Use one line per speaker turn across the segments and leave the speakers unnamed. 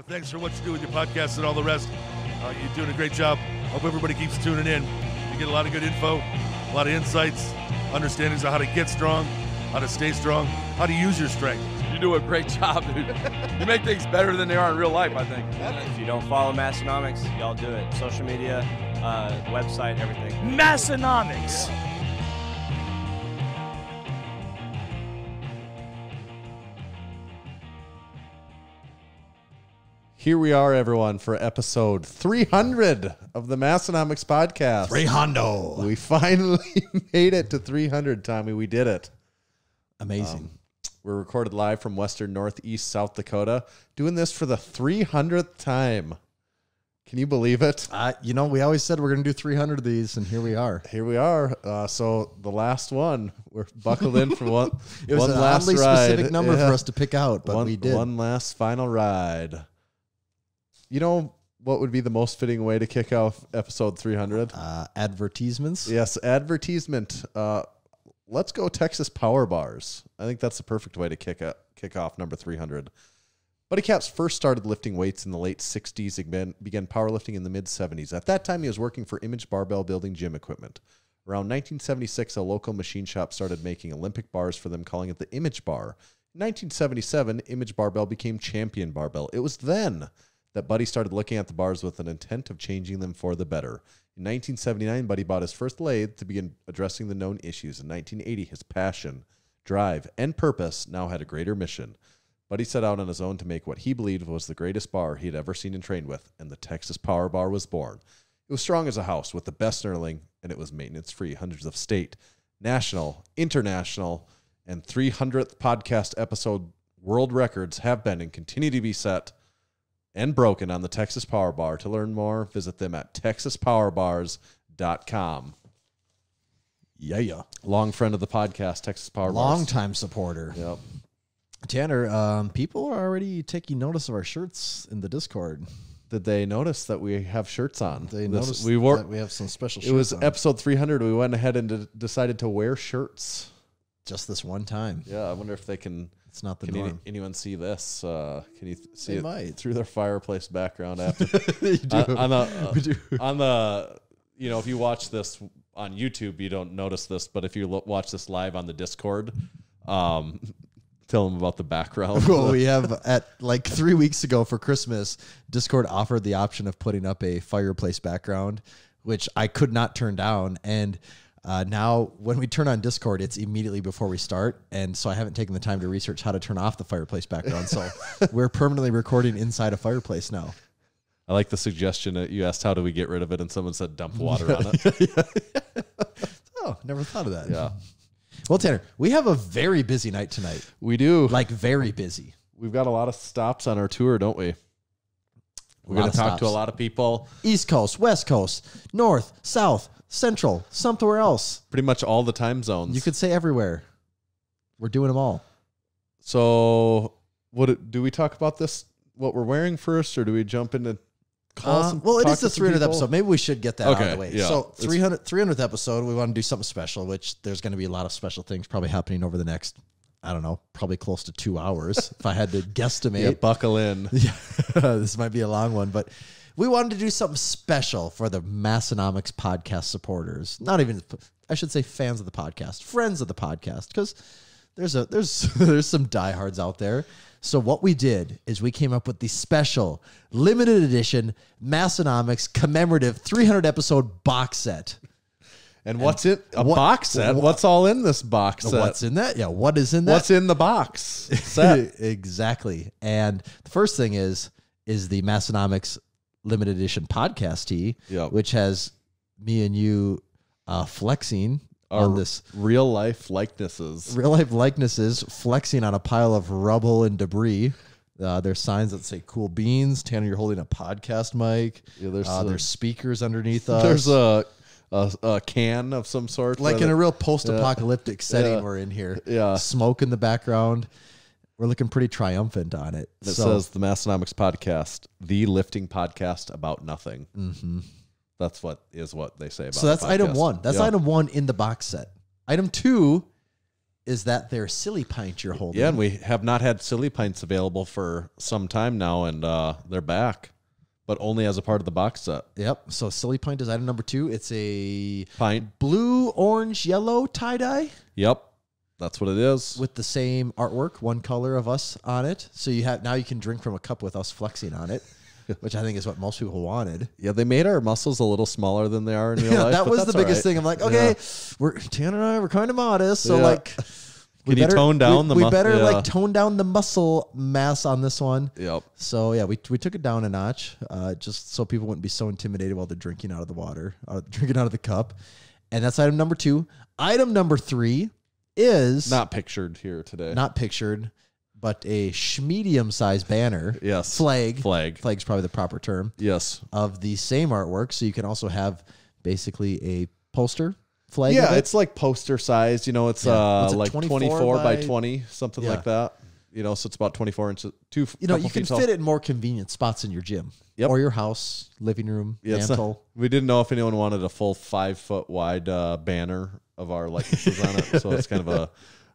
Thanks for what you do with your podcast and all the rest. You're doing a great job. Hope everybody keeps tuning in. You get a lot of good info, a lot of insights, understandings of how to get strong, how to stay strong, how to use your strength.
You do a great job, dude. You make things better than they are in real life, I think.
If you don't follow Massonomics, y'all do it. Social media, website, everything.
Massonomics.
Here we are, everyone, for episode 300 of the Massonomics podcast.
300.
We finally made it to 300, Tommy. We did it.
Amazing.
We're recorded live from western northeast South Dakota, doing this for the 300th time. Can you believe it?
We always said we're going to do 300 of these, and here we are.
Here we are. So the last one, we're buckled in for one.
It was
one
an
last
oddly
ride.
specific number for us to pick out, but we did.
One last final ride. You know what would be the most fitting way to kick off episode 300?
Advertisements.
Yes, advertisement. Let's go Texas Power Bars. I think that's the perfect way to kick off number 300. Buddy Caps first started lifting weights in the late 60s and began powerlifting in the mid-70s. At that time, he was working for Image Barbell building gym equipment. Around 1976, a local machine shop started making Olympic bars for them, calling it the Image Bar. In 1977, Image Barbell became Champion Barbell. It was then that Buddy started looking at the bars with an intent of changing them for the better. In 1979, Buddy bought his first lathe to begin addressing the known issues. In 1980, his passion, drive, and purpose now had a greater mission. Buddy set out on his own to make what he believed was the greatest bar he had ever seen and trained with, and the Texas Power Bar was born. It was strong as a house with the best knurling, and it was maintenance-free. Hundreds of state, national, international, and 300th podcast episode world records have been and continue to be set and broken on the Texas Power Bar. To learn more, visit them at texaspowerbars.com.
Yeah.
Long friend of the podcast, Texas Power Bars.
Long-time supporter.
Yep.
Tanner, people are already taking notice of our shirts in the Discord.
Did they notice that we have shirts on?
They noticed
that
we have some special shirts
It was
on.
episode 300. We went ahead and decided to wear shirts.
Just this one time.
Yeah, I wonder if they can...
It's not the norm.
Anyone see this? Can you see
They
it
might.
through their fireplace background after?
You do.
On the if you watch this on YouTube, you don't notice this, but if you watch this live on the Discord, tell them about the background.
Well, we have at like 3 weeks ago for Christmas, Discord offered the option of putting up a fireplace background, which I could not turn down. And now when we turn on Discord, it's immediately before we start. And so I haven't taken the time to research how to turn off the fireplace background. So we're permanently recording inside a fireplace now.
I like the suggestion that you asked, how do we get rid of it? And someone said, dump water on it.
Oh, never thought of that.
Yeah.
Well, Tanner, we have a very busy night tonight.
We do.
Like very busy.
We've got a lot of stops on our tour, don't we? We're going to talk to a lot of people.
East Coast, West Coast, North, South, Central, somewhere else.
Pretty much all the time zones.
You could say everywhere. We're doing them all.
So, do we talk about this, what we're wearing first, or do we jump into
well, it is the 300th episode. Maybe we should get that out of the way.
Yeah.
So 300th episode, we want to do something special, which there's going to be a lot of special things probably happening over the next, I don't know, probably close to 2 hours if I had to guesstimate.
Yeah, buckle in.
Yeah, this might be a long one, but we wanted to do something special for the Massonomics podcast supporters. Not even, I should say, fans of the podcast, friends of the podcast, because there's some diehards out there. So what we did is we came up with the special limited edition Massonomics commemorative 300 episode box set.
And what's it? A box set? What's all in this box set?
What's in that? Yeah, what is in that?
What's in the box set?
Exactly. And the first thing is the Massonomics limited edition podcast tee, which has me and you flexing on this
real life likenesses
flexing on a pile of rubble and debris. There's signs that say "Cool Beans." Tanner, you're holding a podcast mic.
Yeah,
there's speakers underneath us.
There's a can of some sort,
like in a real post-apocalyptic setting. We're in here.
Yeah,
smoke in the background. We're looking pretty triumphant on it.
It says the Massonomics podcast, the lifting podcast about nothing.
Mm-hmm.
That's what they say about.
So that's item one. That's item one in the box set. Item two is that their silly pint you're holding.
Yeah, and we have not had silly pints available for some time now, and they're back, but only as a part of the box set.
Yep. So silly pint is item number 2. It's a
Pint.
blue, orange, yellow tie-dye
Yep, that's what it is.
with the same artwork, one color of us on it. So you can drink from a cup with us flexing on it, which I think is what most people wanted.
Yeah, they made our muscles a little smaller than they are in real
Yeah,
life.
that
but
was the
that's all
biggest
right.
thing. I'm like, okay, Tanner and I, we're kind of modest, so
Yeah.
like,
Can you tone down the
we
mu-
better
yeah.
like tone down the muscle mass on this one.
Yep.
So yeah, we took it down a notch, just so people wouldn't be so intimidated while they're drinking out of the water, drinking out of the cup, and that's item number 2. Item number 3 is
Not pictured here today.
not pictured, but a medium-sized banner.
Yes.
Flag.
Flag.
Flag's probably the proper term.
Yes.
Of the same artwork, so you can also have basically a poster flag.
Yeah,
of it.
it's like poster sized. You know, it's
What's it,
like
24
24 by
by
20, something
Yeah.
like that. You know, so it's about 24 inches. You
you can fit it in more convenient spots in your gym or your house, living room,
Yeah, it's
mantle.
we didn't know if anyone wanted a full 5 foot wide banner of our likenesses on it. So it's kind of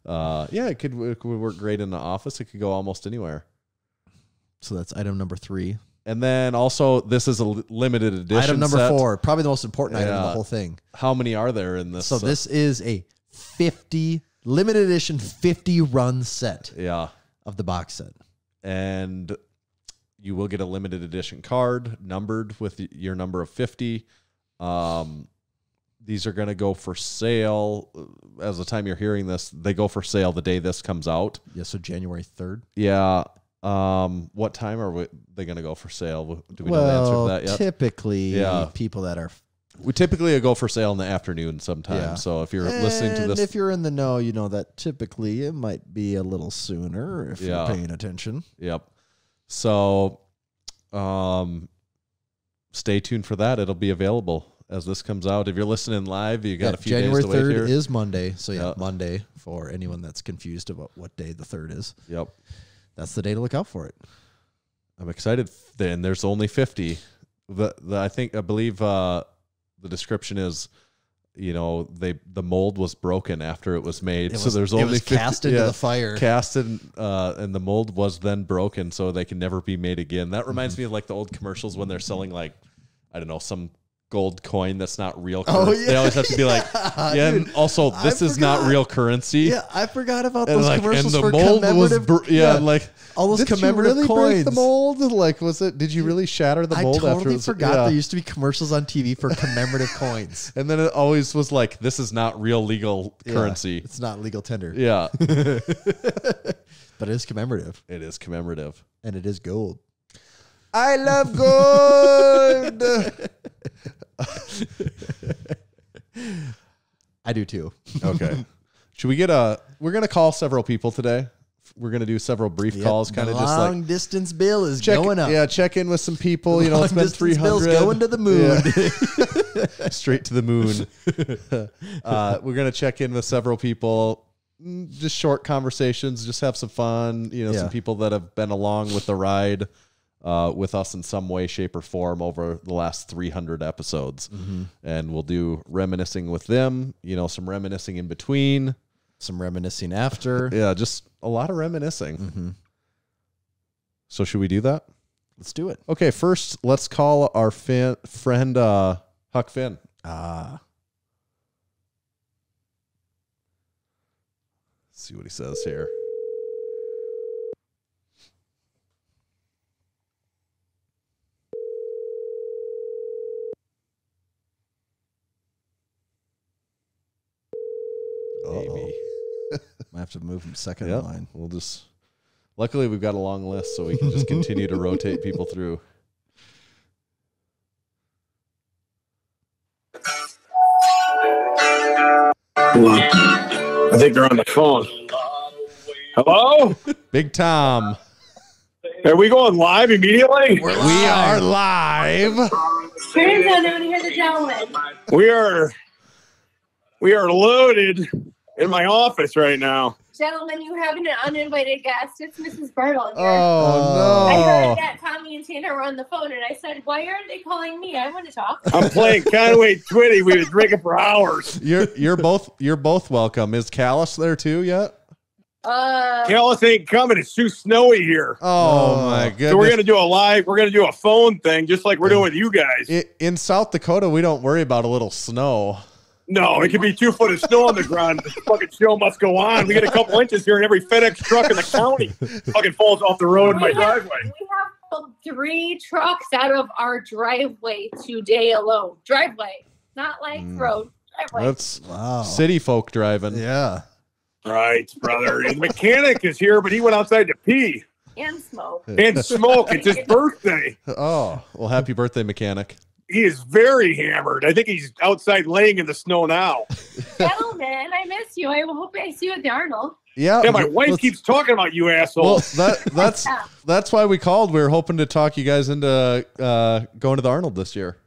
a, it could work great in the office. It could go almost anywhere.
So that's item number 3.
And then also, this is a limited edition.
Item number
set.
4, probably the most important item of the
Yeah.
whole thing.
How many are there in this?
So this is a 50 limited edition 50 run set
Yeah.
of the box set.
And you will get a limited edition card numbered with your number of 50. These are going to go for sale. As the time you're hearing this, they go for sale the day this comes out.
Yeah, so January 3rd.
Yeah. What time are they going to go for sale? Do we know the answer to that yet?
Typically,
Yeah.
people that are...
We typically go for sale in the afternoon sometime.
Yeah.
So if you're listening to
And
this,
if you're in the know, you know that typically it might be a little sooner if
Yeah.
you're paying attention.
yep. So, stay tuned for that. It'll be available as this comes out. If you're listening live, you got a few
January
days to wait
3rd
here.
is Monday. So yeah,
Yeah.
Monday for anyone that's confused about what day the 3rd is.
Yep.
That's the day to look out for it.
I'm excited. Then there's only 50. I believe the description is, the mold was broken after it was made, so there's only 50,
cast into the fire.
casted, and the mold was then broken, so they can never be made again. That reminds me of like the old commercials when they're selling like, I don't know, some gold coin that's not real currency. They always have to be like, and also this is not real currency.
Yeah, I forgot about
And
those
like,
commercials
and the
for
mold was,
commemorative.
like
all those
did you
commemorative
really
coins.
break the mold? Like, did you really shatter the
I
mold
totally
afterwards?
forgot
Yeah.
there used to be commercials on TV for commemorative coins.
And then it always was like, this is not real legal currency.
Yeah, it's not legal tender.
Yeah,
But it is commemorative.
it is commemorative.
And it is gold.
I love gold.
I do too.
Okay. Should we we're going to call several people today. We're going to do several brief calls, kind of just like
long distance bill is
check,
going up.
Yeah, check in with some people. It's been
Long-distance
300.
bill's going to the moon.
Yeah. Straight to the moon. We're going to check in with several people. Just short conversations. Just have some fun. Some people that have been along with the ride with us in some way, shape, or form over the last 300 episodes.
Mm-hmm.
And we'll do reminiscing with them, some reminiscing in between.
Some reminiscing after.
Yeah, just a lot of reminiscing.
Mm-hmm.
So should we do that?
Let's do it.
Okay, first let's call our friend Huck Finn. See what he says here. Maybe.
Might have to move him second
Yeah,
in line.
we'll just. Luckily, we've got a long list, so we can just continue to rotate people through.
I think they're on the phone. Hello?
Big Tom.
Are we going live immediately?
We are live.
Turns out nobody heard the gentleman.
We are loaded in my office right now.
Gentlemen, you have an uninvited guest. It's Mrs. Bertle here.
Oh
I
no!
heard that Tommy and Tanner were on the phone, and I said, "Why aren't they calling me? I want to talk."
I'm playing Conway Twitty. We've been drinking for hours.
You're both welcome. Is Callus there too yet?
Callis ain't coming. It's too snowy here.
Oh my goodness!
So we're gonna do a phone thing, just like we're doing with you guys.
In South Dakota, we don't worry about a little snow.
No, it could be 2 foot of snow on the ground. This fucking show must go on. We get a couple inches here, and every FedEx truck in the county fucking falls off the road in my driveway.
We have pulled 3 trucks out of our driveway today alone. Driveway, not like road. Driveway.
That's
Wow.
city folk driving.
Yeah.
Right, brother. The mechanic is here, but he went outside to pee
And smoke.
and smoke. It's his birthday.
Oh, well, happy birthday, mechanic.
He is very hammered. I think he's outside laying in the snow now.
Gentlemen, I miss you. I hope I see you at the Arnold.
Yeah,
Yeah, my wife keeps talking about you, asshole.
Well, that's why we called. We were hoping to talk you guys into going to the Arnold this year.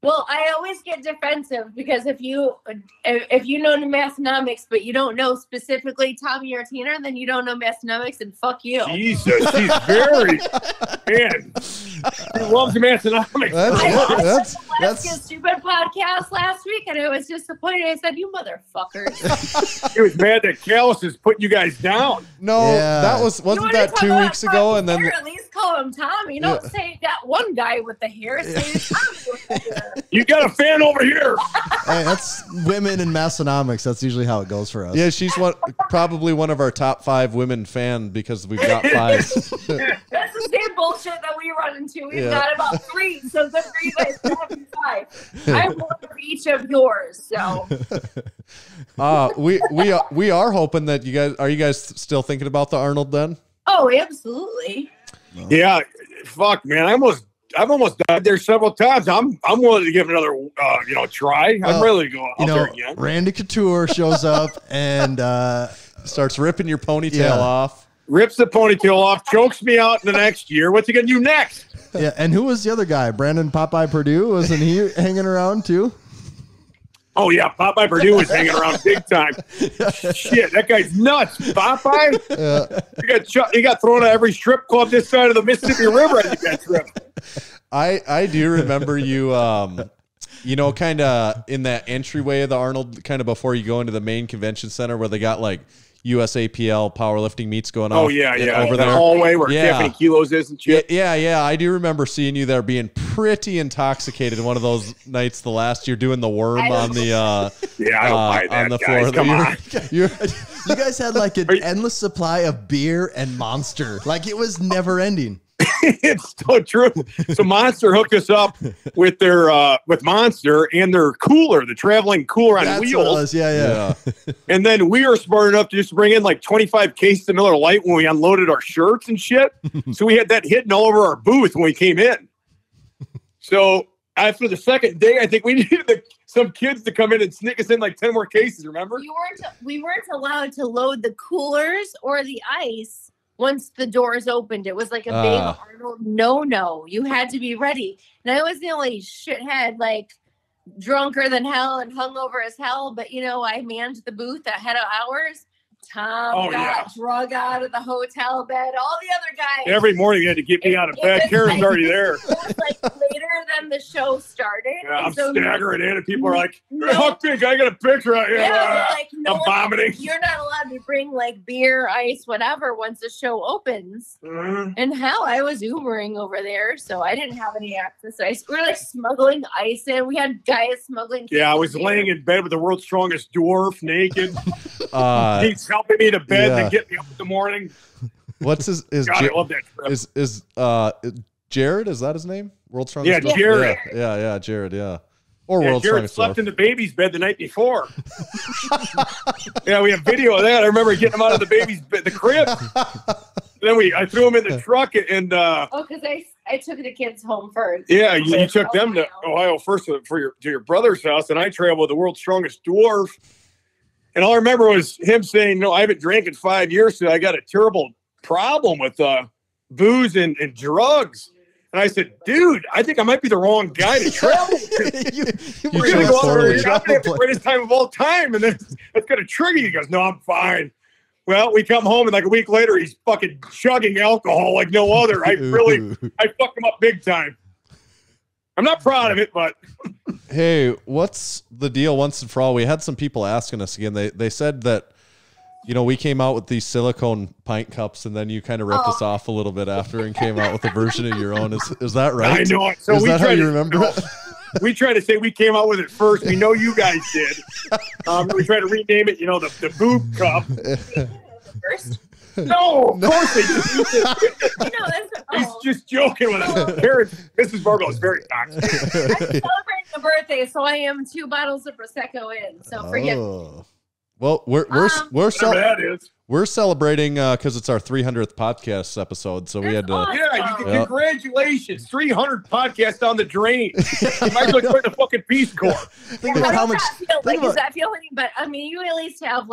Well, I always get defensive because if you know Massonomics, but you don't know specifically Tommy or Tanner, then you don't know Massonomics, and fuck you.
Jesus, she's very man. She loves Massonomics.
I
That's
watched the Stupid podcast last week, and I was disappointed. I said, "You motherfuckers!"
He was mad that Callis is putting you guys down.
no,
Yeah.
that wasn't that 2 weeks ago, and then
hair, at least call him Tommy. Don't say that one guy with the hair. Say Tommy with the hair.
You got a fan over here.
Hey, that's women in Massonomics. That's usually how it goes for us.
yeah, she's probably one of our top 5 women fan because we've got 5.
That's the same bullshit that we run into. We've got about 3, so good for you guys to have 5. I'm one of each of yours. So
we are hoping that you guys still thinking about the Arnold then?
oh, absolutely.
Yeah, fuck, man. I've almost died there several times. I'm willing to give it another try. I'm ready to go out there again.
Randy Couture shows up and
Starts ripping your ponytail
Yeah.
off.
Rips the ponytail off, chokes me out in the next year. What's he gonna do next?
yeah, and who was the other guy? Brandon Popeye Purdue, wasn't he hanging around too?
Oh yeah, Popeye Purdue was hanging around big time. Shit, that guy's nuts. Popeye, he got thrown out of every strip club this side of the Mississippi River. I think that trip.
I do remember you kind of in that entryway of the Arnold, kind of before you go into the main convention center where they got like USAPL powerlifting meets going on.
Oh yeah,
over
the
there.
hallway where
Yeah.
Tiffany Kilos is and shit.
Yeah. I do remember seeing you there being pretty intoxicated one of those nights the last year doing the worm on the
Yeah, I don't buy that,
on the
guys.
floor.
Come on.
You guys had like an endless supply of beer and Monster. Like it was never ending.
It's so true. So Monster hooked us up with their with Monster and their cooler, the traveling cooler on
That's what it
wheels.
was. Yeah.
And then we were smart enough to just bring in like 25 cases of Miller Lite when we unloaded our shirts and shit. So we had that hitting all over our booth when we came in. So after the second day, I think we needed some kids to come in and sneak us in like 10 more cases, remember?
We weren't allowed to load the coolers or the ice once the doors opened. It was like a big Arnold no. You had to be ready. And I was the only shithead, like drunker than hell and hungover as hell. But I manned the booth ahead of hours. Tom got drug out of the hotel bed. All the other guys.
Every morning you had to get me out of bed. Karen's already there.
It was like later than the show started.
Yeah, I'm
so
staggering in, and people are like, "Huck Pink, I got a picture of you."
Yeah, like,
I'm vomiting.
You're not allowed to bring like beer, ice, whatever once the show opens.
Mhm.
And hell, I was Ubering over there, so I didn't have any access to ice. We were like smuggling ice in. We had guys smuggling.
Yeah, I was laying in bed with the world's strongest dwarf, naked. He's helping me to bed
yeah.
to get me up in the morning.
What's his
God, I love that trip.
is Jared? Is that his name? World's strongest.
Yeah, Jared.
Yeah, Jared. Yeah, or
Yeah,
world's
Jared
strongest.
slept in the baby's bed the night before. Yeah, we have video of that. I remember getting him out of the baby's bed, the crib. Then I threw him in the truck and
because I took the kids home first.
yeah, you took them to Ohio first to your brother's house, and I traveled with the world's strongest dwarf. And all I remember was him saying, "No, I haven't drank in 5 years, so I got a terrible problem with booze and drugs." And I said, "Dude, I think I might be the wrong guy to travel with." We're gonna go out there, I'm gonna have the greatest time of all time, and then that's gonna trigger you. He goes, "No, I'm fine." Well, we come home and like a week later, he's fucking chugging alcohol like no other. I fucked him up big time. I'm not proud of it, but
Hey, what's the deal once and for all? We had some people asking us again. They said that, we came out with these silicone pint cups and then you kind of ripped us off a little bit after and came out with a version of your own. Is that right?
I know it. So
is that how you remember it?
We try to say we came out with it first. We know you guys did. We try to rename it, the boob cup.
First?
No, of course they did. He's just joking with us. Mrs. Barlow is very toxic.
I'm celebrating a birthday, so I am 2 bottles of Prosecco in. So forget me.
Well,
That is.
we're celebrating because it's our 300th podcast episode, so we had to.
Awesome.
Yeah, congratulations. 300 podcasts down the drain. You might as well join the fucking Peace Corps.
Think about how much.
Does that feel any better? I mean, you at least have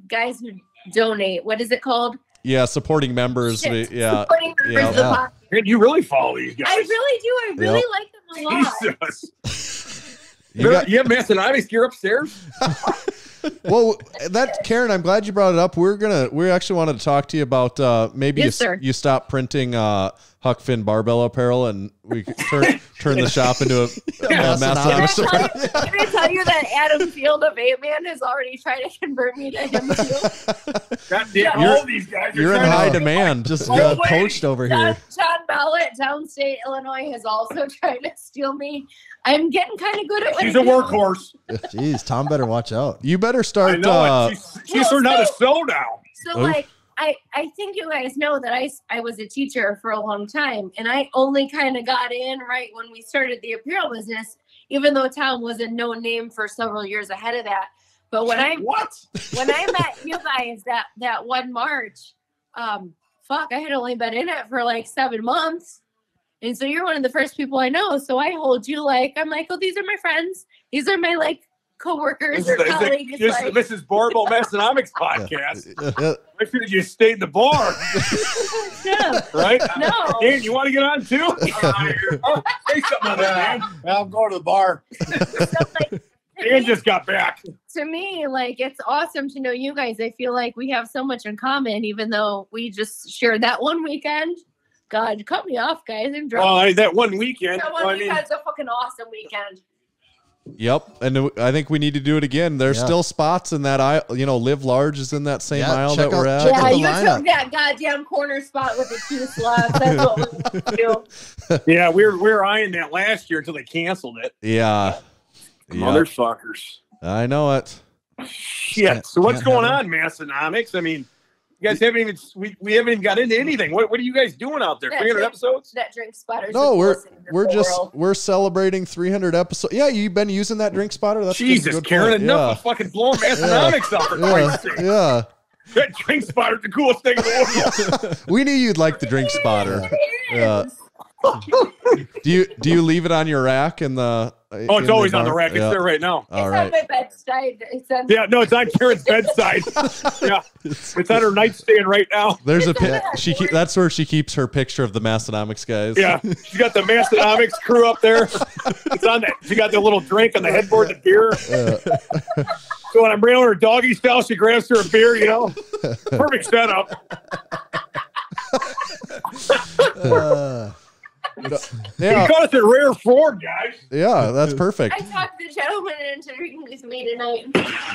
guys who donate. What is it called?
Yeah, supporting members.
Shit.
Supporting
members of the podcast.
And you really follow these guys.
I really do. I really like them a lot.
Jesus.
You
have Massonomics gear upstairs?
Well, Karen, I'm glad you brought it up. We actually wanted to talk to you about maybe you stop printing Huck Finn barbell apparel and we could turn the shop into a Massonomics.
Can I tell you that Adam Field of 8-Man has already tried to convert me to him too?
God damn, all these guys are
you're in high demand.
Just got poached over here.
John Ballett, downstate Illinois, has also tried to steal me. I'm getting kind of good at what
She's a workhorse.
Jeez, Tom better watch out.
You better start.
I know she's learned how to sew now.
So I think you guys know that I was a teacher for a long time, and I only kind of got in right when we started the apparel business, even though Tom was a known name for several years ahead of that. But when I met you guys that one March, I had only been in it for like 7 months. And so you're one of the first people I know. So I hold you I'm like, oh, these are my friends. These are my coworkers or colleagues.
This is the Mrs. Borbo Massonomics podcast. I should have just stayed in the bar. Right?
No.
Dan, you want to get on too? Say something on that, Dan. I'll go to the bar. Dan just got back.
To me, it's awesome to know you guys. I feel like we have so much in common, even though we just shared that one weekend. God, cut me off, guys. I'm drunk.
That one weekend.
That one weekend's a fucking awesome weekend.
Yep, and I think we need to do it again. There's still spots in that aisle. Live Large is in that same aisle that we're at.
Yeah, you took that goddamn corner spot with the 2 slots. That's what we do.
Yeah, we were eyeing that last year until they canceled it.
Yeah.
Motherfuckers.
I know it.
Shit. So what's going on, Massonomics? I mean, you guys haven't even we haven't even got into anything. What are you guys doing out there? 300 episodes?
That drink spotter.
No, we're celebrating 300 episodes. Yeah, you've been using that drink spotter. That's
Jesus, Karen, enough of fucking blowing Massonomics up for Christ's sake.
Yeah.
That drink spotter's the coolest thing in the world.
We knew you'd like the drink spotter. Yeah. Do you leave it on your rack in the?
Oh, it's always on the rack. It's there right now.
All right.
On my bedside. It's
on Karen's bedside. Yeah, it's on her nightstand right now.
There's that's where she keeps her picture of the Massonomics guys.
Yeah, she got the Massonomics crew up there. It's on that. She got the little drink on the headboard, the beer. So when I'm bringing her doggy style, she grabs her a beer. Perfect setup.
Yeah.
You got us in rare form, guys.
Yeah, that's perfect.
I talked the gentleman into drinking with me tonight.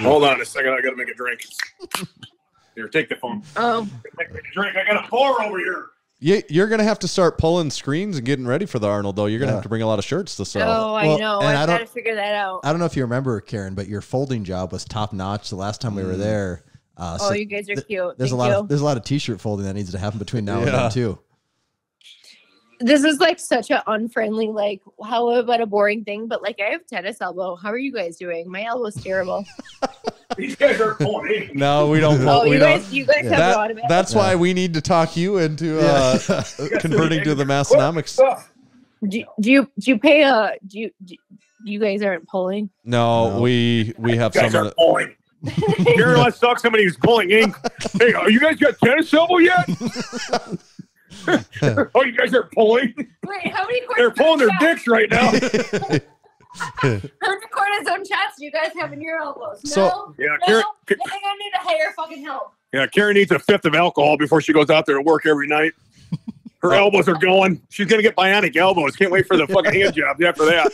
Hold on a second. I got to make a drink. Here, take the phone.
Oh.
Make a drink. I got a bar over here.
You're going to have to start pulling screens and getting ready for the Arnold, though. You're going to have to bring a lot of shirts to sell.
Oh, I know. I've got to figure that out.
I don't know if you remember, Karen, but your folding job was top notch the last time we were there.
So you guys are cute.
There's a lot of t-shirt folding that needs to happen between now and then too.
This is such an unfriendly, how about a boring thing? But I have tennis elbow. How are you guys doing? My elbow's terrible.
These guys are pulling.
No, we don't.
Oh, you guys have it automatic.
That's why we need to talk you into converting to the Massonomics.
Do you pay you guys aren't pulling?
No, we have
guys
some
are pulling. Karen, let's talk to somebody who's pulling ink. Hey, you guys got tennis elbow yet? Oh, you guys are pulling?
Wait, how many?
They're pulling their dicks right now.
cortisone shots do you guys have in your elbows? No?
So-
Yeah,
No?
Karen,
I think I need to hire fucking help.
yeah, Karen needs a fifth of alcohol before she goes out there to work every night. Her elbows are going. She's gonna get bionic elbows. Can't wait for the fucking hand jobs after that.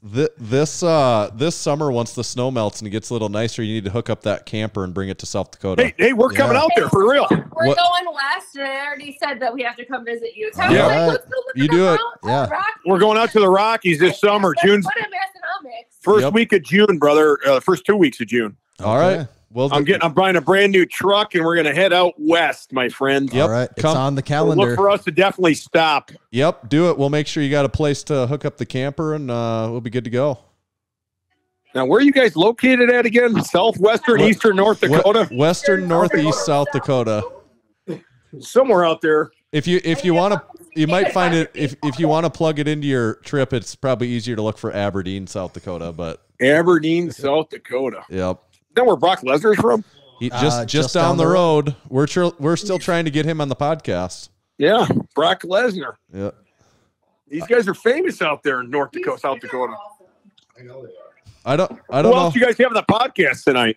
This summer, once the snow melts and it gets a little nicer, you need to hook up that camper and bring it to South Dakota.
Hey, we're coming out there for real.
We're
What-
going west, and I already said that we have to come visit you. Tell
Yeah.
me, like, let's go look
You
at
do
the
it.
mountains,
Yeah.
Rockies.
We're going out to the Rockies this summer.
Let's
June's
put in Massonomics.
first
Yep.
week of June, brother. First 2 weeks of June.
All
Okay.
right. Well,
I'm buying a brand new truck, and we're gonna head out west, my friend.
Yep.
All right. It's
Come-
on the
So
calendar.
look for us to definitely stop.
Yep, do it. We'll make sure you got a place to hook up the camper, and we'll be good to go.
Now, where are you guys located at again? Southwestern,
What-
eastern North Dakota,
Western, Northeast, South Dakota.
somewhere out there.
If you want to, you might find it. If you want to plug it into your trip, it's probably easier to look for Aberdeen, South Dakota. But
Aberdeen, South Dakota.
yep,
Know where Brock Lesnar's from?
just down the road. We're still trying to get him on the podcast.
Yeah, Brock Lesnar.
Yeah.
These guys are famous out there in North Dakota, South Dakota.
I don't
Who
know.
else you guys have on the podcast tonight?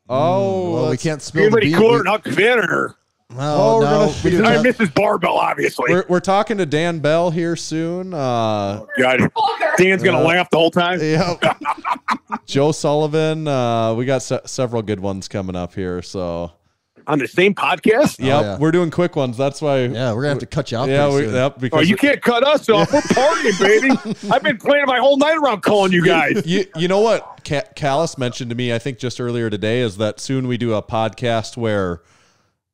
Oh,
well, we
let's-
can't spill the
Anybody
beans.
cooler than Huck Finner?
Oh,
we're
no.
gonna-
We do
I'm
have-
Mrs. Barbell, obviously.
we're talking to Dan Bell here soon.
God, Dan's gonna laugh the whole time.
Yeah. Joe Sullivan. We got several good ones coming up here. So
On the same podcast?
yep,
yeah.
we're doing quick ones. That's why.
Yeah, we're gonna have to cut you out.
Yeah,
pretty soon.
yep,
Oh,
because
you can't cut us off. We're partying, baby. I've been playing my whole night around calling you guys.
you know what Callis mentioned to me, I think just earlier today, is that soon we do a podcast where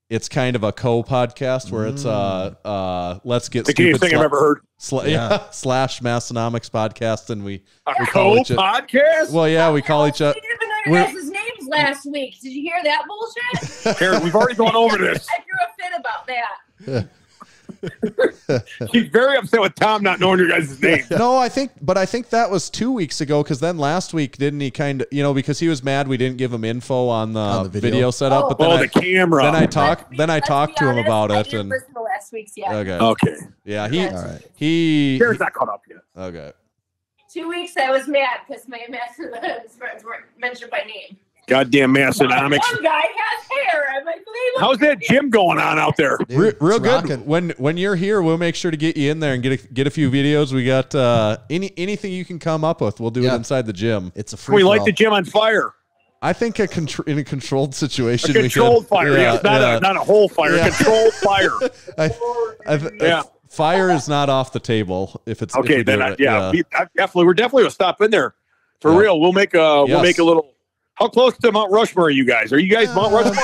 it's kind of a co-podcast where it's let's get
The cutest thing I've ever heard.
yeah. slash Massonomics podcast, and we
A
call each other.
co-podcast?
Well, yeah, we call each other.
We didn't even know your guys' names last week. Did you hear that bullshit?
Karen, we've already gone over this.
I threw a fit about that.
She's very upset with Tom not knowing your guys' name.
No, I think that was 2 weeks ago, because then last week, didn't he kind of, because he was mad we didn't give him info on the,
video.
video setup, but
Oh,
then
the camera.
then I talked
Let's
to
be
him
honest,
about
I
it,
didn't
and
listen to last week's yet.
okay,
Okay.
yeah,
All
right.
he
Karen's not caught up yet.
okay.
2 weeks I was mad because my Massonomics friends weren't mentioned by name.
Goddamn Massonomics.
One guy has hair. I'm like, they look
How's that gym going on out there?
Dude,
Real
it's
good.
rocking.
When you're here, we'll make sure to get you in there and get a few videos. We got anything you can come up with. We'll do it
Yeah.
inside the gym.
It's a free.
We light the gym on fire.
I think in a controlled situation.
A controlled fire. Yeah, it's not a whole fire.
Yeah.
A controlled fire.
Yeah. Fire is not off the table if it's
Okay,
if we do
then
it.
we're definitely gonna stop in there for
Yeah.
real. We'll make a
Yes.
little. How close to Mount Rushmore are you guys? Are you guys Mount Rushmore?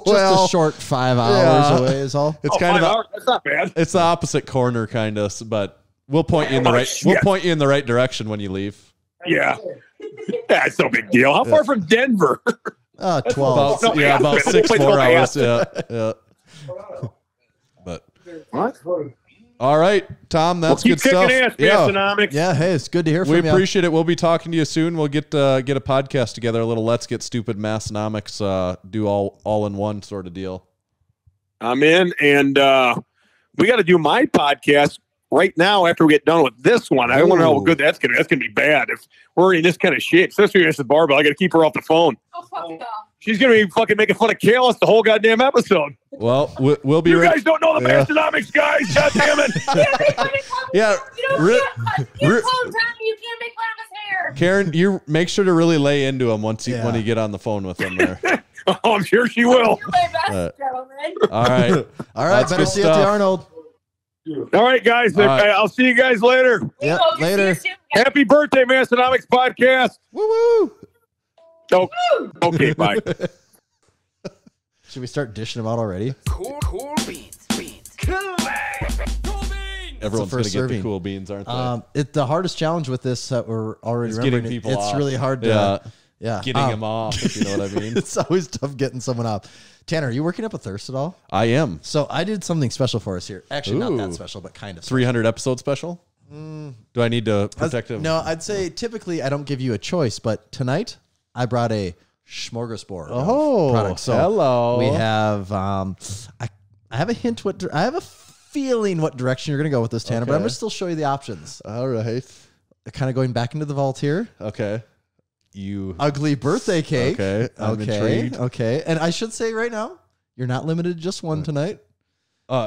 Just a short 5 hours away is all.
It's
Oh,
kind
5
of
hours? That's not bad.
it's the opposite corner, kind of, but we'll point you in the
Oh,
right.
shit.
We'll point you in the right direction when you leave.
Yeah, it's no big deal. How far from Denver?
12.
About,
no,
yeah, about
the whole
6
place
more
goes
hours.
fast.
Yeah. But
What?
all right, Tom, that's
Keep
good
kicking
stuff.
ass,
Yeah.
Massonomics.
Yeah, hey, it's good to hear from
We
you.
appreciate it. We'll be talking to you soon. We'll get a podcast together, a little Let's Get Stupid Massonomics, do all in one sort of deal.
I'm in, and we got to do my podcast right now after we get done with this one. I want to know how
Ooh.
good that's gonna be. That's gonna be bad if we're in this kind of shape. Especially Mrs. Barbell. I got to keep her off the phone.
Oh, fuck off.
She's gonna be fucking making fun of Kalis the whole goddamn episode.
Well, we'll be
You
right.
guys don't know the
Yeah.
Massonomics, guys. God damn it.
Yeah,
You don't
Ri-
you
Ri-
told Tommy you can't make fun of his hair.
Karen, you make sure to really lay into him once
Yeah.
when you get on the phone with him there.
Oh, I'm sure she will.
You're my best,
Uh,
gentlemen.
All right.
All right,
That's
better
good
see you at the
stuff.
Arnold.
All right, guys.
All right.
I'll see you guys later.
We
Yeah,
hope to see
later.
you soon.
Happy birthday, Massonomics podcast.
Woo woo.
Oh, okay, bye.
Should we start dishing them out already?
Cool beans.
Everyone's gonna
first
get the
serving.
cool beans, aren't they?
The hardest challenge with this that we're already
It's
remembering.
getting people
it's
off.
really hard to.
Yeah.
Yeah,
Getting him off, if you know what I mean.
It's always tough getting someone off. Tanner, are you working up a thirst at all?
I am.
So I did something special for us here. Actually, not
Ooh.
that special, but kind of.
300 episode special. Do I need to protect him?
No, I'd say typically I don't give you a choice, but tonight I brought a smorgasbord of
Oh,
products. So
hello.
we have I have a hint I have a feeling what direction you're going to go with this, Tanner, but I'm
Okay.
going to still show you the options.
All right.
kind of going back into the vault here.
Okay. You
Ugly birthday cake.
Okay. I'm intrigued.
Okay. And I should say right now, you're not limited to just one tonight.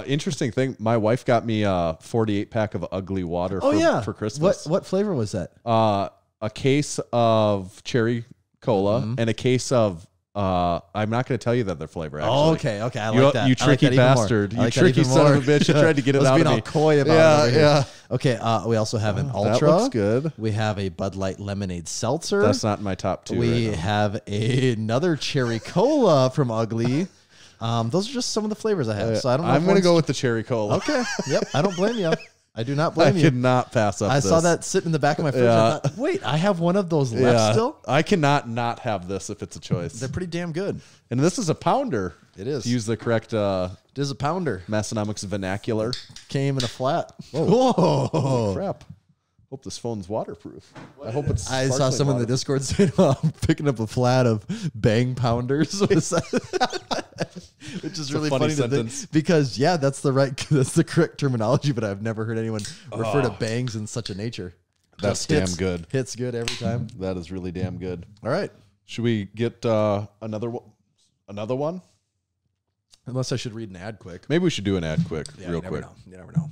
Interesting thing. My wife got me a 48 pack of ugly water for Christmas.
What flavor was that?
A case of cherry cola and a case of I'm not going to tell you that their flavor. Actually.
Oh, okay. I like that.
You tricky bastard! You tricky son of a bitch! You tried to get it out of me.
Being all coy about it.
Yeah.
Okay. We also have an Ultra.
That looks good.
We have a Bud Light Lemonade Seltzer.
That's not in my top two.
We
right now.
have another cherry cola from Ugly. Those are just some of the flavors I have. So I don't know.
I'm going to go with the cherry cola.
Okay. Yep. I don't blame you. I do not blame
I
you.
could not pass up.
I
this.
saw that sitting in the back of my fridge.
Yeah.
I thought, wait, I have one of those left still.
I cannot not have this if it's a choice.
They're pretty damn good.
And this is a pounder.
It is.
To use the correct
It is a pounder.
Massonomics vernacular.
Came in a flat.
Whoa.
Whoa.
Crap. Hope this phone's waterproof. I hope it's.
I saw
sparkling
someone in the
water.
Discord saying, I'm picking up a flat of bang pounders. Which is really funny to think, because that's the correct terminology, but I've never heard anyone refer to bangs in such a nature.
That's
Just
damn good.
Hits good every time.
That is really damn good.
All right.
Should we get another one?
Unless I should read an ad quick.
Maybe we should do an ad quick, real quick.
You never know.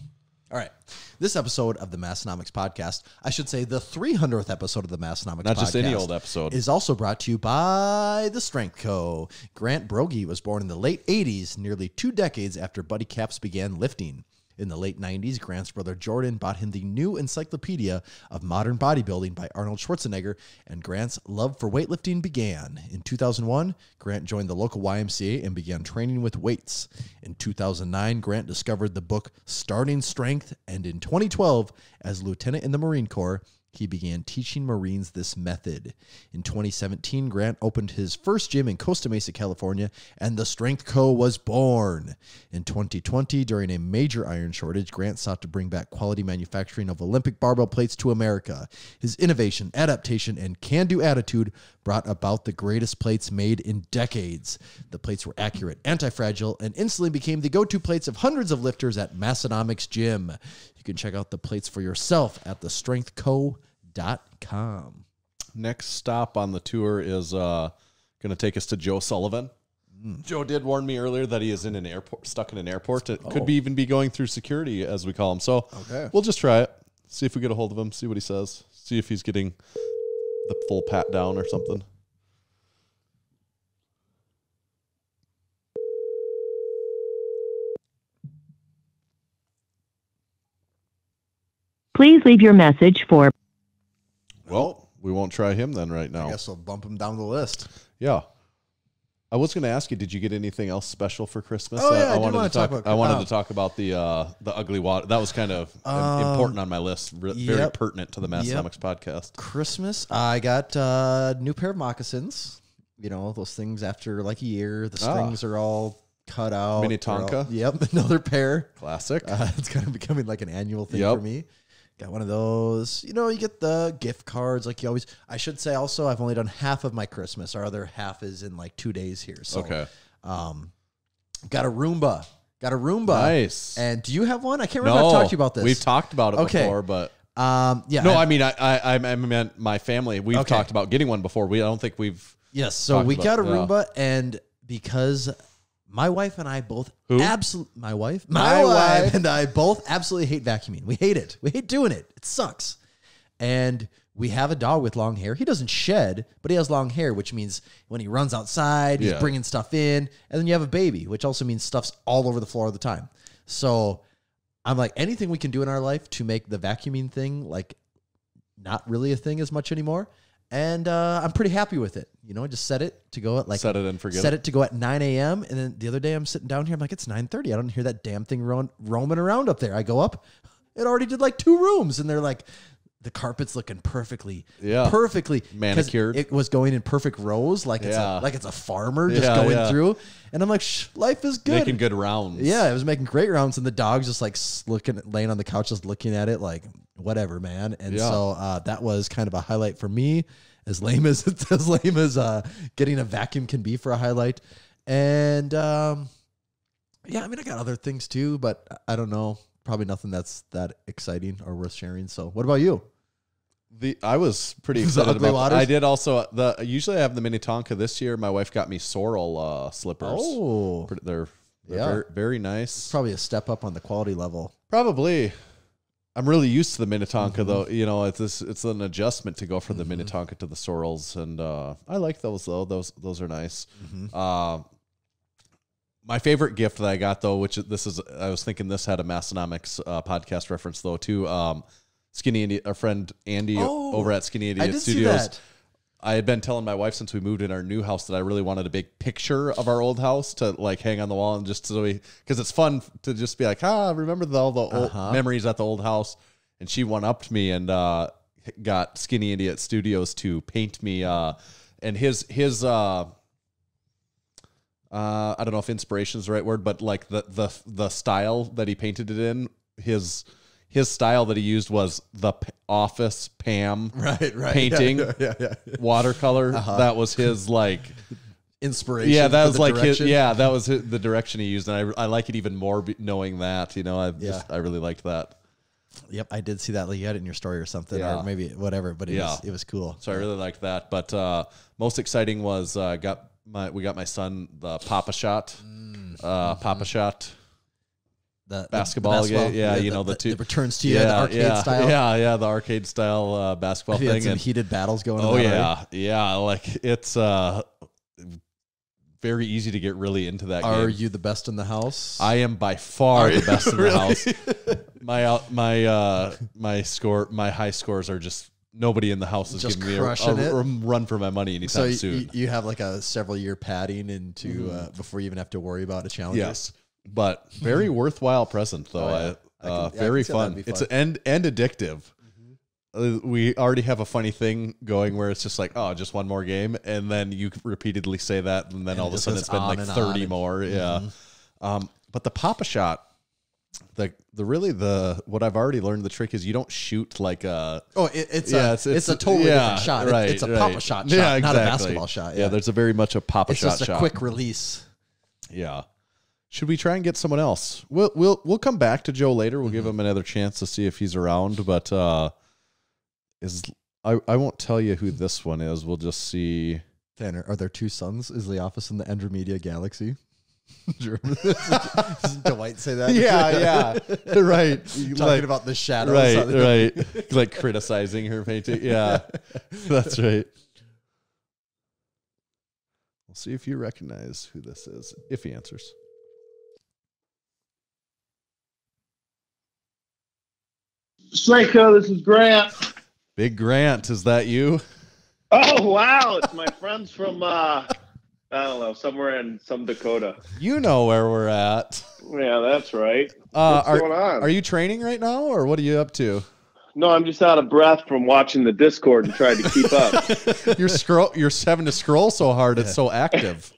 All right. This episode of the Massonomics podcast, I should say the 300th episode of the Massonomics podcast.
Not just any old episode.
Is also brought to you by The Strength Co. Grant Brogy was born in the late 80s, nearly 2 decades after Buddy Caps began lifting. In the late 90s, Grant's brother Jordan bought him the New Encyclopedia of Modern Bodybuilding by Arnold Schwarzenegger, and Grant's love for weightlifting began. In 2001, Grant joined the local YMCA and began training with weights. In 2009, Grant discovered the book Starting Strength, and in 2012, as lieutenant in the Marine Corps, he began teaching Marines this method. In 2017, Grant opened his first gym in Costa Mesa, California, and the Strength Co. was born. In 2020, during a major iron shortage, Grant sought to bring back quality manufacturing of Olympic barbell plates to America. His innovation, adaptation, and can-do attitude brought about the greatest plates made in decades. The plates were accurate, anti-fragile, and instantly became the go-to plates of hundreds of lifters at Massonomics Gym. You can check out the plates for yourself at thestrengthco.com.
Next stop on the tour is going to take us to Joe Sullivan. Joe did warn me earlier that he is in an airport, stuck in an airport. It could even be going through security, as we call him. So we'll just try it. See if we get a hold of him. See what he says. See if he's getting the full pat down or something.
Please leave your message for...
Well, we won't try him then right now.
I guess I'll bump him down the list.
Yeah. I was going to ask you, did you get anything else special for Christmas?
Oh, yeah,
I wanted to talk about the ugly water. That was kind of important on my list. Very pertinent to the Massonomics podcast.
Christmas, I got a new pair of moccasins. You know, those things after like a year, the strings are all cut out.
Mini Tonka.
Yep, another pair.
Classic.
It's kind of becoming like an annual thing for me. Got one of those. You know, you get the gift cards like you always. I should say also, I've only done half of my Christmas. Our other half is in like 2 days here. So, got a Roomba.
Nice.
And do you have one? I can't remember if I've talked to you about this.
We've talked about it before, but
yeah.
No, I mean, I meant my family. We've talked about getting one before. I don't think we've.
Yes. So we got a Roomba, and because my wife and I both my wife and I both absolutely hate vacuuming. We hate it. We hate doing it. It sucks. And we have a dog with long hair. He doesn't shed, but he has long hair, which means when he runs outside, he's bringing stuff in. And then you have a baby, which also means stuff's all over the floor all the time. So I'm like, anything we can do in our life to make the vacuuming thing like not really a thing as much anymore. And I'm pretty happy with it. You know, I just set it to go at like...
Set it and forget it.
Set it to go at 9 a.m. And then the other day I'm sitting down here. I'm like, it's 9:30. I don't hear that damn thing roaming around up there. I go up. It already did like 2 rooms. And they're like, the carpet's looking perfectly
manicured.
It was going in perfect rows. Like it's a farmer just going through. And I'm like, life is good.
Making good rounds.
Yeah, it was making great rounds. And the dog's just like laying on the couch, just looking at it like, whatever, man. And so that was kind of a highlight for me, as lame as getting a vacuum can be for a highlight. And I mean, I got other things too, but I don't know, probably nothing that's that exciting or worth sharing. So what about you?
I was pretty
The
excited
Ugly
about.
Waters?
I did also. Usually I have the Minnetonka. This year, my wife got me sorrel slippers.
Oh,
They're
yeah.
very, very nice.
probably a step up on the quality level.
Probably. I'm really used to the Minnetonka though. You know, it's an adjustment to go from the Minnetonka to the sorrels, and I like those though. Those are nice. My favorite gift that I got though, I was thinking this had a Massonomics podcast reference though too. Skinny Idiot, our friend Andy over at Skinny Idiot
I did
Studios.
see that.
I had been telling my wife since we moved in our new house that I really wanted a big picture of our old house to like hang on the wall and just so because it's fun to just be like, remember all the old memories at the old house. And she one-upped me and got Skinny Idiot Studios to paint me. And his I don't know if inspiration is the right word, but like the style that he painted it in, his style that he used was the Office Pam
Right.
painting
Yeah.
watercolor. That was his like
Inspiration.
yeah, that
for
was
the
like
direction.
that was the direction he used, and I like it even more knowing that. You know, I really liked that.
Yep, I did see that. Like you had it in your story or something,
Yeah.
or maybe whatever. But it was cool.
So I really liked that. But most exciting was we got my son the Papa Shot, Papa Shot.
The
Basketball game, yeah,
the,
you know, the two
returns to you, the arcade style.
yeah, the arcade style basketball
Have you had
thing.
some
And
heated battles going on.
oh
that
yeah, like it's very easy to get really into that
Are
game.
you the best in the house?
I am by far the best in the
Really?
house. My high scores are just nobody in the house is
Just
giving me
crushing it?
a run for my money anytime
so
soon.
you have like a several year padding into before you even have to worry about a challenge.
Yes, but very worthwhile present though.
Oh, yeah. I can
Very
see how that'd
fun.
be
It's
fun.
and addictive. We already have a funny thing going where it's just like, oh, just one more game, and then you repeatedly say that, and then
And
all
it
of a
just
sudden
goes
it's been
on
like
and
30
on, and-
more. Yeah. But the Papa Shot, what I've already learned, the trick is you don't shoot like a.
Oh, it's
Yeah,
a totally different shot. It's a Papa shot,
Yeah,
not a
exactly.
basketball shot.
Yeah, there's a very much a Papa
it's
Shot
just a
shot.
quick release.
Yeah. Should we try and get someone else? We'll come back to Joe later. We'll give him another chance to see if he's around. But I won't tell you who this one is. We'll just see.
Tanner, are there two suns? Is the office in the Andromeda galaxy? Doesn't Dwight say that?
Yeah, right.
Talking about the shadows.
Right. Like criticizing her painting. Yeah, that's right. We'll see if you recognize who this is. If he answers.
Slanko, this is Grant.
Big Grant, is that you?
Oh, wow. It's my friends from, I don't know, somewhere in some Dakota.
You know where we're at.
Yeah, that's right. What's going on?
Are you training right now, or what are you up to?
No, I'm just out of breath from watching the Discord and trying to keep up.
You're having to scroll so hard; it's so active.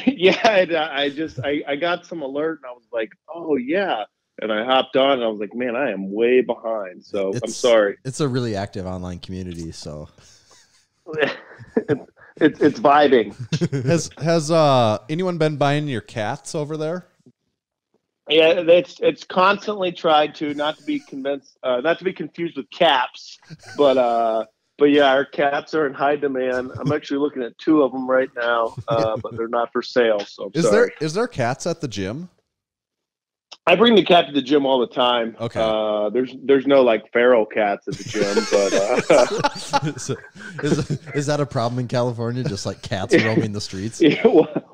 Yeah, I got some alert and I was like, oh, yeah. And I hopped on and I was like, man, I am way behind. So I'm sorry.
It's a really active online community, so
it's vibing.
Has anyone been buying your cats over there?
Yeah, it's constantly tried to not to be confused with caps, but yeah, our cats are in high demand. I'm actually looking at 2 of them right now, but they're not for sale. So I'm sorry.
Is there cats at the gym?
I bring the cat to the gym all the time.
Okay.
There's no like feral cats at the gym, but
is that a problem in California? Just like cats roaming the streets?
yeah,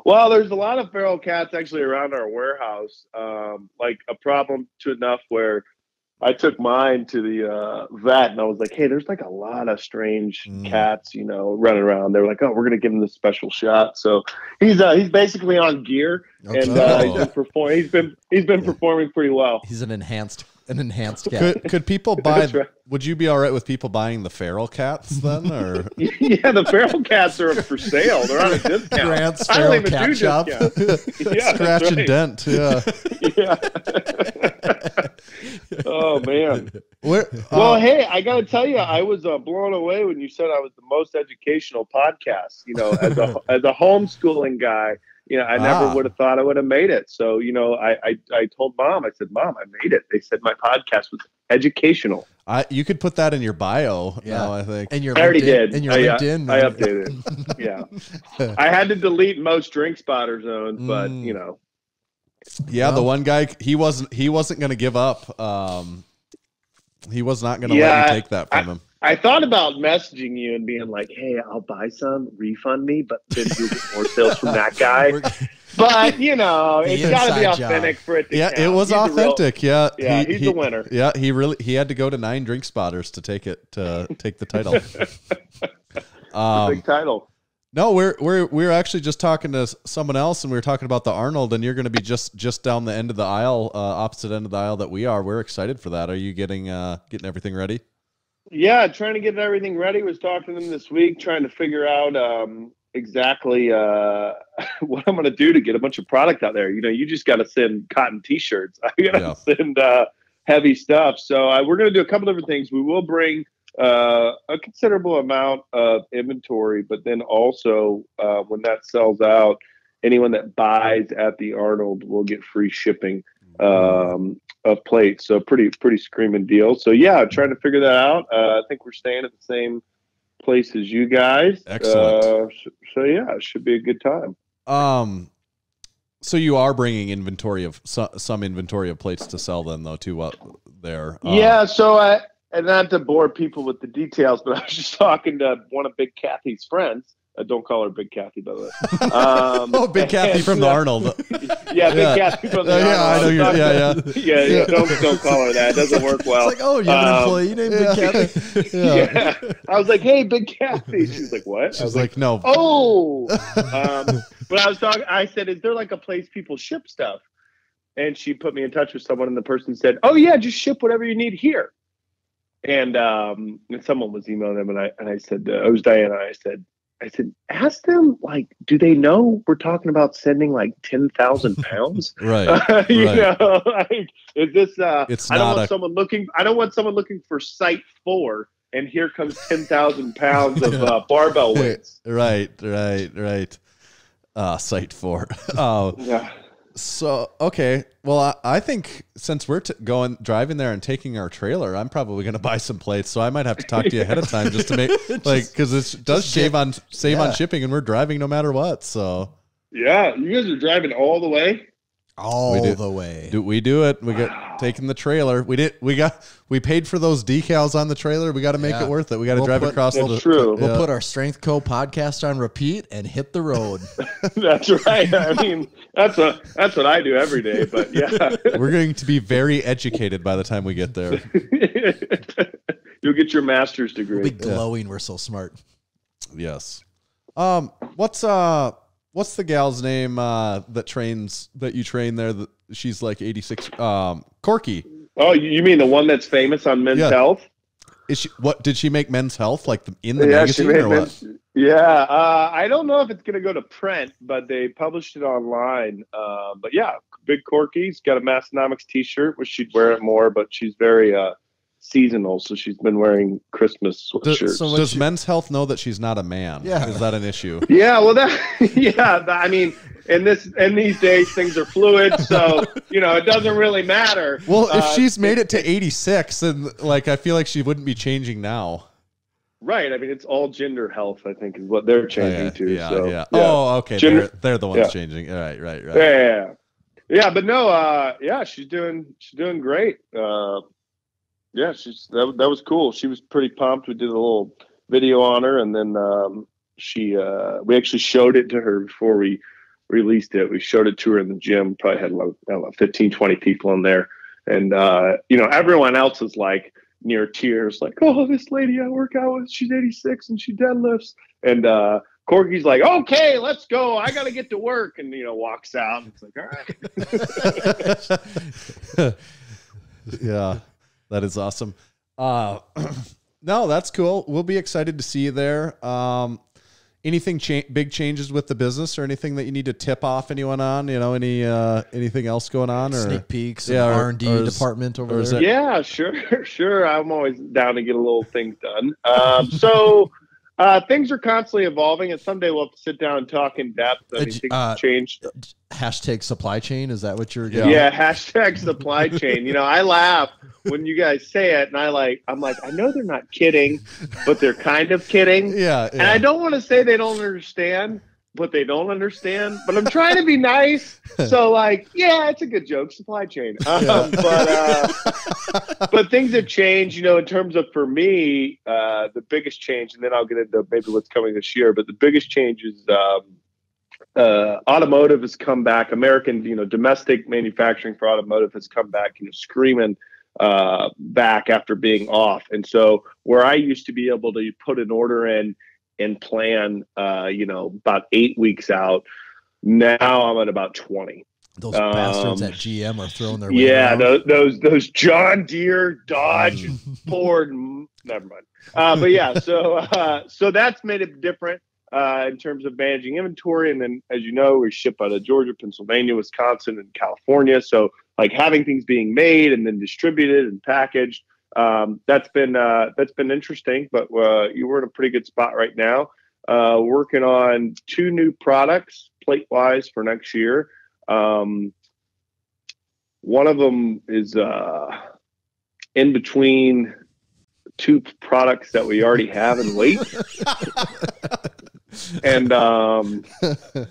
well, there's a lot of feral cats actually around our warehouse. Like a problem to enough where I took mine to the vet and I was like, hey, there's like a lot of strange cats, running around. They were like, oh, we're gonna give him this special shot. So he's basically on gear and he's been performing pretty well.
He's an enhanced cat.
Could people buy?
That's right.
Would you be all right with people buying the feral cats then, or?
Yeah, the feral cats are for sale. They're on a discount.
Grant's
I don't
feral
even
cat
do
shop.
discounts. Yeah,
Scratch
that's
and
right.
dent? Yeah.
Yeah. Oh man.
Where,
Well, hey, I got to tell you, I was blown away when you said I was the most educational podcast. As a homeschooling guy, I never would have thought I would have made it. So, I told Mom, I said, Mom, I made it. They said my podcast was educational.
You could put that in your bio.
Yeah.
Now, I think.
And your
I already
LinkedIn,
did.
And your
I
LinkedIn.
updated it. Yeah. I had to delete most drink spotter zones, but you know.
Yeah,
Well,
the one guy he wasn't going to give up. He was not going to let you take that from him.
I thought about messaging you and being like, "Hey, I'll buy some, refund me," but then you'll get more sales from that guy. But you know,
The
it's got to be
inside
authentic
job.
for it to
Yeah,
count.
it was
He's a real-
authentic. Yeah,
he's the winner.
Yeah, he had to go to 9 drink spotters to take the title.
Big title.
No, we're actually just talking to someone else, and we were talking about the Arnold, and you're going to be just down the end of the aisle, opposite end of the aisle that we are. We're excited for that. Are you getting everything ready?
Yeah, trying to get everything ready. Was talking to them this week, trying to figure out exactly what I'm going to do to get a bunch of product out there. You know, you just got to send cotton T-shirts. I got to send heavy stuff. So we're going to do a couple different things. We will bring a considerable amount of inventory, but then also when that sells out, anyone that buys at the Arnold will get free shipping of plates. So pretty screaming deal. So yeah, trying to figure that out. I think we're staying at the same place as you guys.
Excellent.
So yeah, it should be a good time.
So you are bringing inventory of some inventory of plates to sell then though too there.
Yeah. So and not to bore people with the details, but I was just talking to one of Big Kathy's friends. Don't call her Big Kathy, by the way.
Big Kathy from the Arnold.
Yeah, Big Kathy from the Arnold.
Yeah, I know.
Yeah. Don't call her that. It doesn't work well.
It's like, oh, you have an employee named Big Kathy?
Yeah. I was like, hey, Big Kathy. She was like, what?
She's like, no.
Oh. But I said, is there like a place people ship stuff? And she put me in touch with someone, and the person said, oh, yeah, just ship whatever you need here. And someone was emailing them, and I said, it was Diana. I said, ask them, like, do they know we're talking about sending like 10,000 pounds?
Right.
You know, like, is this?
It's
I don't
not
want someone looking. I don't want someone looking for Site 4, and here comes 10,000 pounds of barbell weights.
Right. Site 4. Oh,
Yeah.
So okay, well, I think since we're driving there and taking our trailer, I'm probably going to buy some plates. So I might have to talk to you ahead of time just to make because it does save on shipping, and we're driving no matter what. So
Yeah, you guys are driving all the way.
All the way.
We do it. We get taking the trailer. We paid for those decals on the trailer. We got to make it worth it. We got to drive across.
That's true.
We'll put our Strength Co podcast on repeat and hit the road.
That's right. I mean, that's what I do every day. But yeah,
we're going to be very educated by the time we get there.
You'll get your master's degree.
We'll be glowing. We're so smart.
Yes. What's the gal's name that you train there? She's like 86. Corky.
Oh, you mean the one that's famous on Men's Health?
Is she? What did she make Men's Health like in the magazine or what?
Yeah, I don't know if it's going to go to print, but they published it online. But yeah, Big Corky's got a Massonomics T-shirt. Wish she'd wear it more, but she's very seasonal, so she's been wearing Christmas sweatshirts.
Does Men's Health know that she's not a man?
Yeah.
Is that an issue?
Yeah, well, I mean, in these days, things are fluid, so it doesn't really matter.
Well, if she's made it to 86, then I feel like she wouldn't be changing now.
Right. I mean, it's all gender health, I think, is what they're changing to.
Yeah,
so,
yeah. Oh, okay. They're the ones
yeah.
changing. Right.
Yeah, but no, she's doing great. Yeah, that was cool. She was pretty pumped. We did a little video on her, and then we actually showed it to her before we released it. We showed it to her in the gym. Probably had about 15, 20 people in there, and everyone else is like near tears, like, "Oh, this lady I work out with, she's 86 and she deadlifts." And Corky's like, "Okay, let's go. I got to get to work," and walks out. And it's like, all right.
Yeah. That is awesome. No, that's cool. We'll be excited to see you there. Anything big changes with the business or anything that you need to tip off anyone on? Anything else going on? Or
sneak peeks? R&D department over there.
Yeah, sure. I'm always down to get a little things done. So things are constantly evolving, and someday we'll have to sit down and talk in depth. I mean, things changed.
Hashtag supply chain. Is that what you're getting?
Yeah, hashtag supply chain. I laugh when you guys say it, and I'm like, I know they're not kidding, but they're kind of kidding.
Yeah.
And I don't want to say they don't understand, but they don't understand. But I'm trying to be nice. So like, yeah, it's a good joke. Supply chain. But things have changed, you know, in terms of, for me, the biggest change, and then I'll get into maybe what's coming this year, but the biggest change is automotive has come back. American, you know, domestic manufacturing for automotive has come back, you know, screaming back after being off. And so where I used to be able to put an order in and plan, you know, about 8 weeks out, now I'm at about 20.
Those bastards at GM are throwing their weight
yeah,
around.
those John Deere, Dodge, Ford, never mind. But yeah, so that's made it different in terms of managing inventory. And then, as you know, we ship out of Georgia, Pennsylvania, Wisconsin, and California. So like having things being made and then distributed and packaged, that's been interesting. But we're in a pretty good spot right now. Working on 2 new products plate wise for next year. One of them is in between 2 products that we already have in weight. And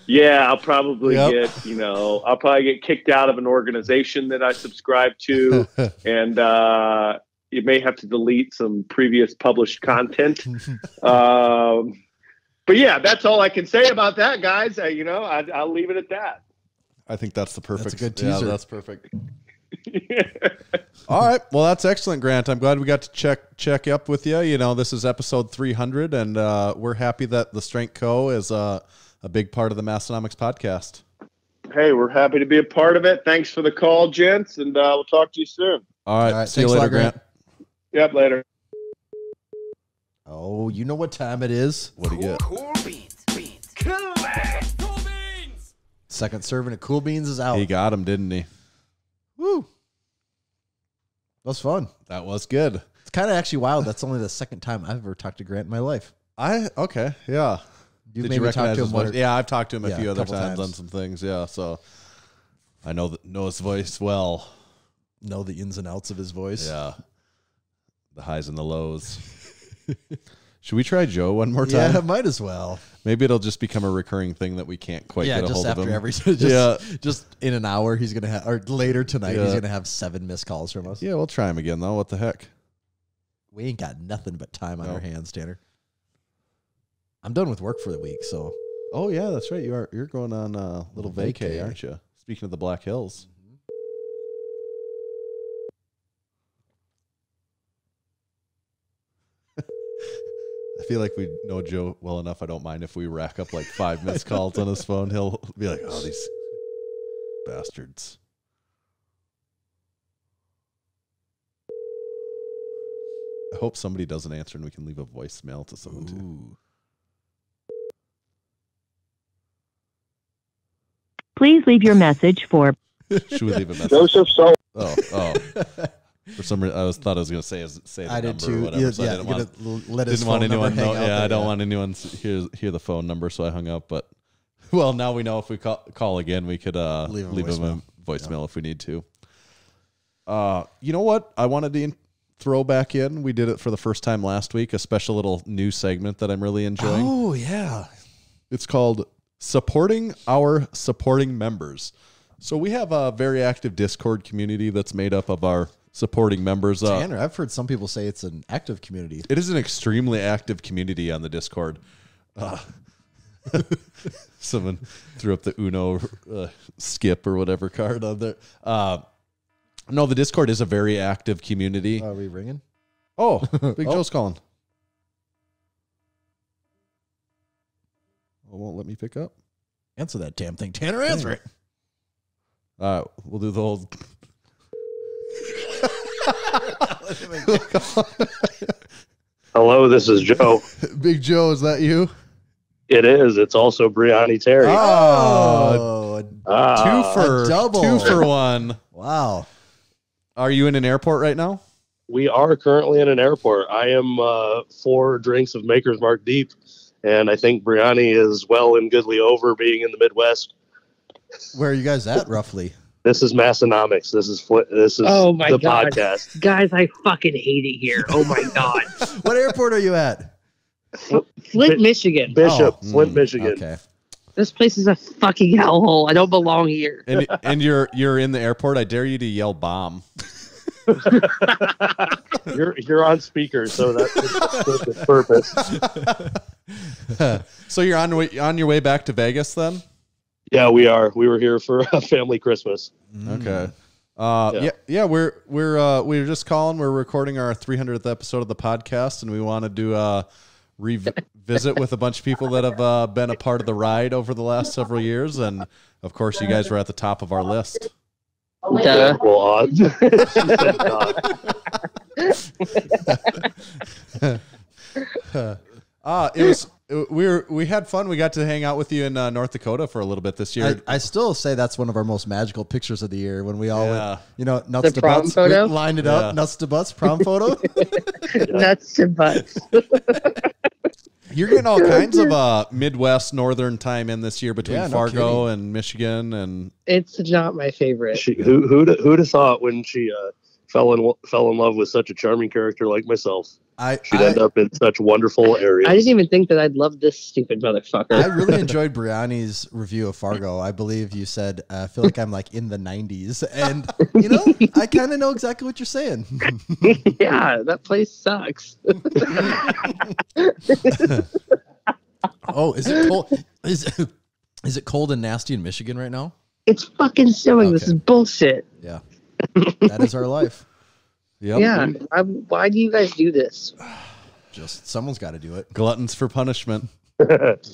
yeah, I'll probably get kicked out of an organization that I subscribe to, and you may have to delete some previous published content. But yeah, that's all I can say about that, guys. I'll leave it at that.
I think that's the perfect.
That's a good teaser.
Yeah, that's perfect. All right. Well, that's excellent, Grant. I'm glad we got to check up with you. You know, this is episode 300, and we're happy that the Strength Co. is a big part of the Massonomics podcast.
Hey, we're happy to be a part of it. Thanks for the call, gents, and we'll talk to you soon.
All right. See you
Thanks a
later,
lot, Grant.
Yep, later.
Oh, you know what time it is?
What do you get?
Cool beans. Cool beans.
Second serving of Cool Beans is out.
He got him, didn't he?
Woo. That was fun.
That was good.
It's kind of actually wild. That's only the second time I've ever talked to Grant in my life.
Okay, yeah.
You've
Did
maybe
you recognize
talked to
his
him
voice? Yeah, I've talked to him a few other
couple
times on some things. Yeah, so I know his voice well.
Know the ins and outs of his voice.
Yeah, the highs and the lows. Should we try Joe one more time?
Yeah, might as well.
Maybe it'll just become a recurring thing that we can't quite get a hold of him.
Just in an hour, he's gonna have, or later tonight, he's gonna have 7 missed calls from us.
Yeah, we'll try him again though. What the heck?
We ain't got nothing but time on our hands, Tanner. I'm done with work for the week, so.
Oh yeah, that's right. You're going on a little vacay, aren't you? Speaking of the Black Hills. I feel like we know Joe well enough. I don't mind if we rack up like 5 missed calls on his phone. He'll be like, "Oh, these bastards." I hope somebody doesn't answer and we can leave a voicemail to someone too.
Please leave your message for.
Should we leave a message?
Joseph, so.
Oh. For some reason, I thought I was going to say the
I
number
did too.
or whatever. So I didn't want anyone know. Yeah, I don't want anyone to hear the phone number, so I hung up. But well, now we know if we call again, we could leave him a voicemail if we need to. You know what? I wanted to throw back in. We did it for the first time last week. A special little new segment that I'm really enjoying.
Oh yeah,
it's called Supporting Our Supporting Members. So we have a very active Discord community that's made up of our supporting members.
Tanner, I've heard some people say it's an active community.
It is an extremely active community on the Discord. Someone threw up the Uno skip or whatever card on there. No, the Discord is a very active community.
Are we ringing?
Oh, Big Joe's calling. It won't let me pick up.
Answer that damn thing, Tanner. Answer it.
We'll do the whole.
Hello, this is Joe.
Big Joe, is that you?
It is. It's also Brianni Terry.
Oh,
double.
2 for 1.
Wow.
Are you in an airport right now?
We are currently in an airport. I am 4 drinks of Maker's Mark deep, and I think Brianni is well and goodly over being in the Midwest.
Where are you guys at, roughly?
This is Massonomics. This is
Oh my
the
God.
podcast.
Guys, I fucking hate it here. Oh my God.
What airport are you at?
Flint, Michigan.
Bishop, Flint, Michigan.
Okay.
This place is a fucking hellhole. I don't belong here.
And you're in the airport. I dare you to yell bomb.
You're on speaker, so that's the purpose.
So you're on your way back to Vegas then?
Yeah, we are. We were here for a family Christmas.
Okay. We're just calling. We're recording our 300th episode of the podcast, and we wanted to revisit with a bunch of people that have been a part of the ride over the last several years, and of course, you guys were at the top of our list.
Duh.
Well, odds.
We had fun. We got to hang out with you in North Dakota for a little bit this year.
I still say that's one of our most magical pictures of the year when we all went, nuts
The
to
prom
butts.
photo?
We lined it up, nuts to butts, prom photo.
Nuts to butts.
You're getting all kinds of Midwest Northern time in this year between
Yeah, no
Fargo and Michigan, and
It's not my favorite.
Who'd have thought when she fell in love with such a charming character like myself, she'd end up in such wonderful areas.
I didn't even think that I'd love this stupid motherfucker.
I really enjoyed Brianni's review of Fargo. I believe you said, I feel like I'm like in the 90s. And, I kind of know exactly what you're saying.
Yeah, that place sucks.
Oh, is it cold? Is it cold and nasty in Michigan right now?
It's fucking snowing. This is bullshit.
Yeah. That is our life.
Yep.
Yeah. Why do you guys do this?
Just someone's got to do it.
Gluttons for punishment.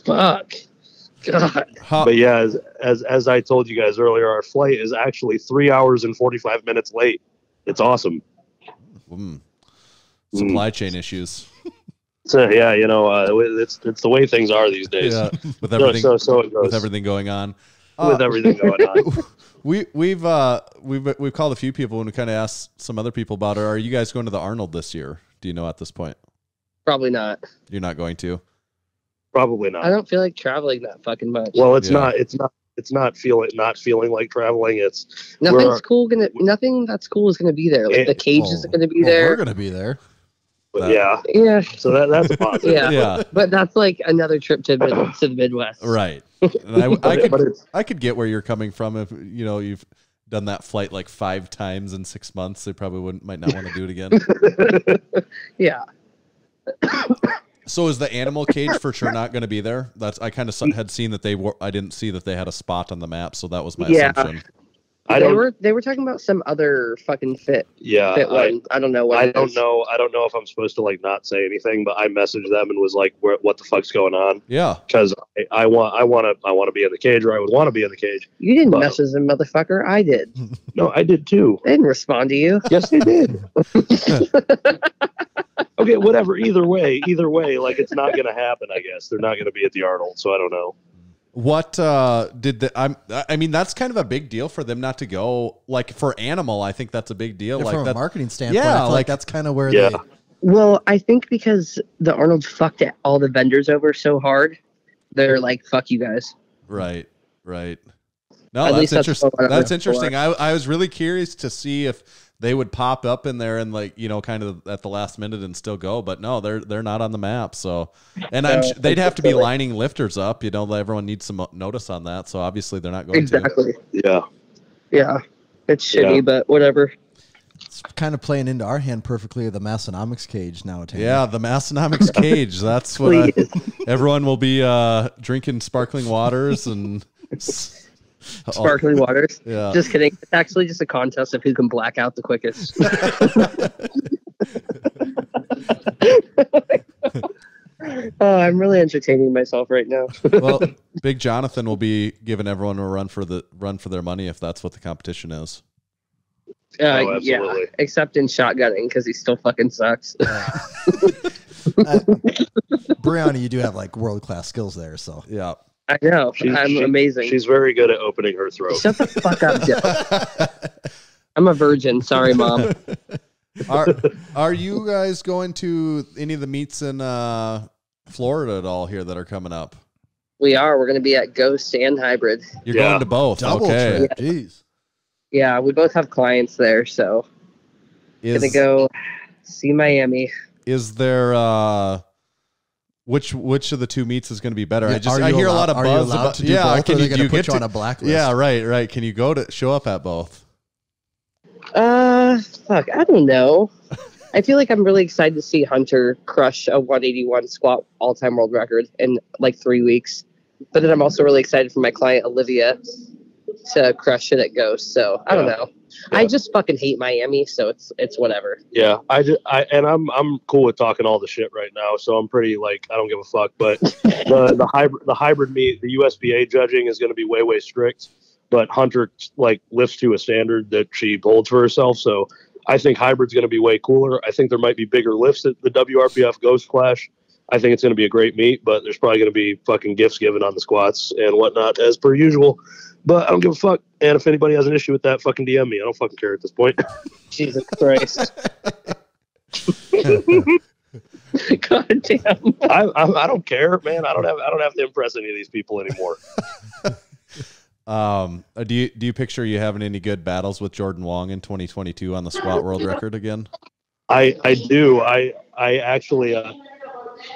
Fuck. God.
But yeah, as I told you guys earlier, our flight is actually 3 hours and 45 minutes late. It's awesome.
Supply chain issues.
So yeah, it's the way things are these days.
Yeah, with everything,
so it goes.
with everything going on.
With everything going on.
We've called a few people and we kind of asked some other people about it. Are you guys going to the Arnold this year? Do you know at this point?
Probably not.
You're not going to?
Probably not.
I don't feel like traveling that fucking much.
Well, it's not feeling like traveling. It's
nothing that's cool is gonna be there. Like the cage isn't gonna be there.
We're gonna be there.
Yeah. So that's a positive.
Yeah. But that's like another trip to the Midwest.
Right. And I could get where you're coming from if you've done that flight like 5 times in 6 months. They probably might not want to do it again.
Yeah.
So is the animal cage for sure not going to be there? I kind of had seen that they were. I didn't see that they had a spot on the map, so that was my assumption.
They were talking about some other fucking fit one. I don't know what
I don't know if I'm supposed to like not say anything, but I messaged them and was like, "What the fuck's going on?"
Yeah,
because I want to be in the cage, or I would want to be in the cage.
You didn't message them, motherfucker. I did.
No, I did too.
They didn't respond to you.
Yes, they did. Okay, whatever. Either way, like it's not going to happen. I guess they're not going to be at the Arnold, so I don't know.
What did I mean, that's kind of a big deal for them not to go. Like for Animal, I think that's a big deal.
Yeah,
like
from
that,
a marketing standpoint,
yeah,
I feel like that's kind of where
they.
Well, I think because the Arnold fucked all the vendors over so hard, they're like, "Fuck you guys."
Right. No, that's interesting. That's interesting. I was really curious to see if they would pop up in there and like kind of at the last minute and still go, but no, they're not on the map. So, and they'd have to be lining lifters up. Everyone needs some notice on that. So obviously they're not going
to.
Yeah.
It's shitty, but whatever.
It's kind of playing into our hand perfectly. The Massonomics cage now.
Yeah, the Massonomics cage. That's what everyone will be drinking sparkling waters and.
Sparkling waters.
Yeah.
Just kidding. It's actually just a contest of who can black out the quickest. Oh, I'm really entertaining myself right now.
Well, Big Jonathan will be giving everyone a run for their money if that's what the competition is.
Yeah, except in shotgunning because he still fucking sucks.
Brianna, you do have like world-class skills there, so
yeah.
I know. I'm amazing.
She's very good at opening her throat.
Shut the fuck up, Joe. I'm a virgin. Sorry, Mom.
Are you guys going to any of the meets in Florida at all here that are coming up?
We are. We're going to be at Ghost and Hybrid.
You're going to both.
Double
okay.
trip. Jeez.
Yeah, we both have clients there, so gonna go see Miami.
Is there which of the two meets is going to be better?
Yeah,
I hear a lot of buzz about.
To do both,
can
or are they
you
going to put
get
you
to,
on a blacklist?
Yeah, right. Can you show up at both?
Fuck, I don't know. I feel like I'm really excited to see Hunter crush a 181 squat all-time world record in like 3 weeks. But then I'm also really excited for my client Olivia to crush it at Ghost. So I don't know. Yeah. I just fucking hate Miami, so it's whatever.
Yeah, I'm cool with talking all the shit right now, so I'm pretty like I don't give a fuck. But the hybrid meet, the USBA judging is going to be way strict. But Hunter like lifts to a standard that she holds for herself, so I think hybrid's going to be way cooler. I think there might be bigger lifts at the WRPF Ghost Clash. I think it's going to be a great meet, but there's probably going to be fucking gifts given on the squats and whatnot as per usual. But I don't give a fuck. And if anybody has an issue with that, fucking DM me. I don't fucking care at this point.
Jesus Christ. God damn.
I don't care, man. I don't have to impress any of these people anymore.
Do you picture you having any good battles with Jordan Wong in 2022 on the squat world record again?
I do. I actually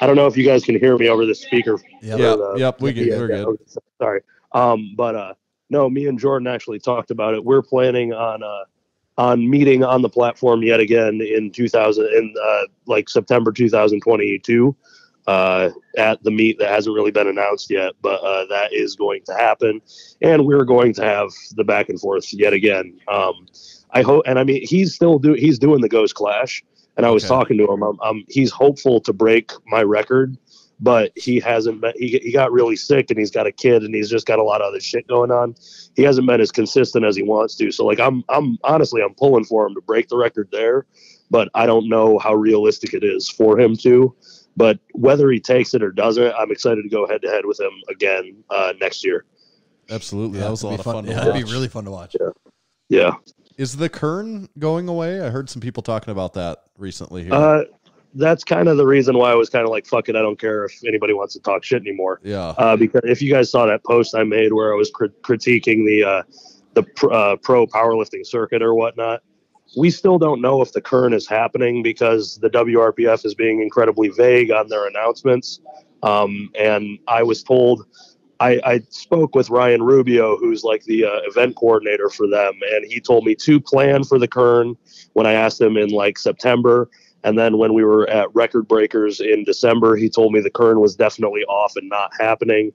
I don't know if you guys can hear me over the speaker.
Yep. We're good.
Sorry. But no, me and Jordan actually talked about it. We're planning on meeting on the platform yet again in September 2022 at the meet that hasn't really been announced yet, but that is going to happen, and we're going to have the back and forth yet again. I hope, and I mean, he's doing the Ghost Clash, and I was talking to him. He's hopeful to break my record, but he hasn't been. He got really sick, and he's got a kid, and he's just got a lot of other shit going on. He hasn't been as consistent as he wants to. So, like, I'm honestly, I'm pulling for him to break the record there, but I don't know how realistic it is for him to. But whether he takes it or doesn't, I'm excited to go head to head with him again next year.
Absolutely, that was a lot of fun.
Yeah, that'd be really fun to watch.
Yeah.
Is the Kern going away? I heard some people talking about that recently here.
That's kind of the reason why I was kind of like, fuck it, I don't care if anybody wants to talk shit anymore.
Yeah.
Because if you guys saw that post I made where I was critiquing the pro powerlifting circuit or whatnot, we still don't know if the Kern is happening because the WRPF is being incredibly vague on their announcements. And I was told, I spoke with Ryan Rubio, who's like the event coordinator for them, and he told me to plan for the Kern when I asked him in like September. And then when we were at Record Breakers in December, he told me the Kern was definitely off and not happening.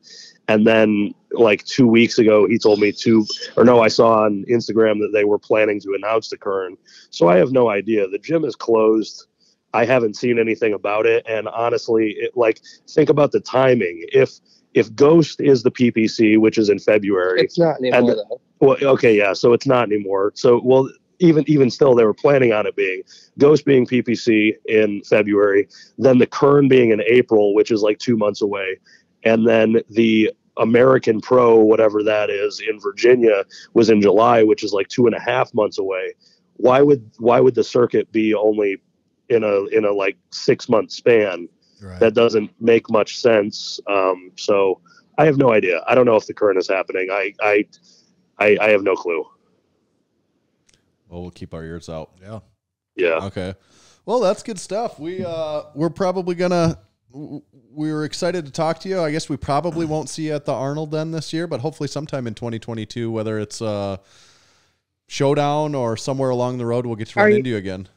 And then like 2 weeks ago, he told me I saw on Instagram that they were planning to announce the Kern. So I have no idea. The gym is closed. I haven't seen anything about it. And honestly, think about the timing. If Ghost is the PPC, which is in February.
It's not anymore, though.
Well, okay, yeah, so it's not anymore. So, well, even still, they were planning on it being Ghost being PPC in February, then the Kern being in April, which is like 2 months away, and then the American Pro, whatever that is, in Virginia was in July, which is like 2.5 months away. Why would the circuit be only in a like 6 month span?
Right.
That doesn't make much sense. So I have no idea. I don't know if the Kern is happening. I have no clue.
Well, we'll keep our ears out.
Yeah.
Okay. Well, that's good stuff. We're probably gonna. We were excited to talk to you. I guess we probably won't see you at the Arnold then this year, but hopefully sometime in 2022, whether it's Showdown or somewhere along the road, we'll get to run into you again.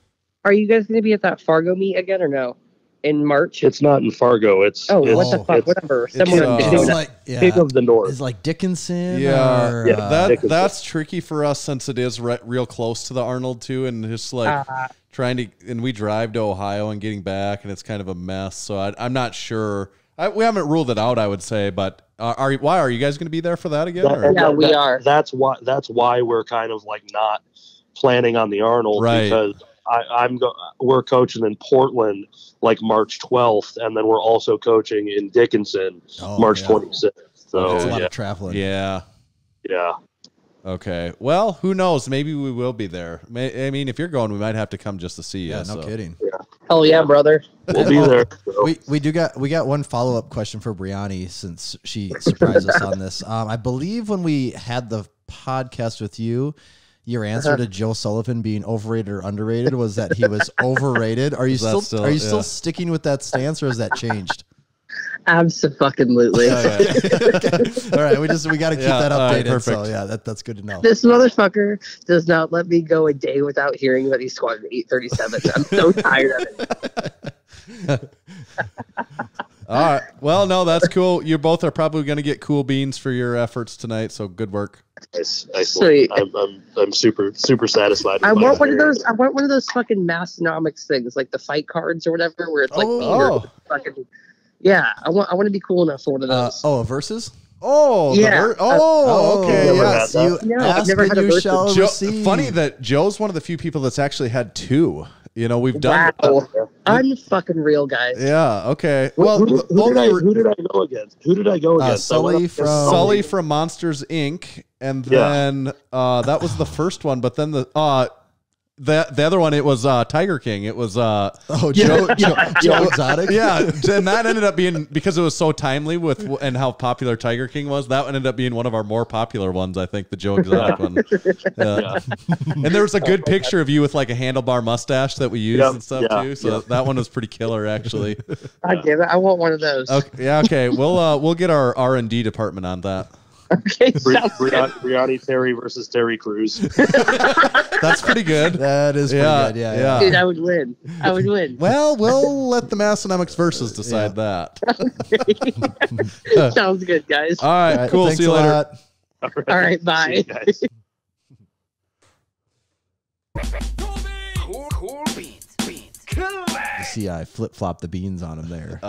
Are you guys going to be at that Fargo meet again or no? In March?
It's not in Fargo.
What the fuck? Whatever.
It's like
King of the North.
It's like Dickinson.
Yeah,
Dickinson.
That's tricky for us since it is real close to the Arnold too, and just like trying to. And we drive to Ohio and getting back, and it's kind of a mess. So I'm not sure. We haven't ruled it out, I would say, but why are you guys going to be there for that again?
Yeah, we are.
That's why we're kind of like not planning on the Arnold,
right?
Because we're coaching in Portland like March 12th, and then we're also coaching in Dickinson March 26th. So
that's a lot of traveling.
Yeah.
Okay. Well, who knows? Maybe we will be there. I mean, if you're going, we might have to come just to see you.
Yeah, no kidding.
Yeah.
Hell yeah, brother.
We'll be there. So.
We got one follow-up question for Brianni since she surprised us on this. I believe when we had the podcast with you, Your answer to Joe Sullivan being overrated or underrated was that he was overrated. Are you still sticking with that stance, or has that changed?
Absolutely.
Okay. All right, we got to keep that updated. Right, so yeah, that's good to know.
This motherfucker does not let me go a day without hearing that he squatted 837. I'm so tired of it.
All right. Well, no, that's cool. You both are probably going to get cool beans for your efforts tonight. So good work.
Sweet.
I'm super satisfied.
I want one of those. I want one of those fucking Massonomics things, like the fight cards or whatever, where it's like fucking. Yeah, I want to be cool enough for one of those.
A versus?
Oh,
yeah.
Okay.
Yes,
I've never had a versus.
Shall receive.
Funny that Joe's one of the few people that's actually had two. You know, we've done.
Wow. Unfucking real, guys.
Yeah. Okay.
Well, who did I go against?
Sully
from Monsters Inc. And then that was the first one, but then the other one, it was Tiger King. It was
Joe Exotic.
Yeah, and that ended up being, because it was so timely with and how popular Tiger King was, that ended up being one of our more popular ones, I think, the Joe Exotic one. And there was a good picture of you with like a handlebar mustache that we used and stuff too. So that one was pretty killer, actually.
I give it. I want one of those.
Okay. We'll get our R&D department on that.
Okay,
Brianni Terry versus Terry Crews.
That's pretty good.
That is pretty good. Yeah.
Dude, I would win.
Well, we'll let the Massonomics versus decide that.
Sounds good, guys.
All right, cool. See you later.
All right, bye.
See, I flip-flopped the beans on him there.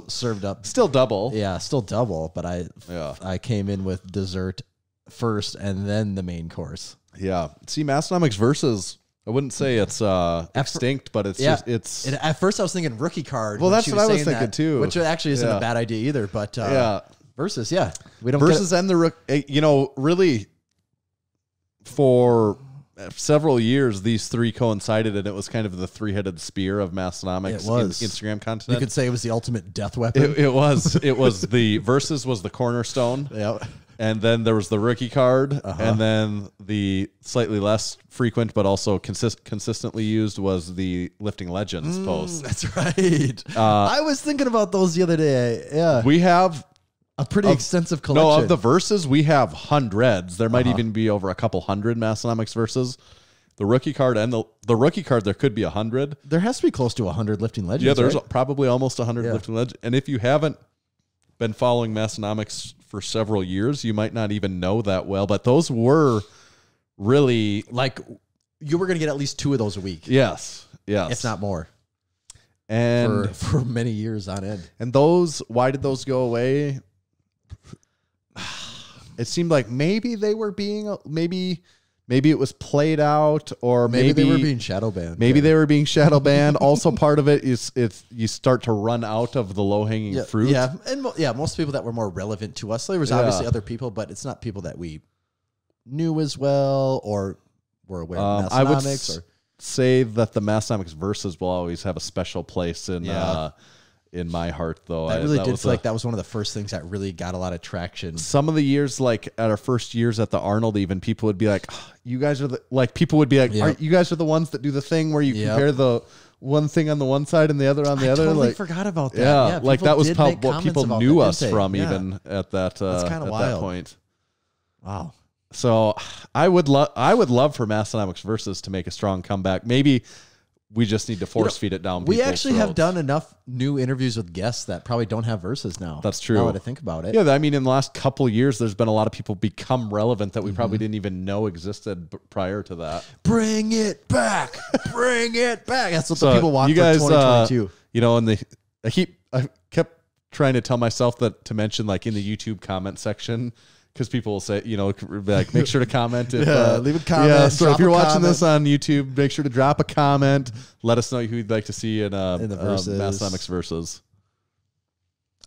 Served up. Still double.
Yeah, still double, but I came in with dessert first and then the main course.
Yeah. See, Massonomics versus, I wouldn't say it's extinct, but it's just,
at first I was thinking rookie card.
Well, that's what I was thinking too.
Which actually isn't a bad idea either, but versus, we don't
versus and the really for several years, these three coincided, and it was kind of the three-headed spear of Massonomics in Instagram content.
You could say it was the ultimate death weapon.
It was the versus was the cornerstone.
Yeah.
And then there was the rookie card, and then the slightly less frequent but also consistently used was the Lifting Legends post.
That's right. I was thinking about those the other day. Yeah.
We have
a pretty extensive collection.
No, of the verses, we have hundreds. There might even be over a couple hundred Massonomics verses. The rookie card and the rookie card, there could be 100.
There has to be close to 100 Lifting Legends.
Yeah, there's probably almost 100 Lifting Legends. And if you haven't been following Massonomics for several years, you might not even know that well. But those were really
like you were going to get at least 2 of those a week.
Yes,
if not more.
And
for many years on end.
And those, why did those go away? It seemed like maybe they were being maybe it was played out, or maybe
they were being shadow banned.
Maybe they were being shadow banned. Also, part of it is you start to run out of the low hanging fruit.
Yeah, and most people that were more relevant to us. There was obviously other people, but it's not people that we knew as well or were aware of Massonomics.
I would say that the Massonomics verses will always have a special place in my heart, though.
That really did feel like that was one of the first things that really got a lot of traction.
Some of the years, like at our first years at the Arnold, even people would be like, oh, "You guys are people would be like, you guys are the ones that do the thing where you compare the one thing on the one side and the other on the other."
Totally
like,
forgot about that.
Yeah, like that was what people knew us from, even at that
That's kind of wild.
That point.
Wow.
So I would love for Massonomics versus to make a strong comeback. Maybe we just need to force feed it down.
We actually have done enough new interviews with guests that probably don't have verses now.
That's true.
Now that I think about it.
Yeah, I mean, in the last couple of years, there's been a lot of people become relevant that we probably didn't even know existed prior to that.
Bring it back. Bring it back. That's what the people want for 2022.
And I kept trying to tell myself to mention like in the YouTube comment section, because people will say, like, make sure to comment. Leave
a comment.
Yeah, so if you're watching this on YouTube, make sure to drop a comment. Let us know who you'd like to see in the Massonomics versus.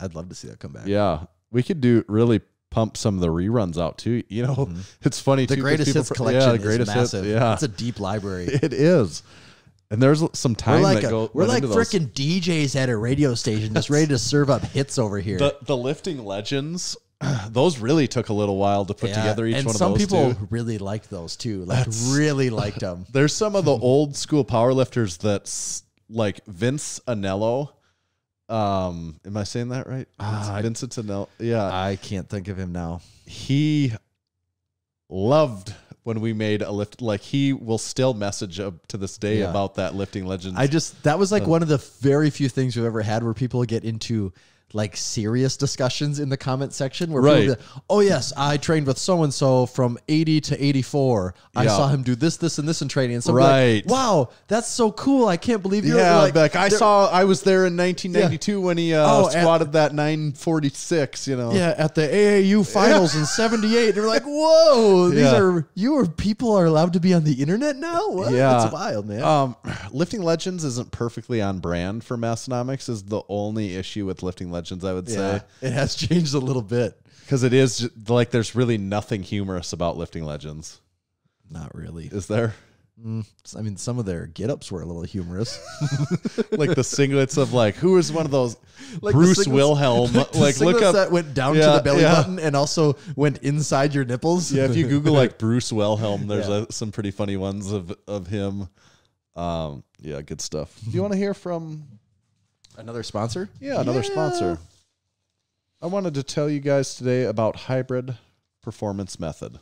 I'd love to see that come back.
Yeah, we could really pump some of the reruns out too. It's funny.
The greatest hits collection is massive. It's a deep library.
It is. And there's some time
we're like freaking DJs at a radio station, just ready to serve up hits over here.
The Lifting Legends those really took a little while to put together each one of those.
And some people
too.
really liked those too. Like really liked them.
There's some of the old school powerlifters that's like Vince Anello. Am I saying that right? Vincent Anello. Yeah.
I can't think of him now.
He loved when we made a lift. Like he will still message to this day about that Lifting Legends.
That was like one of the very few things we've ever had where people get into like serious discussions in the comment section where people be, oh yes, I trained with so-and-so from 80 to 84. I saw him do this, this, and this in training. And so like, wow, that's so cool. I can't believe you're
like I was there in 1992 when he squatted that 946, you know.
Yeah, at the AAU finals in 78. And we're like, whoa, people are allowed to be on the internet now? What?
Yeah.
It's wild, man.
Lifting Legends isn't perfectly on brand for Massonomics is the only issue with Lifting Legends, I would say.
It has changed a little bit.
Because it is like there's really nothing humorous about Lifting Legends.
Not really.
Is there?
I mean, some of their get-ups were a little humorous.
Like the singlets of like, who is one of those? Like Bruce Wilhelm. Like look up
that went down to the belly button and also went inside your nipples.
Yeah, if you Google like Bruce Wilhelm, there's some pretty funny ones of him. Yeah, good stuff. Do you want to hear from
another sponsor?
Yeah, another sponsor. I wanted to tell you guys today about Hybrid Performance Method.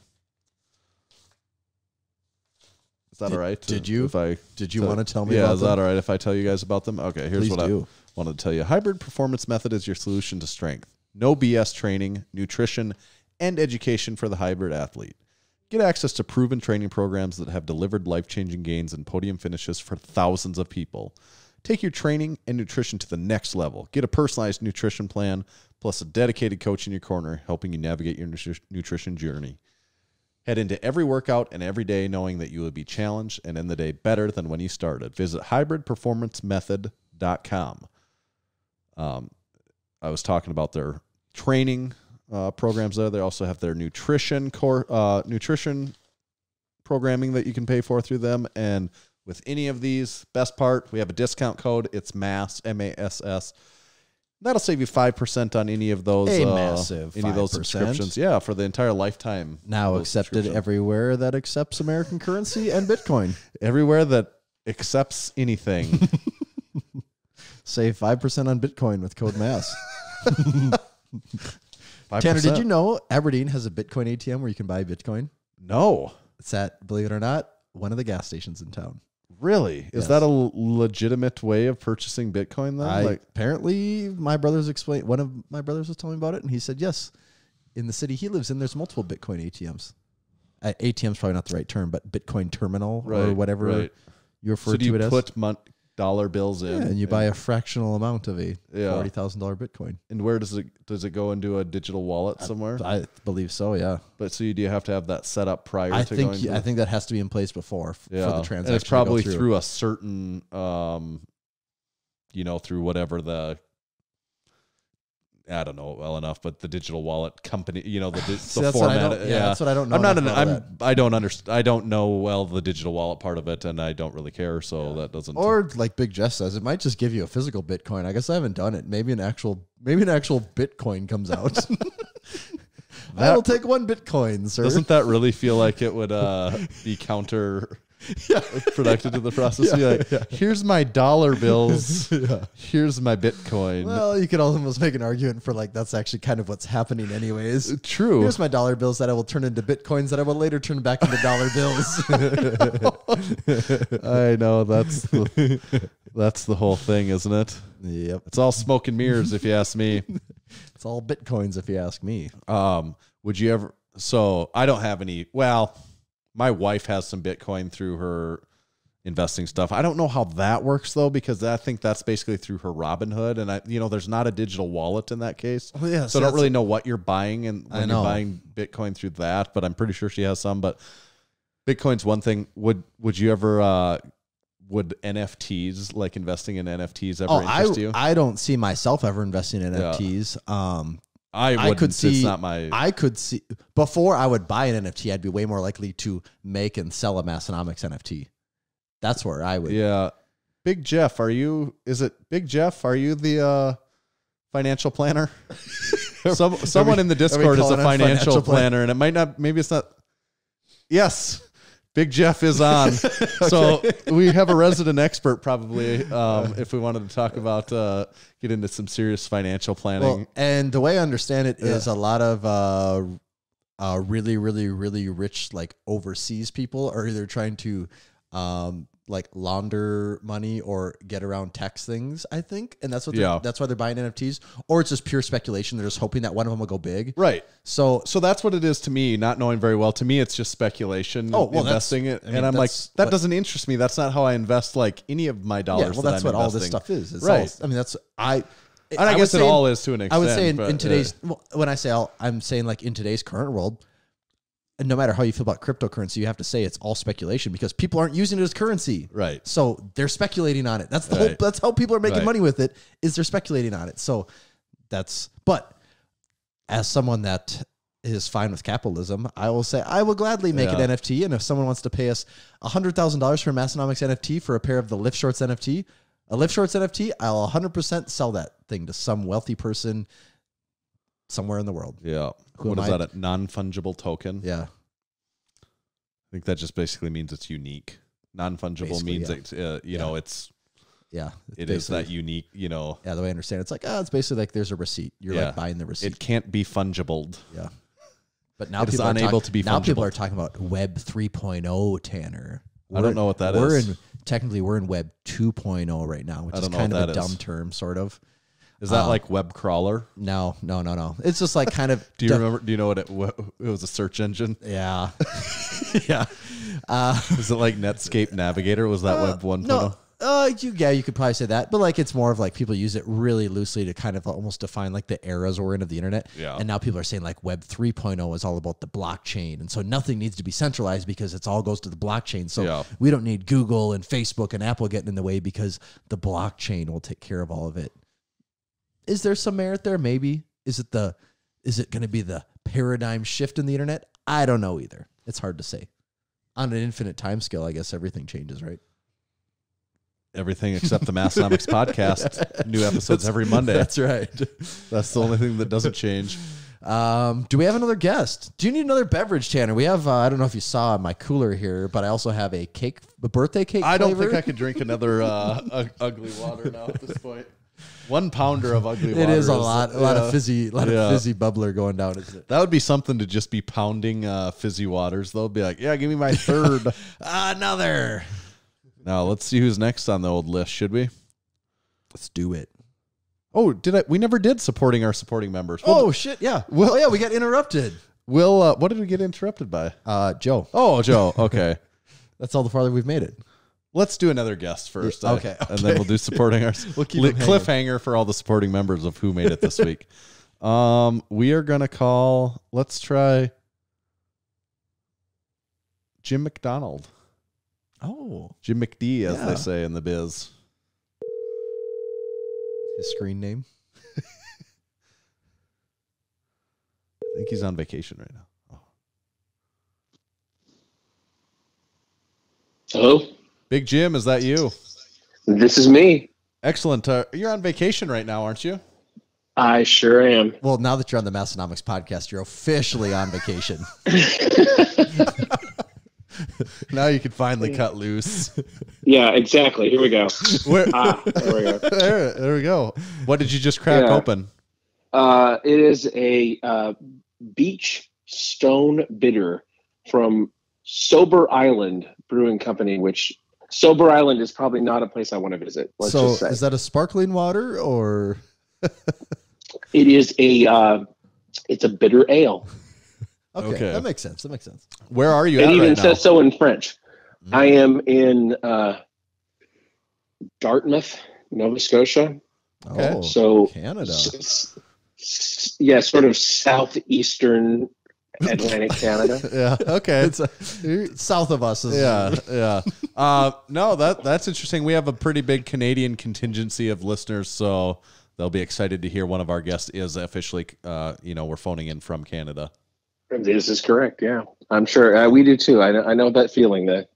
Is that all right?
Did you want to tell me about them?
Is that all right if I tell you guys about them? Okay, here's what I wanted to tell you. Hybrid Performance Method is your solution to strength. No BS training, nutrition, and education for the hybrid athlete. Get access to proven training programs that have delivered life-changing gains and podium finishes for thousands of people. Take your training and nutrition to the next level. Get a personalized nutrition plan, plus a dedicated coach in your corner, helping you navigate your nutrition journey. Head into every workout and every day knowing that you will be challenged and end the day better than when you started. Visit hybridperformancemethod.com. I was talking about their training programs there. They also have their nutrition programming that you can pay for through them. And with any of these, best part, we have a discount code. It's MASS, M-A-S-S. That'll save you 5% on any of those
massive
any of those subscriptions. Yeah, for the entire lifetime.
Now accepted everywhere that accepts American currency and Bitcoin.
Everywhere that accepts anything.
Save 5% on Bitcoin with code MASS. Tanner, did you know Aberdeen has a Bitcoin ATM where you can buy Bitcoin?
No.
It's at, believe it or not, one of the gas stations in town.
Really?
Yes.
Is that a legitimate way of purchasing Bitcoin then?
Apparently, one of my brothers was telling me about it, and he said, yes, in the city he lives in, there's multiple Bitcoin ATMs. ATM's probably not the right term, but Bitcoin terminal or whatever you refer to it as.
So do you put dollar bills in?
Yeah, and you buy a fractional amount of a $40,000 Bitcoin.
And where does it go into a digital wallet somewhere?
I believe so, yeah.
But so do you have to have that set up prior to going?
I think that has to be in place before for the transaction.
And it's probably through a certain, through whatever I don't know well enough, but the digital wallet company, the format.
That's what I don't know.
I don't know well the digital wallet part of it, and I don't really care. So that doesn't.
Or like Big Jeff says, it might just give you a physical Bitcoin. I guess I haven't done it. Maybe an actual Bitcoin comes out. I will take one Bitcoin, sir.
Doesn't that really feel like it would be counter? Productive to the process. Be like, here's my dollar bills. Here's my Bitcoin.
Well, you could almost make an argument for like that's actually kind of what's happening anyways.
True.
Here's my dollar bills that I will turn into Bitcoins that I will later turn back into dollar bills.
I know that's the whole thing, isn't it?
Yep.
It's all smoke and mirrors if you ask me.
It's all Bitcoins if you ask me.
Would you ever? So I don't have any. Well, my wife has some Bitcoin through her investing stuff. I don't know how that works though, because I think that's basically through her Robinhood, and there's not a digital wallet in that case.
Oh, yeah,
so I don't really know what you're buying and when you're buying Bitcoin through that, but I'm pretty sure she has some. But Bitcoin's one thing. Would you ever? Would NFTs, like investing in NFTs, ever interest you?
I don't see myself ever investing in NFTs.
I could see. It's not my.
I could see before I would buy an NFT. I'd be way more likely to make and sell a Massonomics NFT. That's where I would.
Yeah, Big Jeff, are you? Is it Big Jeff? Are you the financial planner? Someone in the Discord is a financial planner, and it might not. Maybe it's not. Yes, Big Jeff is on. So we have a resident expert probably if we wanted to talk about get into some serious financial planning.
Well, and the way I understand it is a lot of really, really, really rich, like overseas people are either trying to like launder money or get around tax things, I think. And that's what that's why they're buying NFTs, or it's just pure speculation. They're just hoping that one of them will go big.
Right.
So
that's what it is to me, not knowing very well. To me, it's just speculation, investing it. And I'm like, that doesn't interest me. That's not how I invest like any of my dollars.
Yeah, well, that's what all this stuff is. It's
right.
All, I mean, that's, I
guess it all is to an extent.
I would say in today's, when I say all, I'm saying like in today's current world, and no matter how you feel about cryptocurrency, you have to say it's all speculation because people aren't using it as currency.
Right.
So they're speculating on it. That's the whole, that's how people are making money with it, is they're speculating on it. So but as someone that is fine with capitalism, I will say I will gladly make an NFT. And if someone wants to pay us $100,000 for a Massonomics NFT for a pair of the Lift Shorts NFT, I'll 100% sell that thing to some wealthy person somewhere in the world.
Yeah. What is that? A non-fungible token?
Yeah.
I think that just basically means it's unique. Non-fungible means it's, it's, it is that unique,
Yeah, the way I understand it, it's like, it's basically like there's a receipt. You're like buying the receipt.
It can't be fungible.
Yeah. But now
people are unable to be fungible.
Now people are talking about Web 3.0, Tanner.
I don't know what that is.
Technically, we're in Web 2.0 right now, which is kind of a dumb term, sort of.
Is that like web crawler?
No. It's just like kind of.
Do you remember? Do you know what it was? A search engine.
Yeah, yeah.
Is it like Netscape Navigator? Was that Web 1.0?
No. You could probably say that, but like it's more of like people use it really loosely to kind of almost define like the eras we're in of the internet.
Yeah.
And now people are saying like Web 3.0 is all about the blockchain, and so nothing needs to be centralized because it's all goes to the blockchain. So we don't need Google and Facebook and Apple getting in the way because the blockchain will take care of all of it. Is there some merit there? Maybe. Is it going to be the paradigm shift in the internet? I don't know either. It's hard to say. On an infinite time scale, I guess everything changes, right?
Everything except the Massonomics podcast. New episodes every Monday.
That's right.
That's the only thing that doesn't change.
Do we have another guest? Do you need another beverage, Tanner? We have, I don't know if you saw my cooler here, but I also have a birthday cake
I don't
flavor.
think I could drink another ugly water now at this point. 1 pounder of ugly water.
It is a lot of fizzy bubbler going down, isn't it?
That would be something to just be pounding fizzy waters. They'll be like, give me my third.
Another.
Now let's see who's next on the old list. Should we?
Let's do it.
Oh, we never did supporting our supporting members.
Shit, yeah. We got interrupted.
What did we get interrupted by?
Joe.
Oh, Joe. Okay.
That's all the farther we've made it.
Let's do another guest first.
Okay.
And then we'll do supporting our
we'll keep
cliffhanger for all the supporting members of who made it this week. We are going to call, let's try Jim McDonald.
Oh.
Jim McD, as they say in the biz.
His screen name?
I think he's on vacation right now. Oh.
Hello?
Big Jim, is that you?
This is me.
Excellent. You're on vacation right now, aren't you?
I sure am.
Well, now that you're on the Massonomics podcast, you're officially on vacation.
Now you can finally cut loose.
Yeah, exactly. Here we go.
There
we go.
There we go. What did you just crack open?
It is a Beach Stone Bitter from Sober Island Brewing Company, which Sober Island is probably not a place I want to visit. Let's just say.
Is that a sparkling water or?
It is it's a bitter ale.
Okay, that makes sense.
Where are you
at right now? It even says so in French.
Mm-hmm.
I am in Dartmouth, Nova Scotia.
Okay,
so
Canada.
Sort of southeastern Atlantic Canada.
Yeah. Okay.
It's south of us.
Yeah. No, that's interesting. We have a pretty big Canadian contingency of listeners, so they'll be excited to hear one of our guests is officially, we're phoning in from Canada.
This is correct. Yeah, I'm sure we do too. I know that feeling. The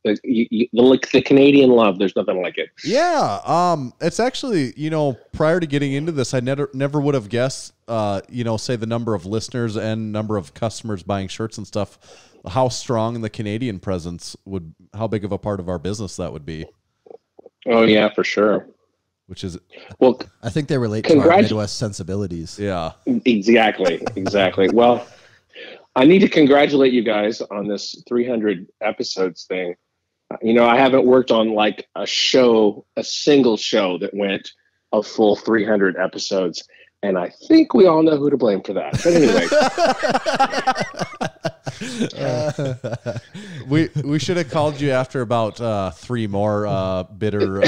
Canadian love. There's nothing like it.
Yeah. It's actually, prior to getting into this, I never would have guessed, say the number of listeners and number of customers buying shirts and stuff, how strong the Canadian presence how big of a part of our business that would be.
Oh yeah, for sure.
Which is,
well,
I think they relate to our Midwest sensibilities.
Yeah,
exactly. Well, I need to congratulate you guys on this 300 episodes thing. I haven't worked on like a single show that went a full 300 episodes. And I think we all know who to blame for that.
But anyway, we should have called you after about 3 more bitter.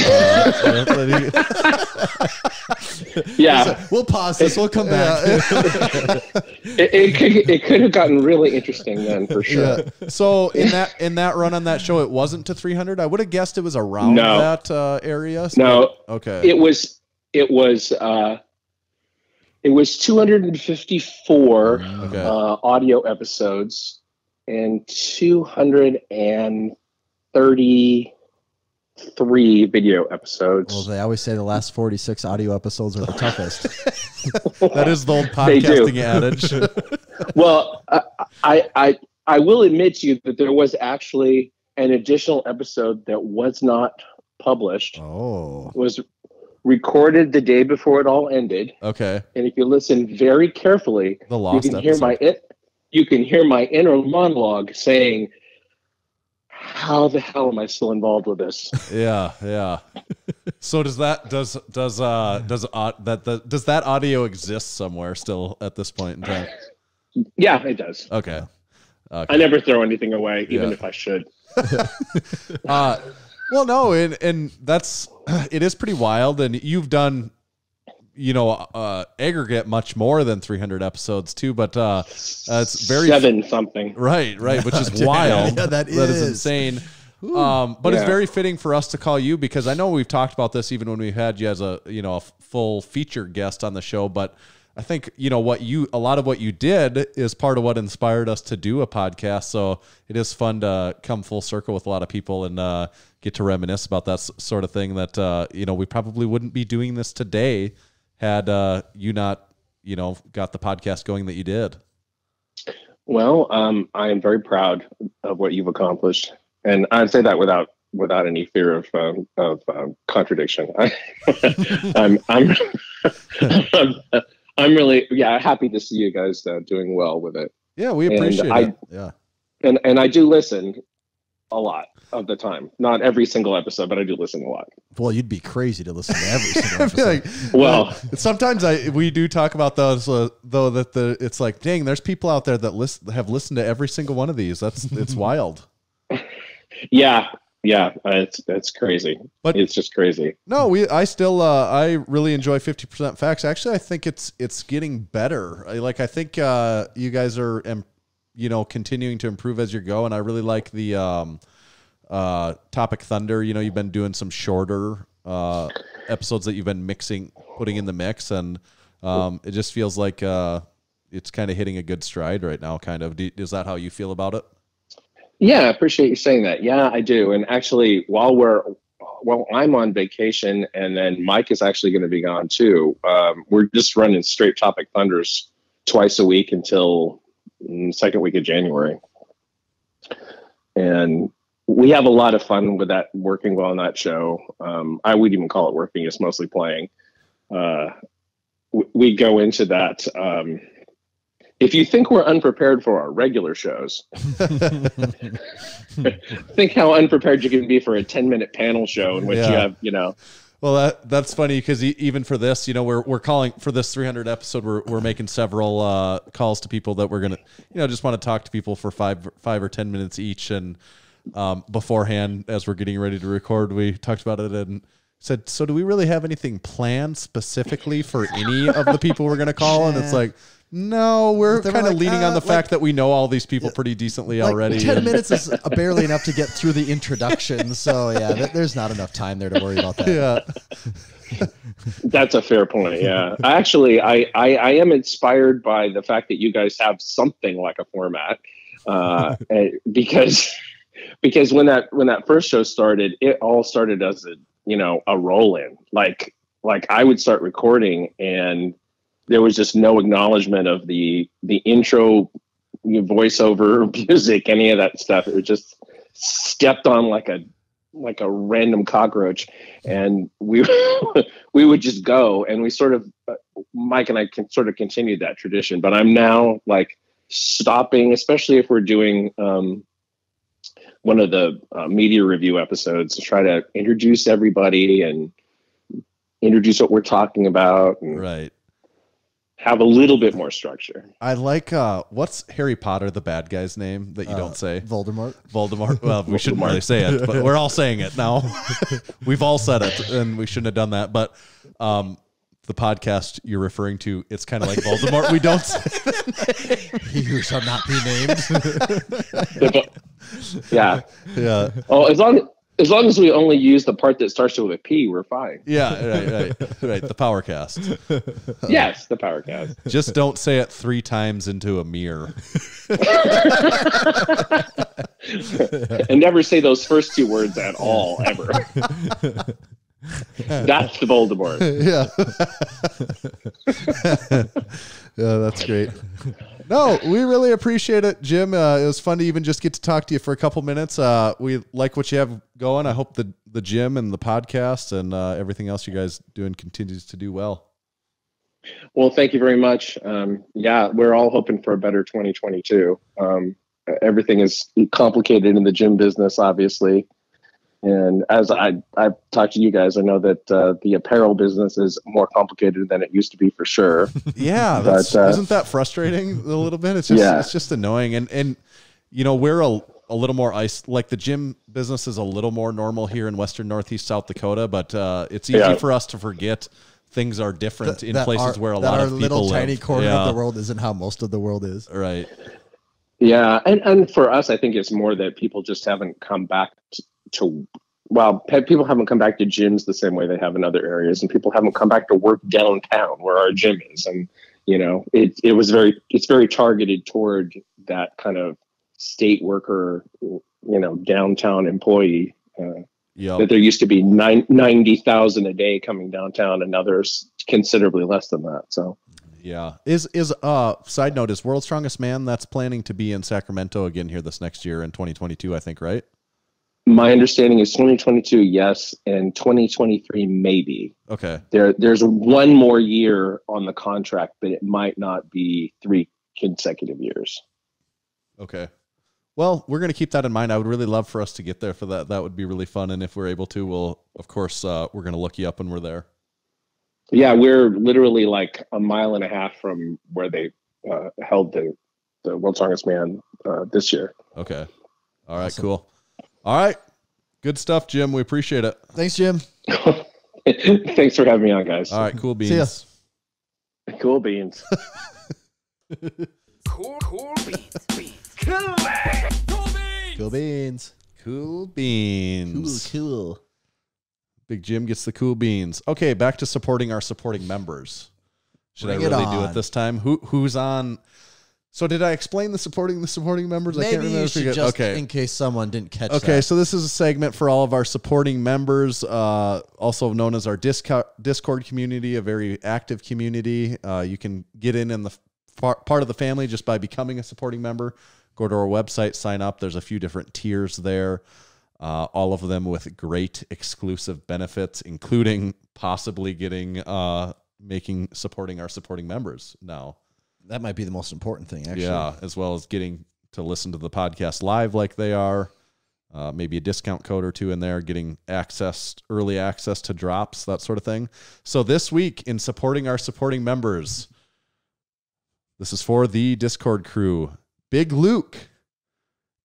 Yeah,
we'll pause this. We'll come back.
It could have gotten really interesting then, for sure.
Yeah. So in that run on that show, it wasn't to 300. I would have guessed it was around that area. So
no,
okay.
It was 254 audio episodes and 233 video episodes.
Well, they always say the last 46 audio episodes are the toughest.
That is the old podcasting adage.
Well, I will admit to you that there was actually an additional episode that was not published.
Oh.
It was recorded the day before it all ended.
Okay.
And if you listen very carefully, you can hear my inner monologue saying, "How the hell am I still involved with this?"
Yeah. So does that audio exist somewhere still at this point in time?
Yeah, it does.
Okay.
I never throw anything away, even if I should.
Well, no, and it is pretty wild, and you've done, aggregate much more than 300 episodes too, but it's very
7 something.
Right, which is wild.
Yeah, that is
insane. But it's very fitting for us to call you because I know we've talked about this even when we had you as a full feature guest on the show, but I think, a lot of what you did is part of what inspired us to do a podcast. So it is fun to come full circle with a lot of people and get to reminisce about that sort of thing that, we probably wouldn't be doing this today had you not, got the podcast going that you did.
Well, I am very proud of what you've accomplished. And I'd say that without any fear of contradiction. I'm really happy to see you guys doing well with it.
Yeah, we appreciate it. Yeah,
and I do listen a lot of the time. Not every single episode, but I do listen a lot.
Well, you'd be crazy to listen to every single episode.
Sometimes we do talk about those though that it's like, dang, there's people out there that have listened to every single one of these. It's wild.
Yeah, it's crazy. But it's just crazy.
No, I really enjoy 50% Facts. Actually, I think it's getting better. I think you guys are continuing to improve as you go, and I really like the Topic Thunder. You've been doing some shorter episodes that you've been putting in the mix, and it just feels like it's kind of hitting a good stride right now. Kind of. Is that how you feel about it?
Yeah, I appreciate you saying that. Yeah, I do. And actually, while I'm on vacation, and then Mike is actually going to be gone too, we're just running straight Topic Thunders twice a week until second week of January. And we have a lot of fun with that, working well on that show. I wouldn't even call it working. It's mostly playing. We go into that. If you think we're unprepared for our regular shows, think how unprepared you can be for a 10-minute panel show in which you have,
Well, that's funny because even for this, we're calling for this 300 episode. We're making several calls to people that we're gonna, just want to talk to people for 5 or 10 minutes each. And beforehand, as we're getting ready to record, we talked about it and said, "So do we really have anything planned specifically for any of the people we're gonna call?" And it's like, no, we're kind of leaning on the fact that we know all these people pretty decently already.
10 minutes is barely enough to get through the introduction. So, there's not enough time there to worry about that.
Yeah.
That's a fair point. Yeah, actually, I am inspired by the fact that you guys have something like a format, because when that first show started, it all started as a roll in. Like I would start recording, and there was just no acknowledgement of the intro, voiceover, music, any of that stuff. It was just stepped on like a random cockroach, and we would just go, and we sort of Mike and I sort of continued that tradition. But I'm now like stopping, especially if we're doing one of the media review episodes, to try to introduce everybody and introduce what we're talking about, and
right,
have a little bit more structure.
I like what's Harry Potter, the bad guy's name that you don't say?
Voldemort.
Well, we shouldn't really say it, but we're all saying it now. We've all said it, and we shouldn't have done that. But the podcast you're referring to, it's kind of like Voldemort. We don't say the name.
He who shall not be named.
Yeah.
Yeah.
Oh, as long as we only use the part that starts with a P, we're fine.
Yeah, right. The Powercast.
Yes, the Powercast.
Just don't say it 3 times into a mirror.
And never say those first 2 words at all, ever. That's the Voldemort.
Yeah, that's great. No, we really appreciate it, Jim. It was fun to even just get to talk to you for a couple minutes. We like what you have going. I hope the gym and the podcast and everything else you guys doing continues to do well.
Well, thank you very much. Yeah, we're all hoping for a better 2022. Everything is complicated in the gym business, obviously. And as I've talked to you guys, I know that the apparel business is more complicated than it used to be, for sure.
Yeah, isn't that frustrating a little bit? It's just it's just annoying, and we're a little more like the gym business is a little more normal here in Western Northeast South Dakota, but it's easy for us to forget things are different in places where a lot of people live. Our little tiny
corner of the world isn't how most of the world is.
Right.
Yeah, and for us, I think it's more that people just haven't come back people haven't come back to gyms the same way they have in other areas, and people haven't come back to work downtown where our gym is. And it's very targeted toward that kind of state worker, downtown employee. That there used to be 90,000 a day coming downtown, and now there's considerably less than that. So.
Yeah. Side note, is World's Strongest Man, that's planning to be in Sacramento again here this next year in 2022, I think, right?
My understanding is 2022, yes, and 2023, maybe.
Okay.
There's one more year on the contract, but it might not be 3 consecutive years.
Okay. Well, we're going to keep that in mind. I would really love for us to get there for that. That would be really fun. And if we're able to, we'll, of course, we're going to look you up when we're there.
Yeah, we're literally like a mile and a half from where they held the World's Strongest Man this year.
Okay. All right, cool. All right. Good stuff, Jim. We appreciate it.
Thanks, Jim.
Thanks for having me on, guys.
All right, cool beans.
See ya. Cool beans.
Cool beans.
Cool beans.
Cool beans.
Cool.
Big Jim gets the cool beans. Okay, back to supporting our supporting members. Should I really do it this time? Who's on? So did I explain the supporting members?
Maybe
I can't remember.
You should just, in case someone didn't catch that.
Okay, so this is a segment for all of our supporting members, also known as our Discord community, a very active community. You can get in the part of the family just by becoming a supporting member. Go to our website, sign up. There's a few different tiers there, all of them with great exclusive benefits, including possibly supporting our supporting members now.
That might be the most important thing, actually.
Yeah, as well as getting to listen to the podcast live like they are. Maybe a discount code or 2 in there, getting early access to drops, that sort of thing. So this week in supporting our supporting members, this is for the Discord crew. Big Luke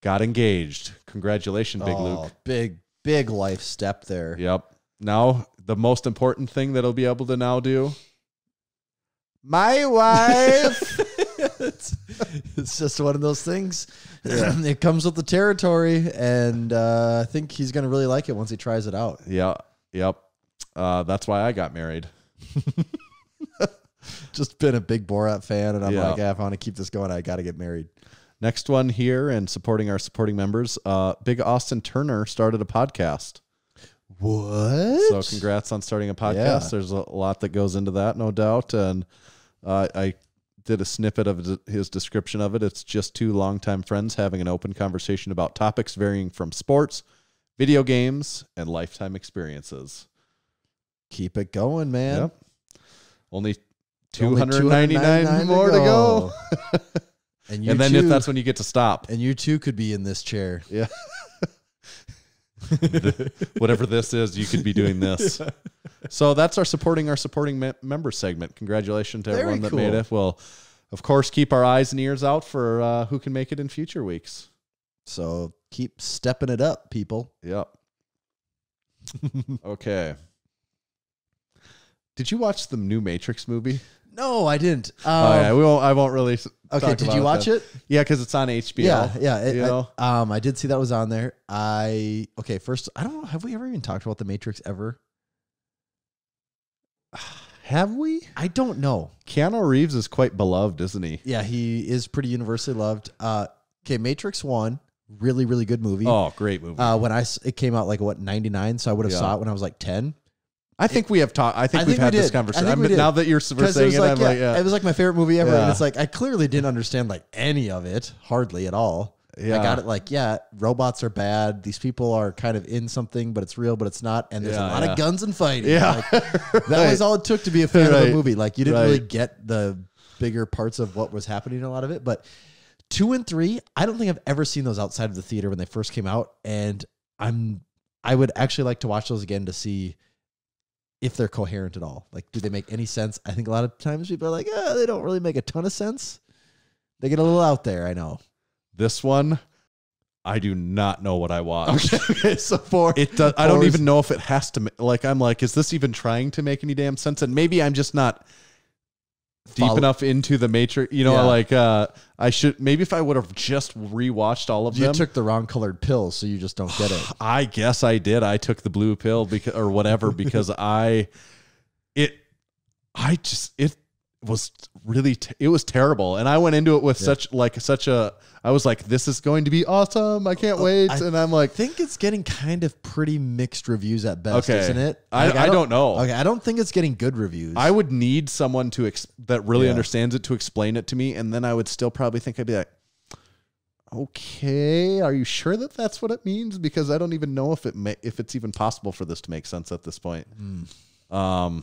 got engaged. Congratulations, Big Luke.
Big life step there.
Yep. Now, the most important thing that he'll be able to now do. My wife.
It's just one of those things. Yeah. It comes with the territory, and I think he's going to really like it once he tries it out.
Yeah. Yep. That's why I got married.
Just been a big Borat fan, and I'm like, if I want to keep this going, I got to get married.
Next one here, and supporting our supporting members, Big Austin Turner started a podcast.
What?
So congrats on starting a podcast.
Yeah.
There's a lot that goes into that, no doubt. And I did a snippet of his description of it. It's just two longtime friends having an open conversation about topics varying from sports, video games, and lifetime experiences.
Keep it going, man.
Yep. Only 299 more to go.
And
then if that's when you get to stop.
And you too could be in this chair.
Yeah. Whatever this is, you could be doing this. Yeah. So that's our supporting member segment. Congratulations to everyone that made it. We'll, of course, keep our eyes and ears out for who can make it in future weeks.
So keep stepping it up, people.
Yep. Okay. Did you watch the new Matrix movie?
No, I didn't.
I won't really.
Okay, did you watch it?
Yeah, because it's on HBO.
Yeah. I did see that was on there. First, I don't know. Have we ever even talked about the Matrix ever?
Have we?
I don't know.
Keanu Reeves is quite beloved, isn't he?
Yeah, he is pretty universally loved. Matrix 1, really, really good movie.
Oh, great movie.
It came out 99, so I would have saw it when I was 10.
I think we have talked. I think we've had this conversation. Now that you're saying it,
it was my favorite movie ever. And it's I clearly didn't understand any of it, hardly at all.
Yeah.
I got it robots are bad. These people are kind of in something, but it's real, but it's not. And there's a lot of guns and fighting.
Yeah.
That was all it took to be a fan of a movie. You didn't really get the bigger parts of what was happening in a lot of it. But 2 and 3, I don't think I've ever seen those outside of the theater when they first came out. And I would actually like to watch those again to see if they're coherent at all. Do they make any sense? I think a lot of times people are they don't really make a ton of sense. They get a little out there, I know.
This one, I do not know what I watched.
Okay, so
I don't even know if it has to, I'm is this even trying to make any damn sense? And maybe I'm just not deep enough into the Matrix, I should, maybe if I would have just rewatched all of them.
You took the wrong colored pill, so you just don't get it.
I guess I did. I took the blue pill because it was really, it was terrible. And I went into it with I was like, this is going to be awesome. I can't wait. And I'm like,
I think it's getting kind of pretty mixed reviews at best, isn't it?
I don't know.
Okay, I don't think it's getting good reviews.
I would need someone that really understands it to explain it to me. And then I would still probably think I'd be like, okay, are you sure that that's what it means? Because I don't even know if it's even possible for this to make sense at this point.
Yeah,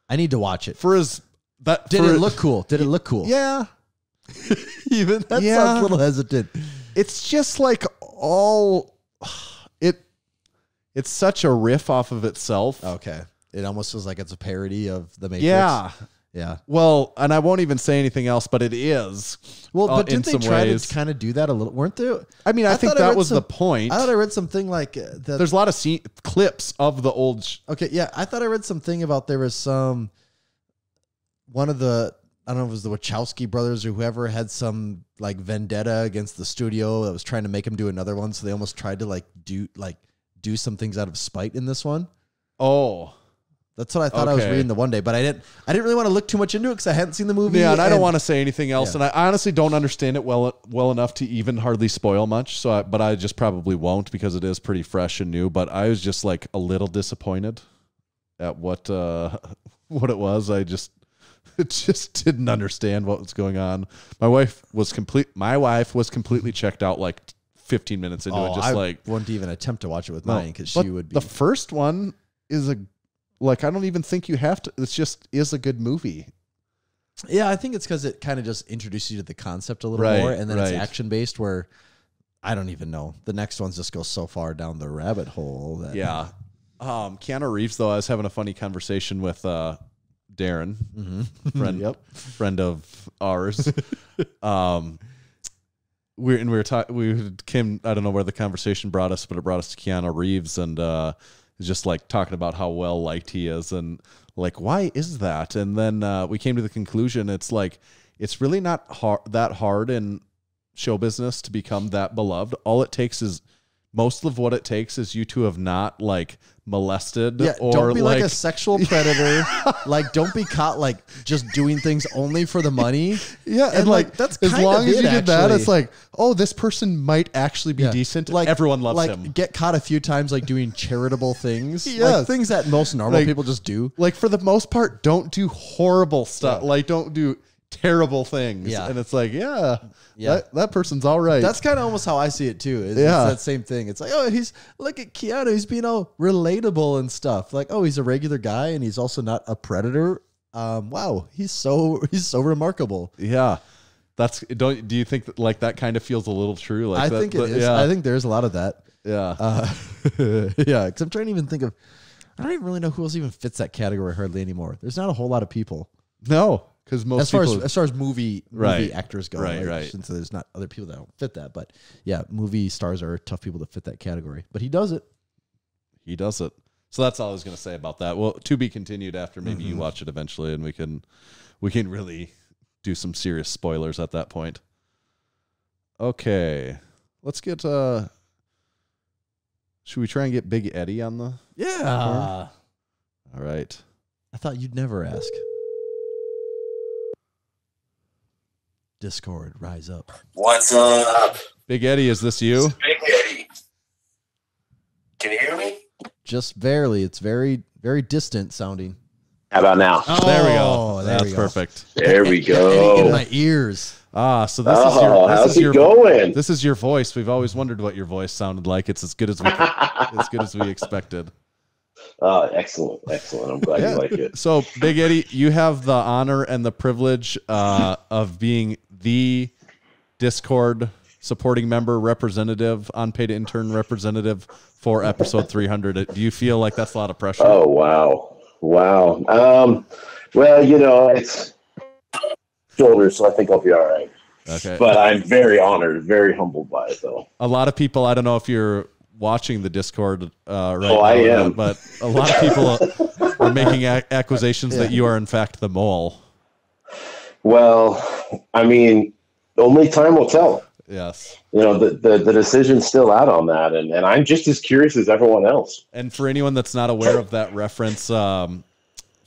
I need to watch it.
Did
it look cool? Did it look cool?
Yeah.
Even that sounds a little hesitant.
It's just it's such a riff off of itself.
Okay. It almost feels like it's a parody of the Matrix. Yeah.
Well, and I won't even say anything else, but it is.
Well, but didn't they try to kind of do that a little? Weren't there?
I mean, I think that was the point.
I thought I read something that
there's a lot of clips of the old.
Okay, yeah, I thought I read something about there was one of the, I don't know if it was the Wachowski brothers or whoever had some vendetta against the studio that was trying to make them do another one, so they almost tried to do some things out of spite in this one.
Oh.
That's what I thought I was reading the one day, but I didn't really want to look too much into it because I hadn't seen the movie.
Yeah, and I don't want to say anything else, and I honestly don't understand it well enough to even hardly spoil much. But I just probably won't because it is pretty fresh and new. But I was just a little disappointed at what it was. I just didn't understand what was going on. My wife was completely checked out 15 minutes into it.
I wouldn't even attempt to watch it with mine because she would be.
The first one is I don't even think you have to. It's just is a good movie.
Yeah, I think it's because it kind of just introduces you to the concept a little more, and then it's action based. Where I don't even know. The next ones just go so far down the rabbit hole. That
Keanu Reeves, though, I was having a funny conversation with Darren, friend of ours. We came. I don't know where the conversation brought us, but it brought us to Keanu Reeves and. Just talking about how well liked he is and why is that? And then we came to the conclusion it's it's really not that hard in show business to become that beloved. All it takes is most of what it takes is you to have not like molested or
don't be like a sexual predator. Like, don't be caught like just doing things only for the money.
Yeah, and like
that's
as
kind
long
of
as you
it,
did that,
actually.
it's like, oh, this person might actually be decent. Like everyone loves
like,
him.
Get caught a few times like doing charitable things.
Yes.
Like things that most normal
Like-
people just do.
Like for the most part, don't do horrible stuff.
Yeah.
Like don't do terrible things.
Yeah.
And it's like,
Yeah.
that person's all right.
That's kind of almost how I see it too. It's that same thing. It's like, oh, look at Keanu. He's being all relatable and stuff. Like, oh, he's a regular guy and he's also not a predator. Wow, he's so remarkable.
Yeah. Do you think that like that kind of feels a little true? Like
I
that,
think it is.
Yeah.
I think there's a lot of that.
Yeah.
Yeah. Because I'm trying to even think of. I don't even really know who else even fits that category hardly anymore. There's not a whole lot of people.
No, because most people,
as far as movie actors go,
right.
Since there's not other people that don't fit that, but yeah, movie stars are tough people to fit that category. But he does it.
He does it. So that's all I was going to say about that. Well, to be continued after maybe you watch it eventually, and we can really do some serious spoilers at that point. Okay, let's get. Should we try and get Big Eddie on the?
Yeah.
All right.
I thought you'd never ask. Discord, rise up.
What's up?
Big Eddie, is this you?
Big Eddie. Can you hear me?
Just barely. It's very, very distant sounding.
How about now?
Oh,
There we go.
there
That's
we go.
perfect.
There we
In
go.
my ears.
Ah, so this is your. This
how's
is
it
your,
going?
This is your voice. We've always wondered what your voice sounded like. It's as good as we expected.
Excellent. I'm glad you like it.
So, Big Eddie, you have the honor and the privilege of being the Discord supporting member representative, unpaid intern representative for episode 300. Do you feel like that's a lot of pressure?
Oh, wow. Well, it's shoulders, so I think I'll be all right.
Okay.
But I'm very honored, very humbled by it, though.
A lot of people, I don't know if you're watching the Discord right now.
I am.
But a lot of people are making accusations that you are, in fact, the mole.
Well, I mean, only time will tell.
Yes.
The decision's still out on that, and I'm just as curious as everyone else.
And for anyone that's not aware of that reference, for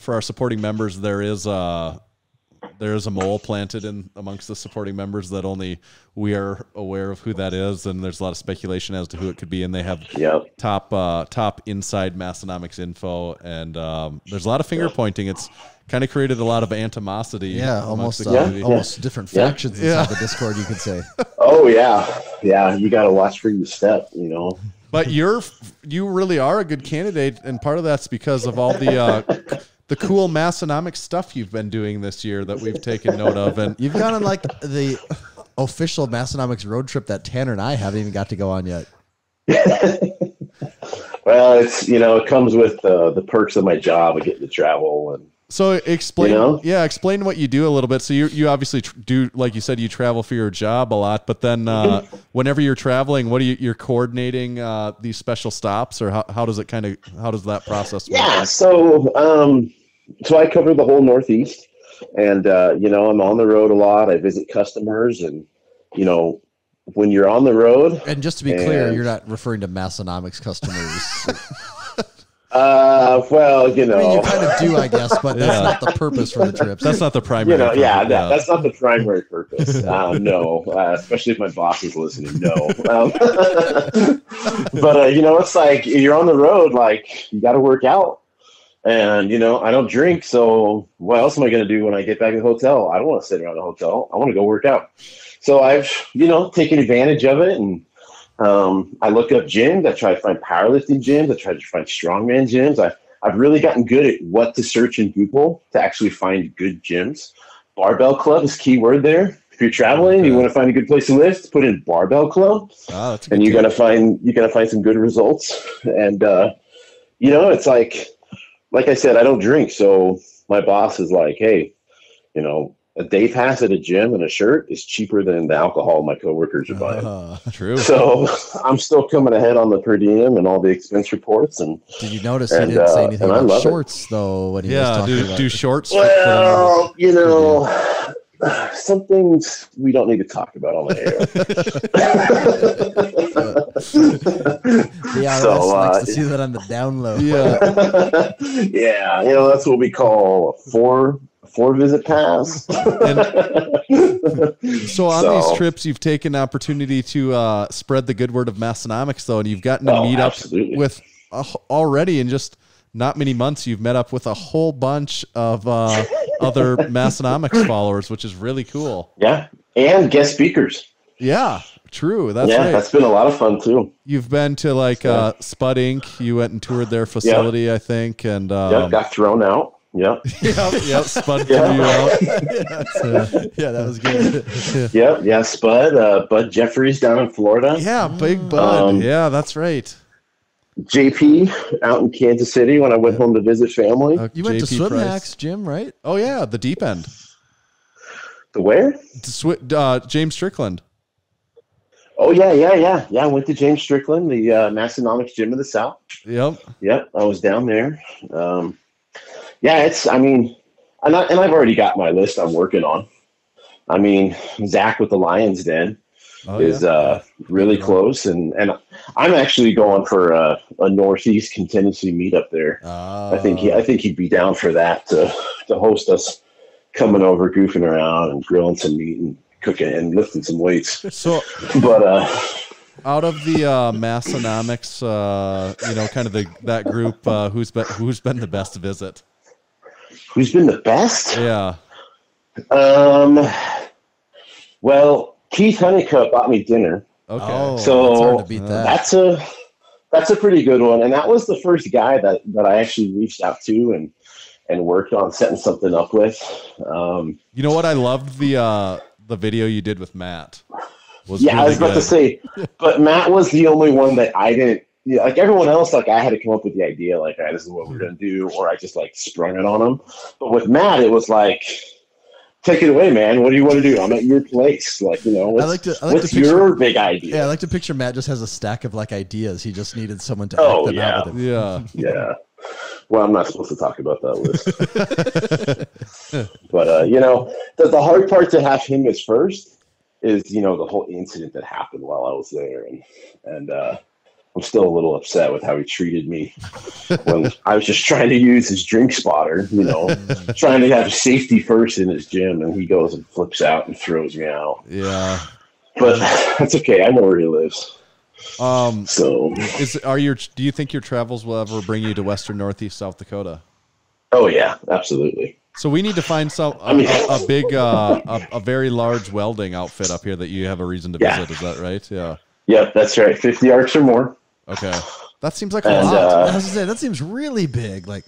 our supporting members, there is a mole planted in amongst the supporting members that only we are aware of who that is, and there's a lot of speculation as to who it could be. And they have top inside Massonomics info, and there's a lot of finger pointing. It's kind of created a lot of animosity.
Yeah,
amongst
almost
the community.
almost different factions inside the Discord, you could say.
Oh yeah. You got to watch where you step.
But you really are a good candidate, and part of that's because of all the cool Massonomics stuff you've been doing this year that we've taken note of. And
you've gone on like the official Massonomics road trip that Tanner and I haven't even got to go on yet.
Well, it's it comes with the perks of my job. I get to travel and.
So explain what you do a little bit. So you obviously do, like you said, you travel for your job a lot, but then whenever you're traveling, what you're coordinating these special stops, or how does that process work?
Yeah, so I cover the whole Northeast, and I'm on the road a lot. I visit customers, and when you're on the road,
and just to be clear, you're not referring to Massonomics customers.
Well,
I mean, you kind of do, I guess, but that's not the purpose for the trips.
That's not the primary.
That's not the primary purpose. No, especially if my boss is listening. No, but it's like you're on the road, like you got to work out, and I don't drink, so what else am I going to do when I get back to the hotel? I don't want to sit around the hotel. I want to go work out. So I've taken advantage of it, and I look up gyms. I try to find powerlifting gyms. I try to find strongman gyms. I've really gotten good at what to search in Google to actually find good gyms. Barbell club is key word there. If you're traveling, you want to find a good place to lift, put in barbell club, and you're gonna find some good results. And it's like I said, I don't drink, so my boss is like, hey, a day pass at a gym and a shirt is cheaper than the alcohol my coworkers are buying.
True.
So I'm still coming ahead on the per diem and all the expense reports. And
did you notice he didn't say anything about shorts though? When he was talking about
do shorts?
Well, some things we don't need to talk about on the air.
The IRS likes to see that on the download.
Yeah.
Yeah, that's what we call a four visit pass.
So on these trips, you've taken the opportunity to spread the good word of Massonomics, though, and you've gotten to meet up with already in just not many months. You've met up with a whole bunch of other Massonomics followers, which is really cool.
Yeah, and guest speakers.
Yeah, true. That's right.
That's been a lot of fun too.
You've been to like Spud Inc. You went and toured their facility, I think, and
got thrown out. Yep.
Yep. Spud threw you out.
Yeah, that was good.
Yeah. Spud, Bud Jeffries down in Florida.
Yeah, Big Bud. Yeah, that's right.
JP out in Kansas City when I went home to visit family.
You went to
JP
Swim
Price.
Hacks, Jim, right?
Oh yeah, the deep end.
The where?
James Strickland.
Oh yeah. I went to James Strickland, the Massonomics Gym of the South.
Yep.
I was down there. And I've already got my list I'm working on. I mean, Zach with the Lion's Den is really close, and I'm actually going for a Northeast contingency meetup there. I think he'd be down for that to host us, coming over, goofing around, and grilling some meat and cooking and lifting some weights.
So,
but
out of the Massonomics, kind of that group, who's been the best to visit?
Who's been the best?
Yeah.
Well, Keith Honeycutt bought me dinner.
Okay.
So
that's
a pretty good one. And that was the first guy that I actually reached out to and worked on setting something up with.
You know what? I loved the video you did with Matt.
I was about to say, but Matt was the only one that I didn't. Yeah, like everyone else, like I had to come up with the idea, like, all right, this is what we're gonna do, or I just like sprung it on him. But with Matt, it was like, take it away, man. What do you want to do? I'm at your place. Like, what's your big idea?
Yeah, I like to picture Matt just has a stack of like ideas. He just needed someone to act them out with him.
Yeah.
Well, I'm not supposed to talk about that list. But the hard part to have him as first is the whole incident that happened while I was there, and I'm still a little upset with how he treated me when I was just trying to use his drink spotter, trying to have safety first in his gym, and he goes and flips out and throws me out.
Yeah.
But that's okay. I know where he lives.
Do you think your travels will ever bring you to Western Northeast South Dakota?
Oh yeah, absolutely.
So we need to find a very large welding outfit up here that you have a reason to visit. Is that right? Yeah.
Yep, that's right. 50 arcs or more.
Okay. That seems like a lot.
I was gonna say, that seems really big. Like,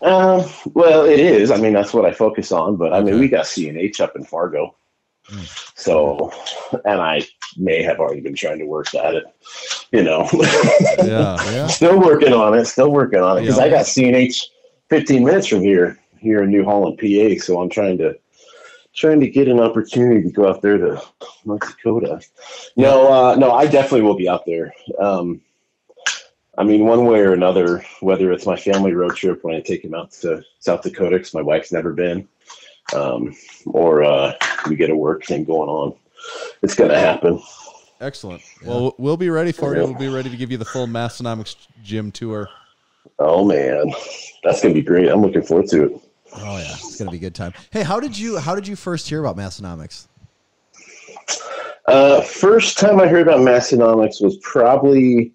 well, it is. I mean, that's what I focus on. But I mean, we got CNH up in Fargo, so, and I may have already been trying to work at it.
Yeah.
Still working on it. Because I got CNH 15 minutes from here in New Holland, PA. So I'm trying to get an opportunity to go out there to North Dakota. No, I definitely will be out there. I mean, one way or another, whether it's my family road trip when I take him out to South Dakota because my wife's never been, or we get a work thing going on, it's going to happen.
Excellent. Well, we'll be ready for you. We'll be ready to give you the full Massonomics gym tour.
Oh man, that's going to be great. I'm looking forward to it.
Oh yeah, it's gonna be a good time. Hey, how did you first hear about Massonomics?
First time I heard about Massonomics was probably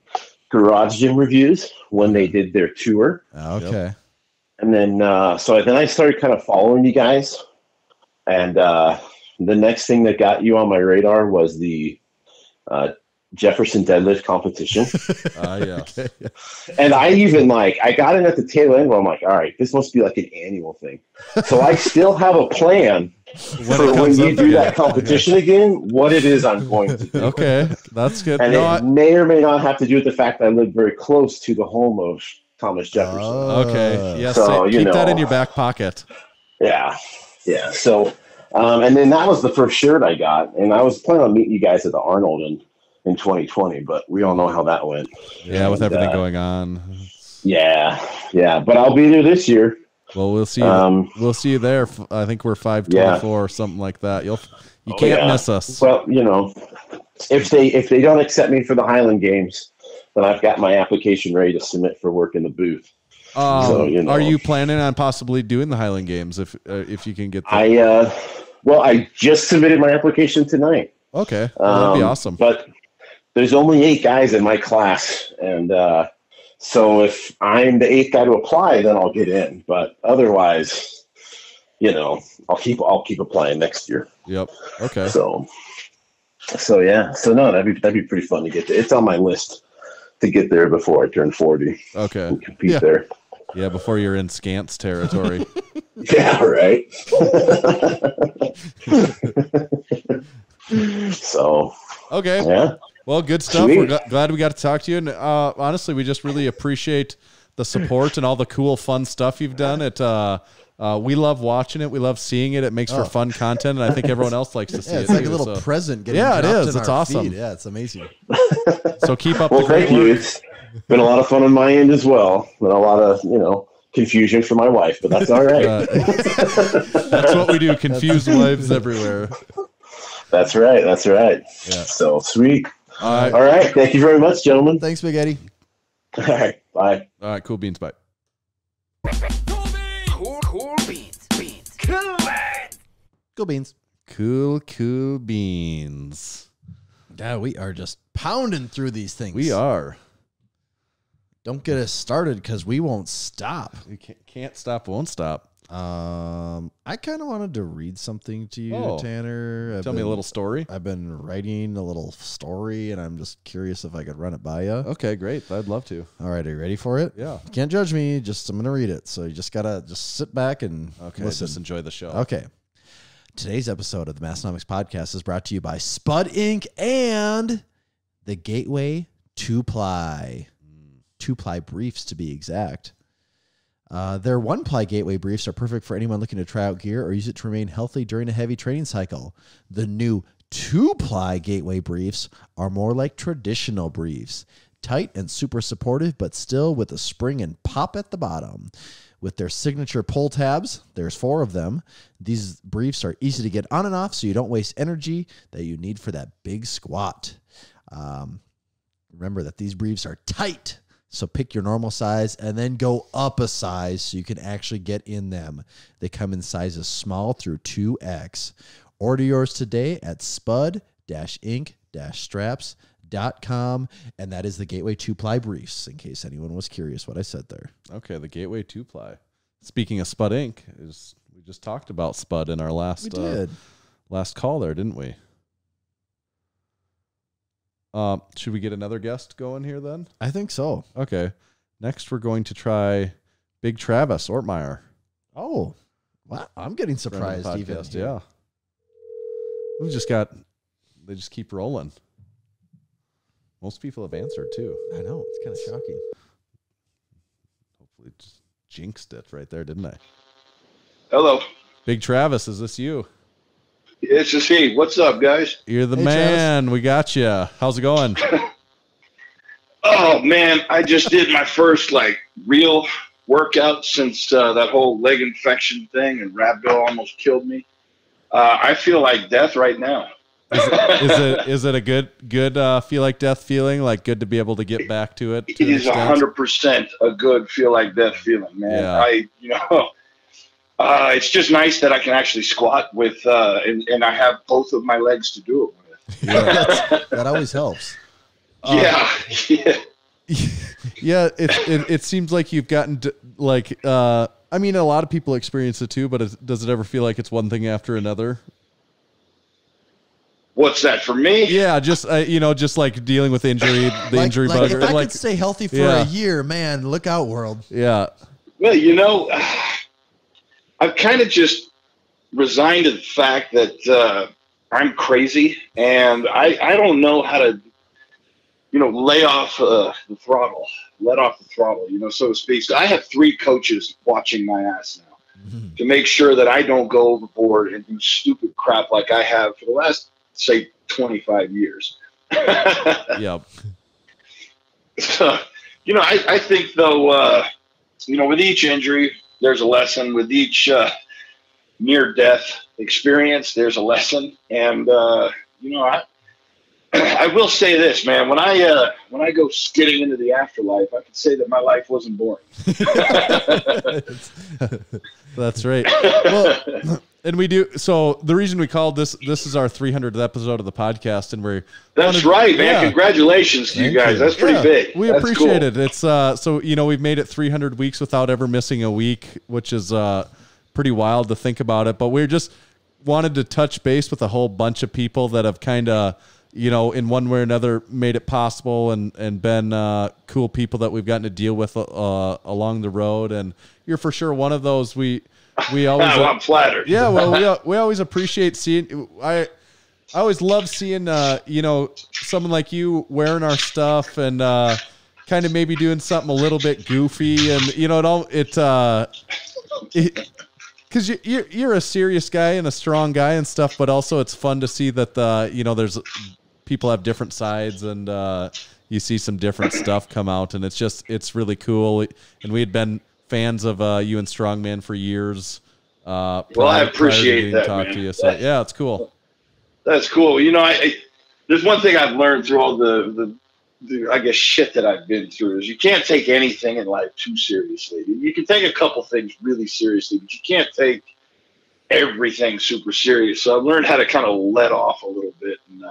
Garage Gym Reviews when they did their tour.
Okay.
And then then I started kind of following you guys, and the next thing that got you on my radar was the Jefferson deadlift competition.
Yeah.
Okay.
And I even I got in at the tail end where I'm like, all right, this must be like an annual thing. So I still have a plan for when you do that competition again, what it is I'm going to do.
Okay, that's good.
And it may or may not have to do with the fact that I live very close to the home of Thomas Jefferson.
Okay, yes,
so,
keep that in your back pocket.
Yeah. So, and then that was the first shirt I got, and I was planning on meeting you guys at the Arnold in 2020, but we all know how that went.
Yeah, with everything going on.
Yeah, but I'll be there this year.
Well, we'll see. We'll see you there. I think we're 524 or something like that. You'll You can't miss us.
Well, if they don't accept me for the Highland Games, then I've got my application ready to submit for work in the booth.
Are you planning on possibly doing the Highland Games if you can get that?
I just submitted my application tonight.
Okay, that'd be awesome.
But there's only 8 guys in my class, and so if I'm the 8th guy to apply, then I'll get in. But otherwise, I'll keep applying next year.
Yep. Okay.
So yeah. So no, that'd be pretty fun to get to. It's on my list to get there before I turn 40.
Okay.
And compete there.
Yeah, before you're in Scants territory.
Yeah, right. So.
Okay.
Yeah.
Well, good stuff.
Sweet.
We're glad we got to talk to you. And honestly, we just really appreciate the support and all the cool, fun stuff you've done. We love watching it. We love seeing it. It makes for fun content, and I think everyone else likes to see it.
It's like
too,
a little present getting
it
dropped
is.
in
It's
our
awesome.
feed. Yeah, it's amazing.
So keep up
the
great
thank you.
work.
It's been a lot of fun on my end as well. Been a lot of, confusion for my wife, but that's all right.
That's what we do. Confuse wives everywhere.
That's right.
Yeah.
So sweet.
All
right. Thank you very much, gentlemen.
Thanks, Big Eddie.
All right. Bye.
All right. Cool beans. Bye.
Cool beans.
Go Beans.
Cool beans.
Yeah, we are just pounding through these things.
We are.
Don't get us started because we won't stop.
We can't stop, won't stop.
I kind of wanted to read something to you,
Oh.
Tanner.
Tell me a little story.
I've been writing a little story, and I'm just curious if I could run it by you.
Okay, great. I'd love to.
All right, are you ready for it?
Yeah.
You can't judge me. I'm going to read it. So you just got to sit back and listen.
Just enjoy the show.
Okay. Today's episode of the Massonomics Podcast is brought to you by Spud Inc. and the Gateway 2-Ply. 2-Ply briefs, to be exact. Their 1-Ply Gateway briefs are perfect for anyone looking to try out gear or use it to remain healthy during a heavy training cycle. The new 2-Ply Gateway briefs are more like traditional briefs. Tight and super supportive, but still with a spring and pop at the bottom. With their signature pull tabs, there's 4 of them. These briefs are easy to get on and off so you don't waste energy that you need for that big squat. Remember that these briefs are tight, so pick your normal size and then go up a size so you can actually get in them. They come in sizes small through 2X. Order yours today at spud-inc-straps.com, and that is the Gateway 2-Ply briefs, in case anyone was curious what I said there.
Okay, the Gateway 2-Ply. Speaking of Spud Inc., we just talked about Spud in our last call there, didn't we? Should we get another guest going here then?
I think so.
Okay. Next, we're going to try Big Travis Ortmeyer.
Oh, wow. I'm getting surprised even.
Yeah. They just keep rolling. Most people have answered too.
I know. It's kind of shocking.
Hopefully just jinxed it right there, didn't I?
Hello.
Big Travis, is this you?
It's just he. What's up, guys?
You're the man. We got you. How's it going?
Oh, man. I just did my first, real workout since that whole leg infection thing, and rhabdo almost killed me. I feel like death right now.
Is it a good feel like death feeling? Like good to be able to get back to it?
It is 100% a good feel like death feeling, man.
Yeah.
It's just nice that I can actually squat with, and I have both of my legs to do it with.
Yeah, that always helps.
Yeah.
Yeah. It seems like you've gotten a lot of people experience it too, but does it ever feel like it's one thing after another?
What's that for me?
Yeah, just like dealing with injury, injury bug.
If I could stay healthy for a year, man, look out, world.
Yeah.
Well, I've kind of just resigned to the fact that I'm crazy, and I don't know how to, let off the throttle, so to speak. So I have 3 coaches watching my ass now to make sure that I don't go overboard and do stupid crap like I have for the last, say, 25 years.
Yeah.
So, I think, though, with each injury, there's a lesson. With each near death, experience, there's a lesson. And, you know, I will say this, man, when I go skidding into the afterlife, I can say that my life wasn't boring.
That's right. Well, and we do. So the reason we called this is our 300th episode of the podcast, and
that's right, man. Yeah. Congratulations to you guys. That's pretty big.
We appreciate it. It's so you know, we've made it 300 weeks without ever missing a week, which is pretty wild to think about it. But we just wanted to touch base with a whole bunch of people that have kind of, you know, in one way or another made it possible and been cool people that we've gotten to deal with along the road. And you're for sure one of those. We always
I'm flattered.
Yeah, well, we always appreciate seeing. I always love seeing you know, someone like you wearing our stuff and kind of maybe doing something a little bit goofy, and you know, because you're a serious guy and a strong guy and stuff, but also it's fun to see that you know, there's people have different sides, and you see some different stuff come out, and it's really cool. And we had been fans of you and Strongman for years.
Well, I appreciate that,
talk
man.
to you. So yeah, it's cool.
That's cool. You know, there's one thing I've learned through all the I guess shit that I've been through is you can't take anything in life too seriously. You can take a couple things really seriously, but you can't take everything super serious. So I've learned how to kind of let off a little bit, and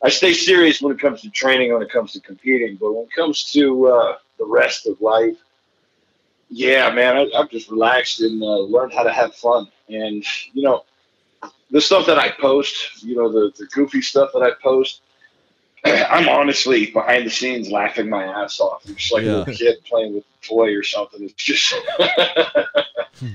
I stay serious when it comes to training, when it comes to competing, but when it comes to the rest of life, yeah, man, I've just relaxed and learned how to have fun. And, you know, the stuff that I post, you know, the goofy stuff that I post, I'm honestly behind the scenes laughing my ass off. I'm just like a little kid playing with a toy or something. It's just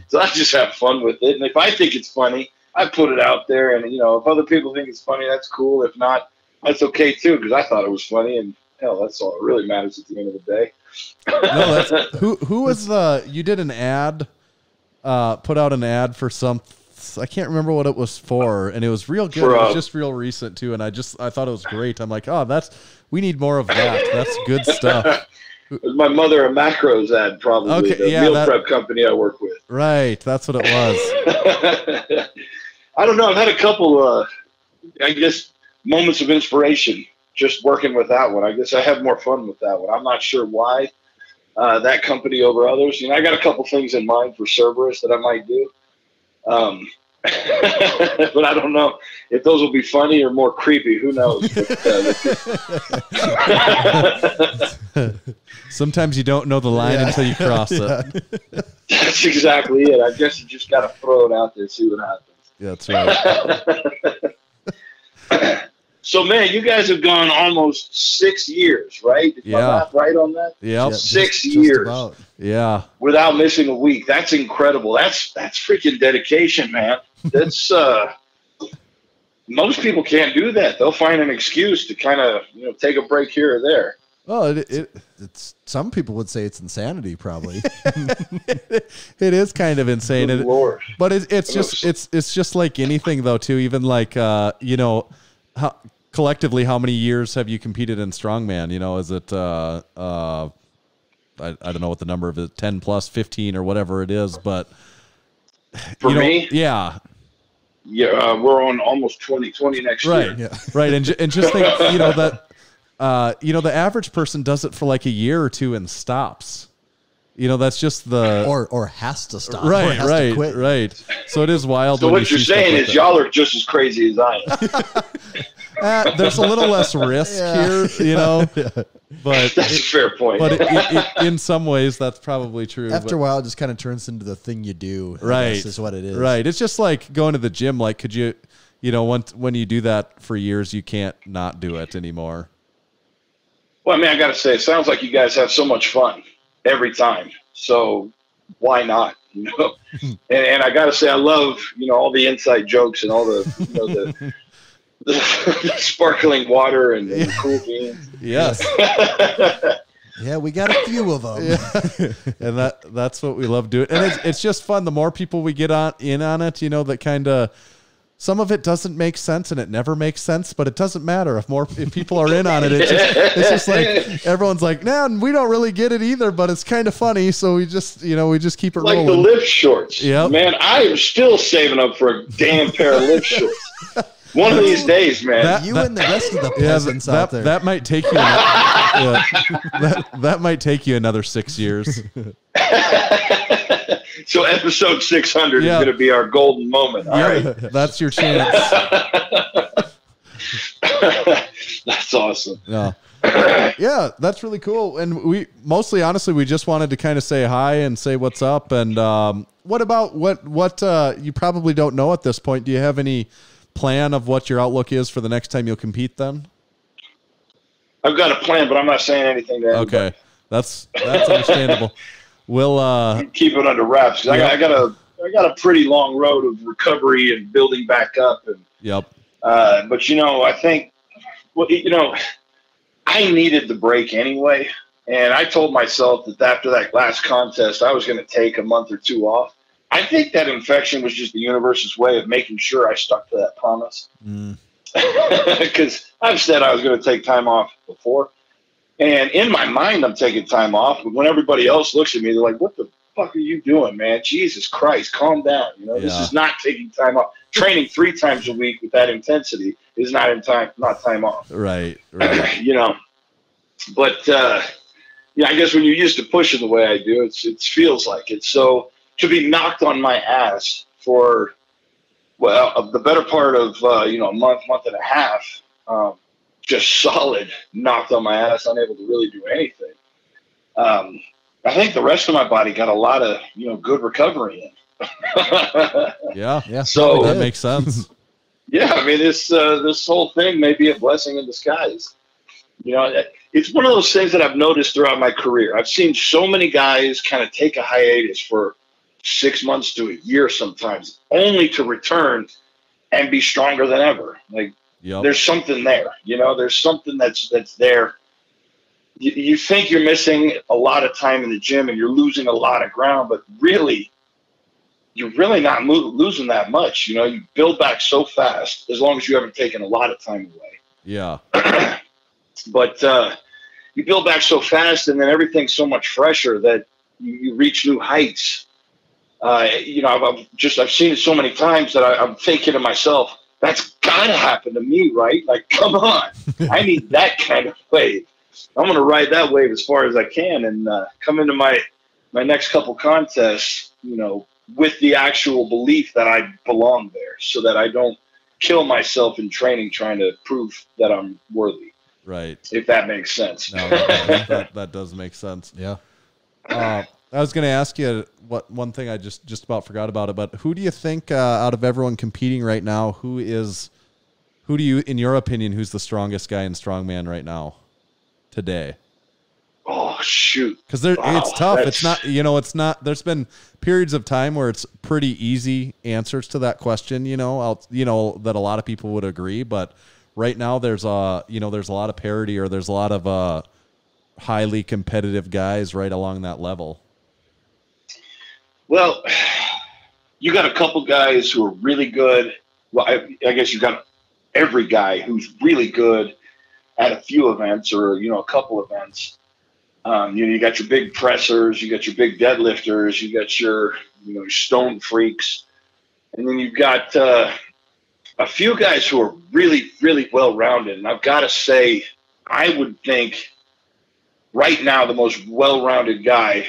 so I just have fun with it. And if I think it's funny, I put it out there. And, you know, if other people think it's funny, that's cool. If not, that's okay too, because I thought it was funny. And hell, that's all that really matters at the end of the day.
No, that's who was you did an ad, put out an ad for some, I can't remember what it was for, and it was real good. It was just real recent too, and I thought it was great. I'm like, oh, we need more of that. That's good stuff.
It was my Mother of Macros ad, probably. Okay, the meal prep company I work with.
Right, that's what it was.
I don't know. I've had a couple, I guess, moments of inspiration just working with that one. I guess I have more fun with that one. I'm not sure why that company over others. You know, I got a couple things in mind for Cerberus that I might do. But I don't know if those will be funny or more creepy. Who knows?
Sometimes you don't know the line until you cross it.
That's exactly it. I guess you just got to throw it out there, see what happens.
Yeah, that's
right. So, man, you guys have gone almost 6 years, right? If I'm not right on that?
Yeah.
6 years.
Yeah.
Without missing a week. That's incredible. That's freaking dedication, man. That's most people can't do that. They'll find an excuse to kind of, you know, take a break here or there.
Well, it's some people would say it's insanity, probably.
It is kind of insane.
Good Lord.
But it's just like anything though too. Even like you know, collectively, how many years have you competed in strongman? You know, is it I don't know what the number of it, 10 plus 15 or whatever it is, but
for me,
yeah,
we're on almost 20 next year.
Yeah. Right. And just think, you know, that you know, the average person does it for like a year or two and stops. You know, that's just the
or has to stop.
Right,
or has to quit.
Right. So it is wild.
So what you're saying is y'all are just as crazy as I
am. There's a little less risk here, you know. But
that's a fair point.
But in some ways, that's probably true.
After a while, it just kind of turns into the thing you do.
Right,
is what it is.
Right. It's just like going to the gym. Like, could you know, when you do that for years, you can't not do it anymore.
Well, I mean, I got to say, it sounds like you guys have so much fun every time. So why not? You know, and I got to say, I love, you know, all the inside jokes and all the, you know, the sparkling water and the cool beans.
Yes.
Yeah, we got a few of them.
Yeah. And that's what we love doing. And it's just fun. The more people we get in on it, you know, that kind of some of it doesn't make sense, and it never makes sense, but it doesn't matter if people are in on it. It's just like everyone's like, nah, we don't really get it either, but it's kind of funny, so we just keep it
like
rolling.
The lift shorts.
Yep.
Man, I am still saving up for a damn pair of lift shorts. One of these days, man.
And the rest of the peasants out there.
That might take you. That might take you another 6 years.
So episode 600 is going to be our golden moment. All right.
That's your chance.
That's awesome.
Yeah. Yeah, that's really cool. And we honestly, we just wanted to kind of say hi and say what's up. And what about what you probably don't know at this point? Do you have any plan of what your outlook is for the next time you'll compete then?
I've got a plan, but I'm not saying anything to anybody.
Okay. That's understandable. We'll
keep it under wraps. I got a pretty long road of recovery and building back up. And
yep.
But I think, I needed the break anyway, and I told myself that after that last contest, I was going to take a month or two off. I think that infection was just the universe's way of making sure I stuck to that promise. Because I've said I was going to take time off before. And in my mind, I'm taking time off. But when everybody else looks at me, they're like, what the fuck are you doing, man? Jesus Christ, calm down. This is not taking time off. Training 3 times a week with that intensity is not time off.
Right.
But, I guess when you're used to pushing the way I do, it feels like it. So to be knocked on my ass for, the better part of, a month and a half, just solid knocked on my ass, unable to really do anything. I think the rest of my body got a lot of, good recovery in.
Yeah.
So
that makes sense.
Yeah. I mean, this whole thing may be a blessing in disguise. It's one of those things that I've noticed throughout my career. I've seen so many guys kind of take a hiatus for 6 months to a year sometimes, only to return and be stronger than ever. Like, there's something there, there's something that's there. You think you're missing a lot of time in the gym and you're losing a lot of ground, but really, you're really not losing that much. You build back so fast as long as you haven't taken a lot of time away.
Yeah.
But you build back so fast, and then everything's so much fresher that you reach new heights. I've seen it so many times that I'm thinking to myself, that's gotta happen to me, right? Like, come on, I need that kind of wave. I'm gonna ride that wave as far as I can, and come into my next couple contests, with the actual belief that I belong there, so that I don't kill myself in training trying to prove that I'm worthy.
Right.
If that makes sense.
No, that does make sense.
Yeah.
I was going to ask you one thing I just about forgot about it, but who do you think out of everyone competing right now, who do you, in your opinion, who's the strongest guy in strongman right now today?
Oh, shoot.
Because it's tough. It's not, there's been periods of time where it's pretty easy answers to that question, that a lot of people would agree. But right now there's a lot of parity, or there's a lot of highly competitive guys right along that level.
Well, you got a couple guys who are really good. Well, I guess you got every guy who's really good at a few events, or, a couple events. You got your big pressers, you got your big deadlifters, you got your, stone freaks. And then you've got a few guys who are really, really well-rounded. And I've got to say, I would think right now the most well-rounded guy,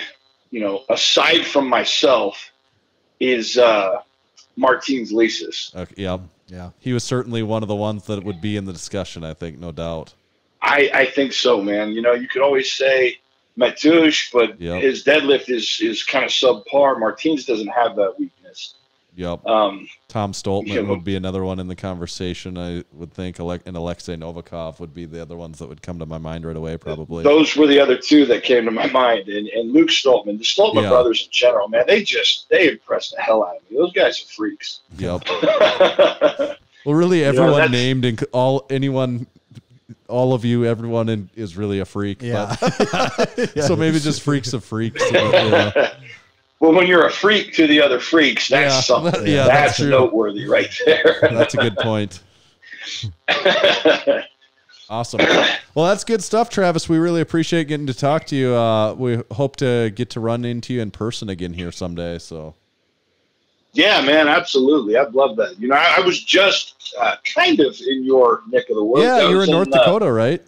aside from myself, is Martins Licis.
Okay, yeah. He was certainly one of the ones that would be in the discussion, I think, no doubt.
I think so, man. You could always say Mateusz, but his deadlift is kind of subpar. Martins doesn't have that weakness.
Yep. Tom Stoltman would be another one in the conversation, I would think, and Alexei Novikov would be the other ones that would come to my mind right away, probably.
Those were the other two that came to my mind. And Luke Stoltman, the Stoltman brothers in general, man, they impressed the hell out of me. Those guys are freaks.
Yep. Well, really, everyone named, and all of you, everyone is really a freak.
Yeah.
But so maybe just freaks of freaks.
Well, when you're a freak to the other freaks, that's something.
Yeah,
that's
true.
noteworthy right there.
That's a good point. Awesome. Well, that's good stuff, Travis. We really appreciate getting to talk to you. We hope to get to run into you in person again here someday. So.
Yeah, man, absolutely. I'd love that. You know, I was just kind of in your neck of the woods.
Yeah, you're in North Dakota, right?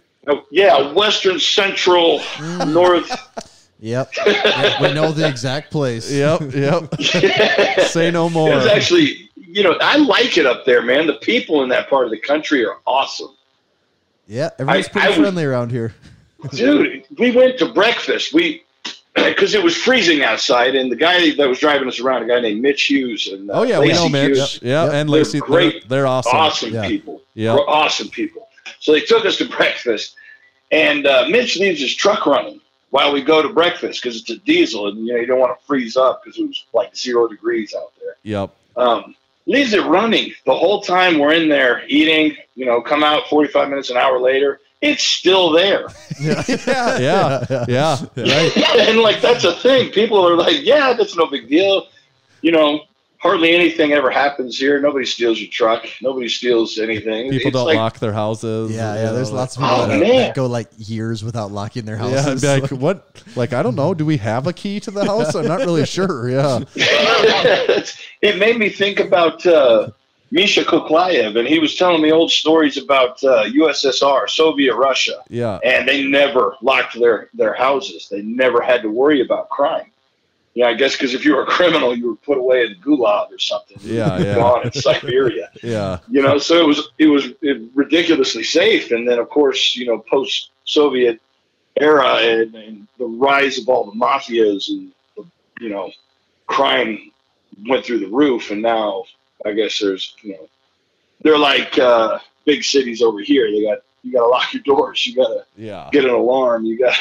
Yeah, western central north.
Yep. We know the exact place.
Yep. Say no more.
It's actually, you know, I like it up there, man. The people in that part of the country are awesome.
Yeah, everyone's pretty friendly around here.
Dude, we went to breakfast. Because it was freezing outside, and the guy that was driving us around, a guy named Mitch Hughes, and
we know Mitch.
Hughes,
yeah, and
they're
Lacey,
great,
they're awesome.
Awesome people. Yeah, awesome people. So they took us to breakfast, and Mitch leaves his truck running while we go to breakfast because it's a diesel, and you don't want to freeze up because it was like 0 degrees out there.
Yep.
Leaves it running the whole time we're in there eating. Come out 45 minutes, an hour later. It's still there.
Yeah. Right.
And like, that's a thing. People are like, yeah, that's no big deal. Hardly anything ever happens here. Nobody steals your truck. Nobody steals anything.
People don't lock their houses.
Yeah. There's lots of people that go like years without locking their houses.
Yeah, like, what? Like, I don't know. Do we have a key to the house? I'm not really sure. Yeah.
It made me think about Misha Kuklayev, and he was telling me old stories about USSR, Soviet Russia.
Yeah.
And they never locked their houses. They never had to worry about crime. Yeah, I guess because if you were a criminal, you were put away in the gulag or something.
Yeah.
Gone in Siberia.
Yeah.
So it was ridiculously safe. And then, of course, post-Soviet era and the rise of all the mafias and, crime went through the roof. And now I guess there's, they're like big cities over here. You got to lock your doors. You got to get an alarm. You got.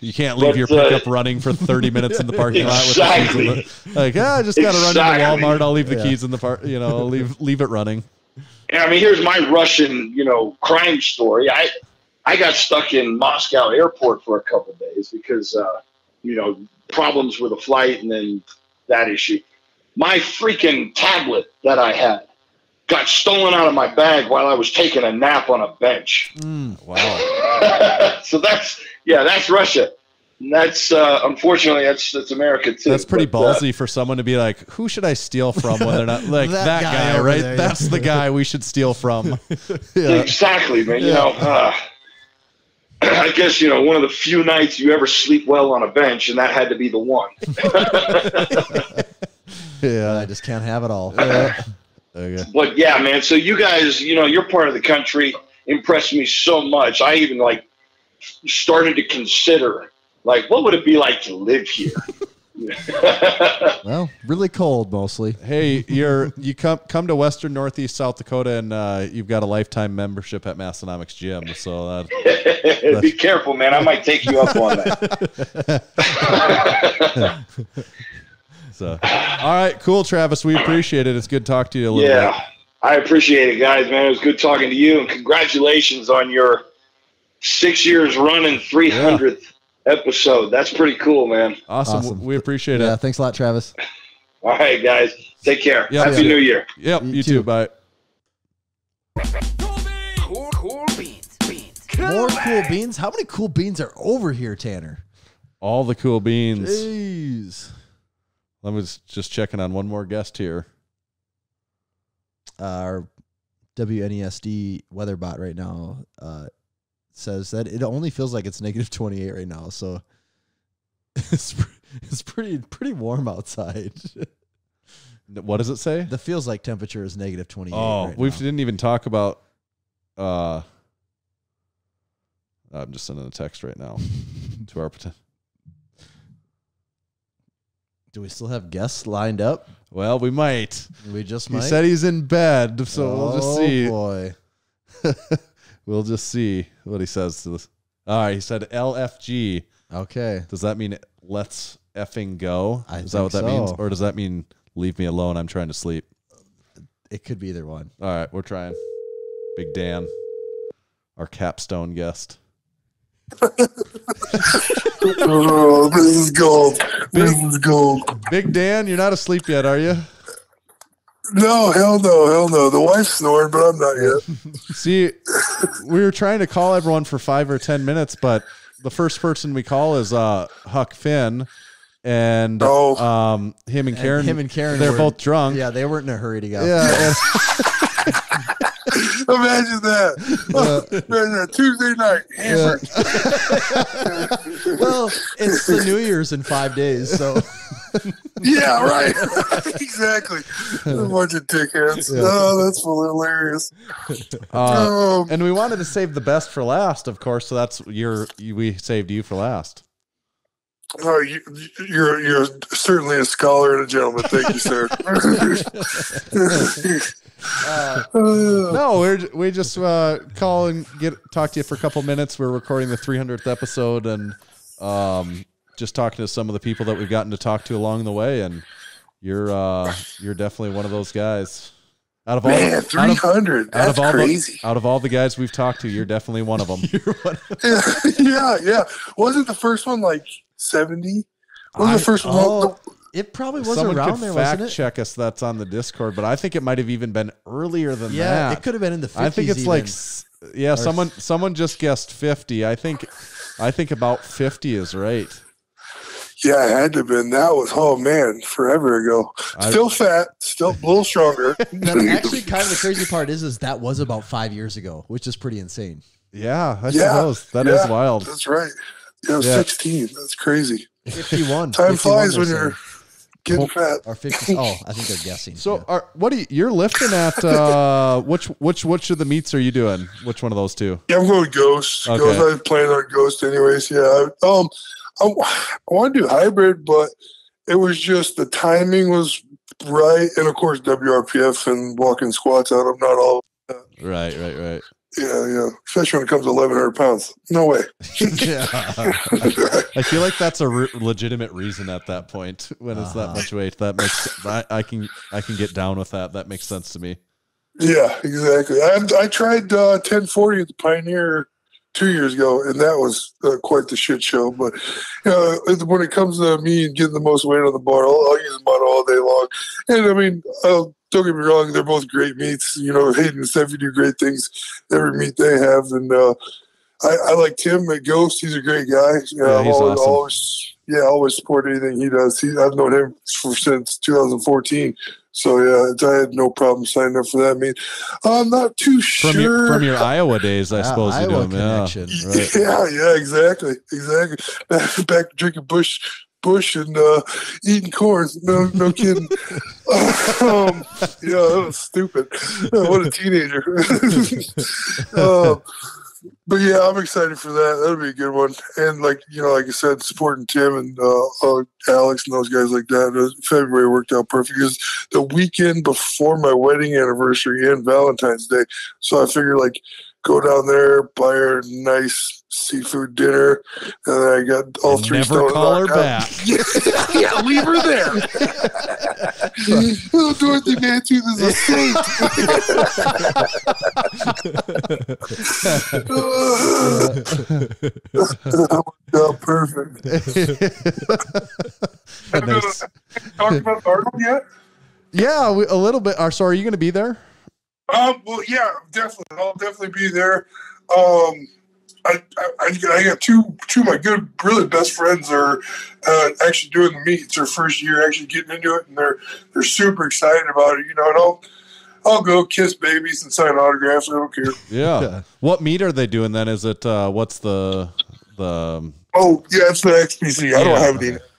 You can't leave your pickup running for 30 minutes in the parking lot with the keys in the, I just got to run into Walmart. I'll leave the keys in the I'll leave it running.
Yeah, I mean, here's my Russian, crime story. I got stuck in Moscow airport for a couple of days because problems with a flight and then that issue. My freaking tablet that I had got stolen out of my bag while I was taking a nap on a bench.
Wow.
So that's Russia. And that's unfortunately that's America too.
That's pretty ballsy for someone to be like, who should I steal from when they're not like that guy, right? There, that's the guy we should steal from.
Exactly, man. I guess one of the few nights you ever sleep well on a bench, and that had to be the one.
Yeah, I just can't have it all.
Okay.
But yeah, man. So you guys, your part of the country impressed me so much. I even started to consider what would it be like to live here?
Well, really cold mostly.
Hey, you come to Western Northeast South Dakota, and you've got a lifetime membership at Massonomics Gym. So
be careful, man. I might take you up on that.
So, all right, cool, Travis. We appreciate it. It's good to talk to you a little bit.
Yeah, I appreciate it, guys, man. It was good talking to you, and congratulations on your 6 years running 300th episode. That's pretty cool, man.
Awesome. We appreciate it.
Yeah, thanks a lot, Travis.
All right, guys. Take care.
Yep.
Happy New Year.
Yep, you too. Bye.
More cool beans? How many cool beans are over here, Tanner?
All the cool beans.
Jeez.
Let me just checking on one more guest here.
Our WNESD weather bot right now says that it only feels like it's negative 28 right now, so it's pretty warm outside.
What does it say?
The feels like temperature is negative 28.
Oh, we didn't even talk about. I'm just sending a text right now to our potential.
Do we still have guests lined up?
Well, we might.
We just
He
might.
said he's in bed, so we'll just see.
Oh, boy.
We'll just see what he says to this. All right, he said LFG.
Okay.
Does that mean let's effing go?
I
Is that what that
think
means?
so.
Or does that mean leave me alone? I'm trying to sleep.
It could be either one.
All right, we're trying. Big Dan, our capstone guest.
Oh, this is gold. This is gold.
Big Dan, you're not asleep yet, are you?
No, hell no. The wife's snoring, but I'm not yet.
See, we were trying to call everyone for 5 or 10 minutes, but the first person we call is Huck Finn, and him and Karen. They're both drunk.
Yeah, they weren't in a hurry to go.
Yeah.
Imagine that. Man, Tuesday night.
Well, it's the New Year's in 5 days, so.
Yeah, right. Exactly. A bunch of dickheads.
Yeah.
Oh, that's hilarious.
And we wanted to save the best for last, of course. So that's we saved you for last.
Oh, you're certainly a scholar and a gentleman. Thank you, sir.
No, we just call and talk to you for a couple minutes. We're recording the 300th episode and just talking to some of the people that we've gotten to talk to along the way. And you're definitely one of those guys. Out of all,
man, 300. That's crazy.
Out of all the guys we've talked to, you're definitely one of them.
Yeah. Wasn't the first one like 70? Wasn't the first one?
It probably was
Someone
around
could
there,
fact
wasn't it?
check us. That's on the Discord, but I think it might have even been earlier than that.
Yeah, it could have been in the 50s.
I think it's
even.
like, someone just guessed 50. I think about 50 is right.
Yeah, it had to have been. That was, oh man, forever ago. Still fat, still a little stronger.
Actually, kind of the crazy part is that was about 5 years ago, which is pretty insane.
Yeah, I suppose. That is wild.
That's right. Yeah, 16. That's crazy.
51.
Time
51
flies when you're getting fat.
Or 50. Oh, I think they're guessing.
So, you're lifting at which of the meets are you doing? Which one of those two?
Yeah, I'm going Ghost.
Okay.
Ghost. I was playing on Ghost anyways. Yeah. I want to do hybrid, but it was just the timing was right, and of course WRPF and walking squats out. I'm not all that.
Right.
Yeah. Especially when it comes to 1,100 pounds. No way.
Yeah. I feel like that's a legitimate reason at that point when it's that much weight. That makes I can get down with that. That makes sense to me.
Yeah, exactly. I tried 1040 at the Pioneer 2 years ago, and that was quite the shit show. But when it comes to me and getting the most weight on the bar, I'll use mud all day long. And I mean, don't get me wrong, they're both great meets. Hayden and Steffi do great things every meet they have. And I like Tim at Ghost. He's a great guy.
He's awesome.
Always support anything he does. I've known him since 2014. So yeah, I had no problem signing up for that meet. I'm not too sure
from your Iowa days, I suppose.
Iowa
you do
connection.
Right.
Yeah, exactly. Back to drinking Bush and eating corn. No kidding. That was stupid. What a teenager. But yeah, I'm excited for that. That'll be a good one. And like I said, supporting Tim and Alex and those guys like that. February worked out perfect. It was the weekend before my wedding anniversary and Valentine's Day. So I figured go down there, buy her a nice seafood dinner, and then I got all three.
Never call her back.
Yeah, leave her there. Dorothy Matthews is a saint. Perfect. Talked about Arnold yet?
Yeah, a little bit. So are you going to be there?
Well, yeah, definitely. I'll definitely be there. I got two of my good, really best friends are actually doing the meet. It's their first year actually getting into it, and they're super excited about it. And I'll go kiss babies and sign autographs. I don't care.
Yeah. What meet are they doing then? Is it what's the?
Oh yeah, it's the XPC.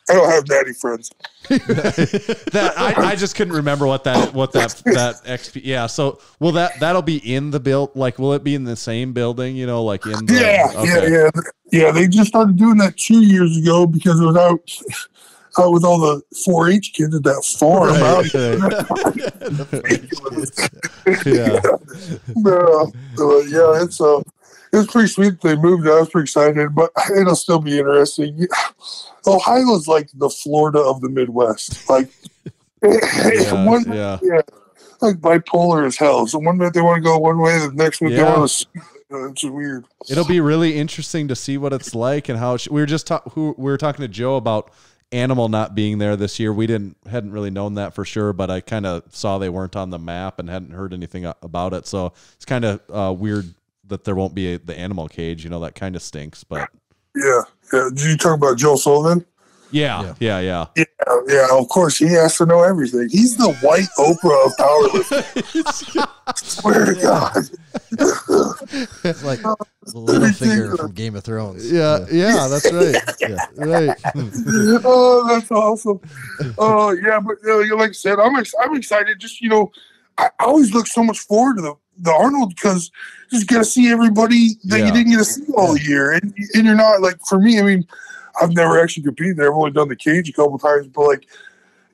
I don't have natty friends.
That I just couldn't remember what that XP. Yeah. So that'll be in the build. Like, will it be in the same building? In the
Yeah. They just started doing that 2 years ago because it was out with all the 4-H kids at that farm. It was pretty sweet that they moved. I was pretty excited, but it'll still be interesting. Ohio's like the Florida of the Midwest. Like, like bipolar as hell. So one minute they want to go one way, the next minute they want to It's weird.
It'll be really interesting to see what it's like and how we were talking to Joe about Animal not being there this year. We hadn't really known that for sure, but I kind of saw they weren't on the map and hadn't heard anything about it. So it's kind of weird that there won't be the Animal cage. You know, that kind of stinks. But
Yeah. Did you talk about Joe Sullivan?
Yeah.
Yeah, of course. He has to know everything. He's the white Oprah of powerlifting. I swear to God.
It's like Littlefinger from Game of Thrones.
Yeah, that's right. Yeah, right.
Oh, that's awesome. Oh, yeah, but like I said, I'm excited. Just, I always look so much forward to the Arnold because you just got to see everybody that you didn't get to see all year. And you're not, like, for me, I mean, I've never actually competed there. I've only done the cage a couple times, but like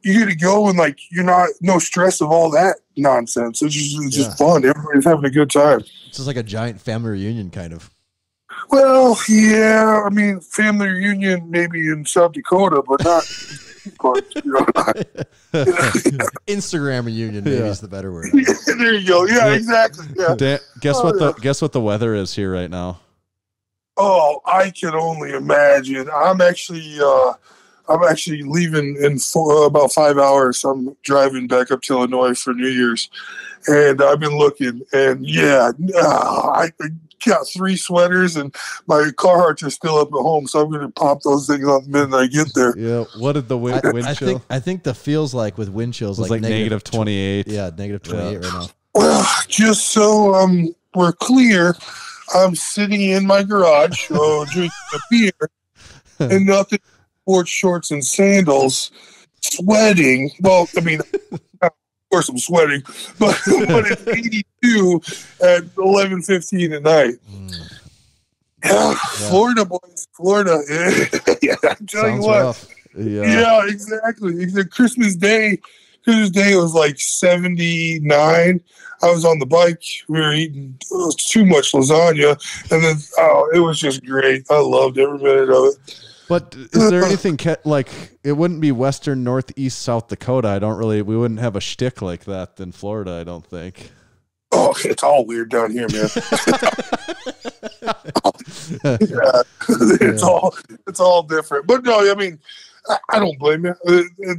you get to go and like you're not no stress of all that nonsense. It's just fun. Everybody's having a good time.
It's just like a giant family reunion, kind of.
Well, yeah. I mean, family reunion maybe in South Dakota, but not.
Instagram reunion maybe is the better word.
There you go. Yeah, exactly. Yeah.
Guess what the weather is here right now.
Oh, I can only imagine. I'm actually leaving in about 5 hours. I'm driving back up to Illinois for New Year's, and I've been looking, and I got 3 sweaters, and my Carhartts are still up at home, so I'm going to pop those things on the minute I get there.
Yeah. What did the wind chill?
I think the feels like with wind chills
like negative 28.
Yeah, negative 28 right now.
Well, just so we're clear, I'm sitting in my garage drinking a beer and nothing but shorts and sandals, sweating. Well, I mean, of course I'm sweating, but it's 82 at 11:15 at night. Yeah, Florida boys, Florida. Yeah, I'm telling you what.
Rough.
Yeah, exactly. Christmas Day was like 79. I was on the bike. We were eating too much lasagna, and then it was just great. I loved every minute of it.
But is there anything like it wouldn't be Western, Northeast, South Dakota? We wouldn't have a shtick like that in Florida. I don't think.
Oh, it's all weird down here, man. It's all different. But no, I mean, I don't blame you.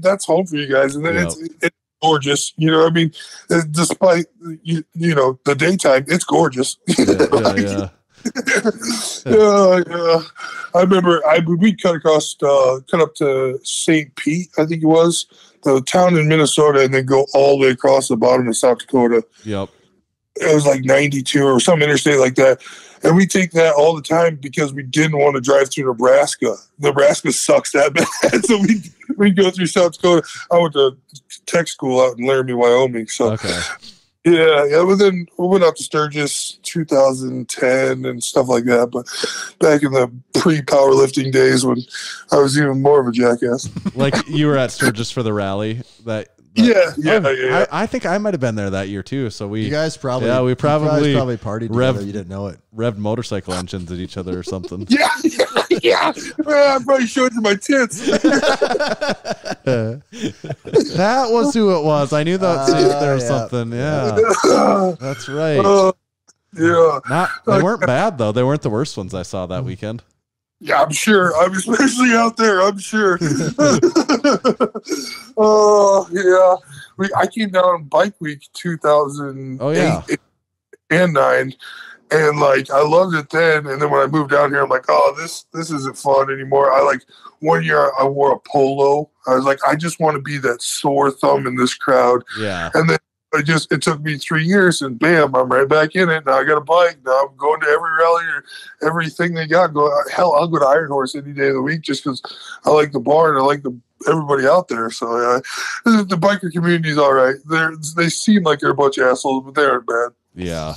That's home for you guys, and it's gorgeous. You know what I mean? Despite the daytime, it's gorgeous. Yeah. I remember we cut up to St. Pete, I think it was, the town in Minnesota, and then go all the way across the bottom of South Dakota.
Yep.
It was like 92 or some interstate like that. And we take that all the time because we didn't want to drive through Nebraska. Nebraska sucks that bad. So we go through South Dakota. I went to tech school out in Laramie, Wyoming. So yeah. But then we went out to Sturgis 2010 and stuff like that. But back in the pre-powerlifting days when I was even more of a jackass.
Like you were at Sturgis for the rally
Yeah.
I think I might have been there that year too. So
you guys probably
we probably
partied together. You didn't know it.
Revved motorcycle engines at each other or something.
Yeah. I probably showed you my tits.
That was who it was. I knew that there was something. Yeah, that's right.
Yeah,
they weren't bad though. They weren't the worst ones I saw that weekend.
Yeah, I'm sure. I'm especially out there. I'm sure. Oh yeah, I came down on Bike Week 2008 and 9, and like I loved it then. And then when I moved down here, I'm like, oh, this isn't fun anymore. One year I wore a polo. I was like, I just want to be that sore thumb in this crowd.
Yeah,
and then. It took me 3 years, and bam, I'm right back in it. Now I got a bike. Now I'm going to every rally or everything they got. Hell, I'll go to Iron Horse any day of the week just because I like the bar and I like everybody out there. So the biker community is all right. They seem like they're a bunch of assholes, but they aren't bad.
Yeah.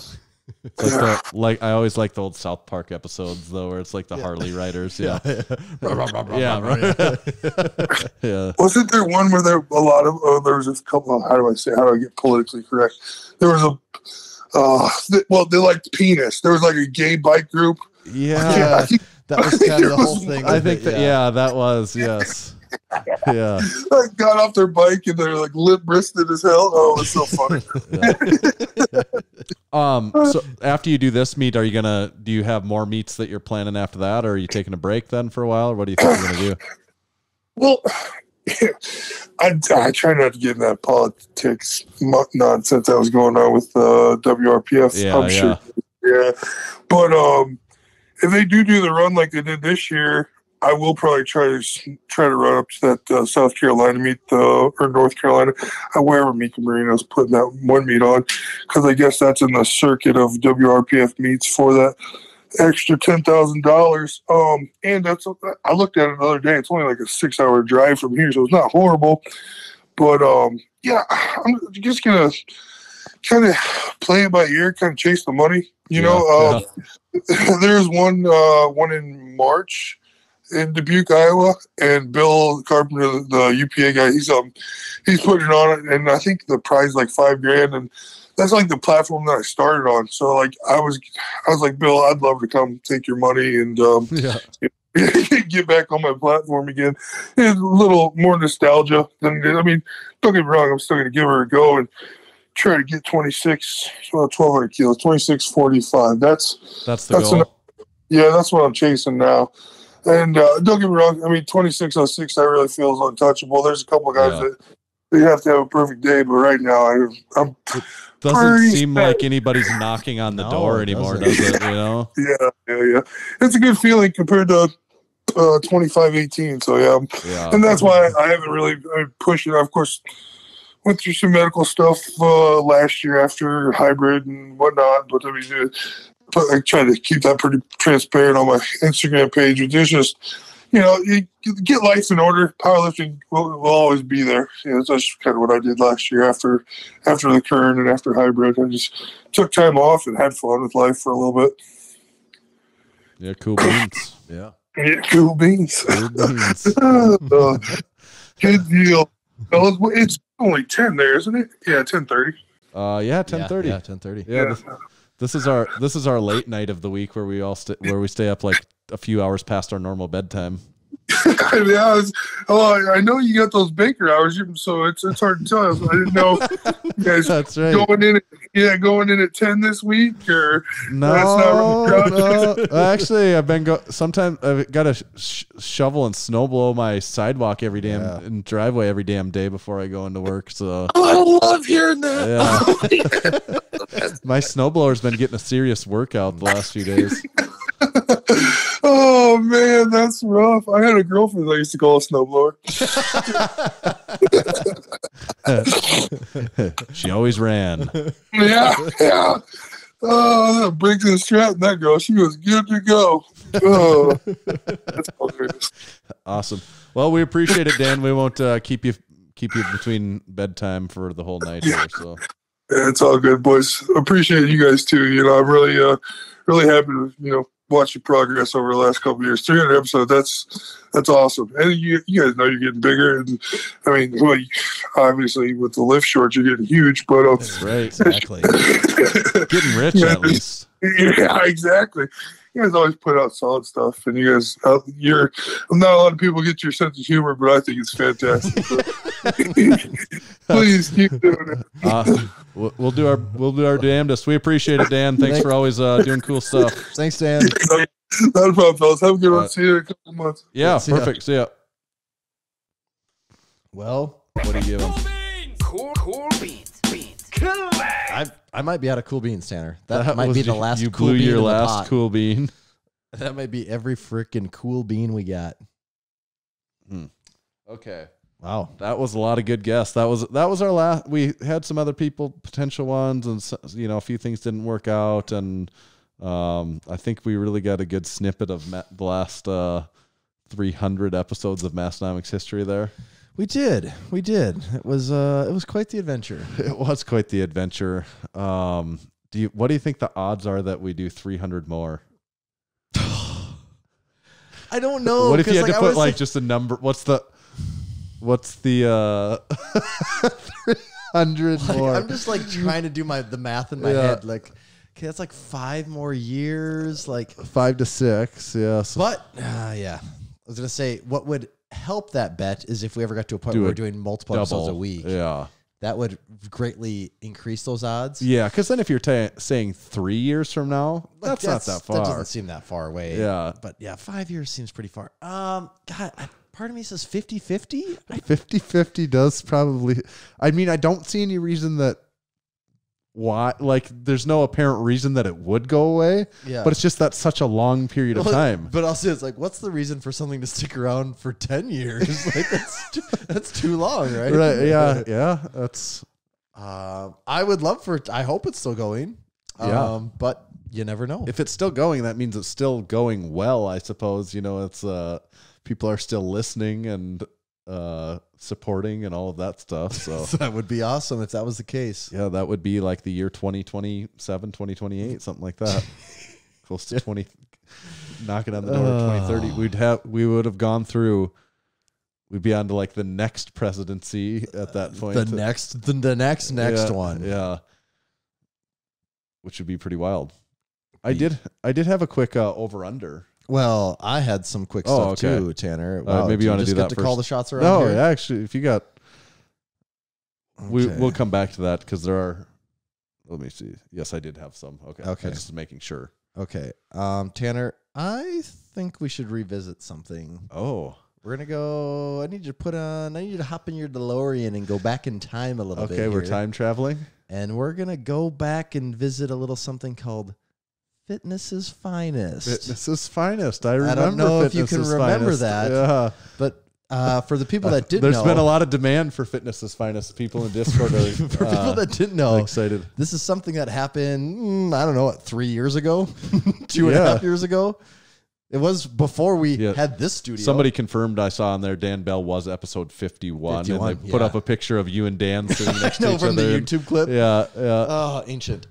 I always like the old South Park episodes though, where it's like the Harley riders. Yeah. Yeah.
Wasn't there one where there was a couple? How do I get politically correct? There was they liked penis. There was like a gay bike group.
Yeah.
That was kind of the whole thing.
I think that was, yes. Yeah.
I got off their bike and they're like limp-wristed as hell. Oh, it's so funny.
So after you do this meet, do you have more meets that you're planning after that, or are you taking a break then for a while, or what do you think you're going to do?
Well, I try not to get in that politics nonsense that was going on with WRPF.
Yeah,
I'm sure. Yeah. But if they do the run like they did this year, I will probably try to run up to that South Carolina meet or North Carolina, wherever Mika Marino's putting that one meet on, because I guess that's in the circuit of WRPF meets for that extra $10,000. And I looked at it the other day. It's only like a 6-hour drive from here, so it's not horrible. But yeah, I'm just gonna kind of play it by ear, kind of chase the money. You know, there's one in March in Dubuque, Iowa, and Bill Carpenter, the UPA guy, he's putting it on it, and I think the prize is like $5,000, and that's like the platform that I started on. So like I was like, Bill, I'd love to come take your money and get back on my platform again. It's a little more nostalgia than, I mean, don't get me wrong, I'm still gonna give her a go and try to get 1,200 kilos, 2645. That's
the goal.
Yeah, that's what I'm chasing now. And don't get me wrong, I mean, 2606 I really feel is untouchable. There's a couple of guys that they have to have a perfect day, but right now I'm
doesn't seem like anybody's knocking on the door anymore, does it? You know?
Yeah. It's a good feeling compared to 2518. So yeah. And that's why I haven't really pushed it. Of course, went through some medical stuff last year after hybrid and whatnot, but I mean, I try to keep that pretty transparent on my Instagram page. It's just, you know, you get life in order. Powerlifting will always be there. You know, that's kind of what I did last year after the Kern and after hybrid. I just took time off and had fun with life for a little bit.
Yeah, cool beans. Yeah,
cool beans.
Cool beans.
Good deal. It's only 10 there, isn't it? Yeah, 10:30.
Yeah, 10:30.
Yeah, 10:30.
Yeah. This is our late night of the week where we all where we stay up like a few hours past our normal bedtime.
Yeah, I know you got those Baker hours, so it's hard to tell. I didn't know you guys
that's right.
going in at 10 this week, or
no. Actually, I've been sometimes I've got to shovel and snow blow my sidewalk every damn and driveway every damn day before I go into work. So
I love hearing that.
Yeah. My snowblower's been getting a serious workout the last few days.
Oh man, that's rough. I had a girlfriend that I used to call a snowblower.
She always ran.
Yeah. Oh, that brings and strap that girl. She was good to go. Oh, that's hilarious.
Awesome. Well, we appreciate it, Dan. We won't keep you between bedtime for the whole night here. So
yeah, it's all good, boys. Appreciate you guys too. You know, I'm really happy to watch your progress over the last couple of years. 300 episodes, that's awesome. And you guys know you're getting bigger. And I mean, obviously with the lift shorts, you're getting huge. But
that's right, exactly. Getting rich at least.
Yeah, exactly. You guys always put out solid stuff, and you guys, not a lot of people get your sense of humor, but I think it's fantastic. Please keep doing it.
We'll do our damnedest. We appreciate it, Dan. Thanks for always doing cool stuff.
Thanks, Dan.
Not a problem, fellas. Have a good one. See you in a couple months.
Yeah, perfect. See ya.
Well,
what do you give him?
Cool beans. Cool.
I might be out of cool beans, Tanner. That might be the last
you
cool
blew
bean
your
in the
last
pot.
cool bean.
That might be every freaking cool bean we got.
Okay.
Wow.
That was a lot of good guests. That was our last. We had some other potential ones, and a few things didn't work out, and I think we really got a good snippet of the last 300 episodes of Massonomics history there.
We did. It was quite the adventure.
It was quite the adventure. What do you think the odds are that we do 300 more?
I don't know.
What if you had to put just a number? What's the 300 more?
I'm just trying to do the math in my head. Okay, that's 5 more years.
5 to 6. Yes.
But yeah, I was gonna say what would help that bet is if we ever got to a point where we're doing multiple episodes a week.
Yeah.
that would greatly increase those odds.
Yeah, because then if you're saying 3 years from now, that's not that far.
That doesn't seem that far away.
Yeah.
But yeah, 5 years seems pretty far. God, part of me says 50-50.
50-50 does probably. I mean, I don't see any reason that there's no apparent reason that it would go away.
Yeah.
But it's just that's such a long period of time.
But also, it's like, what's the reason for something to stick around for 10 years? Like that's too long, right?
Right. Yeah. Yeah. That's.
I would love I hope it's still going.
Yeah.
But you never know.
If it's still going, that means it's still going well, I suppose. It's people are still listening and supporting and all of that stuff. So
that would be awesome if that was the case.
Yeah, that would be like the year 2027, 2028, something like that. Close to 20, knocking on the door of 2030. We would have gone through. We'd be on to like the next presidency at that point.
The next one.
Yeah. Which would be pretty wild. I did have a quick over under.
Well, I had some quick stuff too, Tanner. Wow,
maybe you want to do that
to
first.
call the shots around
No,
here?
actually, if you got, we'll come back to that because there are. Let me see. Yes, I did have some. Okay. Just making sure.
Okay, Tanner, I think we should revisit something.
Oh,
we're gonna go. I need you to hop in your DeLorean and go back in time a little bit.
Okay, we're
here.
time traveling,
and we're gonna go back and visit a little something called Fitness's Finest.
Fitness's Finest. I remember.
I don't know if you can
Fitness's
remember
Finest.
that.
Yeah.
But for the people that did
there's
know.
been a lot of demand for Fitness's Finest. People in Discord are
for people that didn't know,
excited.
This is something that happened, I don't know, 3 years ago? 2.5 years ago? It was before we had this studio.
Somebody confirmed I saw on there Dan Bell was episode 51 and they put up a picture of you and Dan sitting next to each
from
other.
the YouTube clip.
Yeah.
Oh, ancient.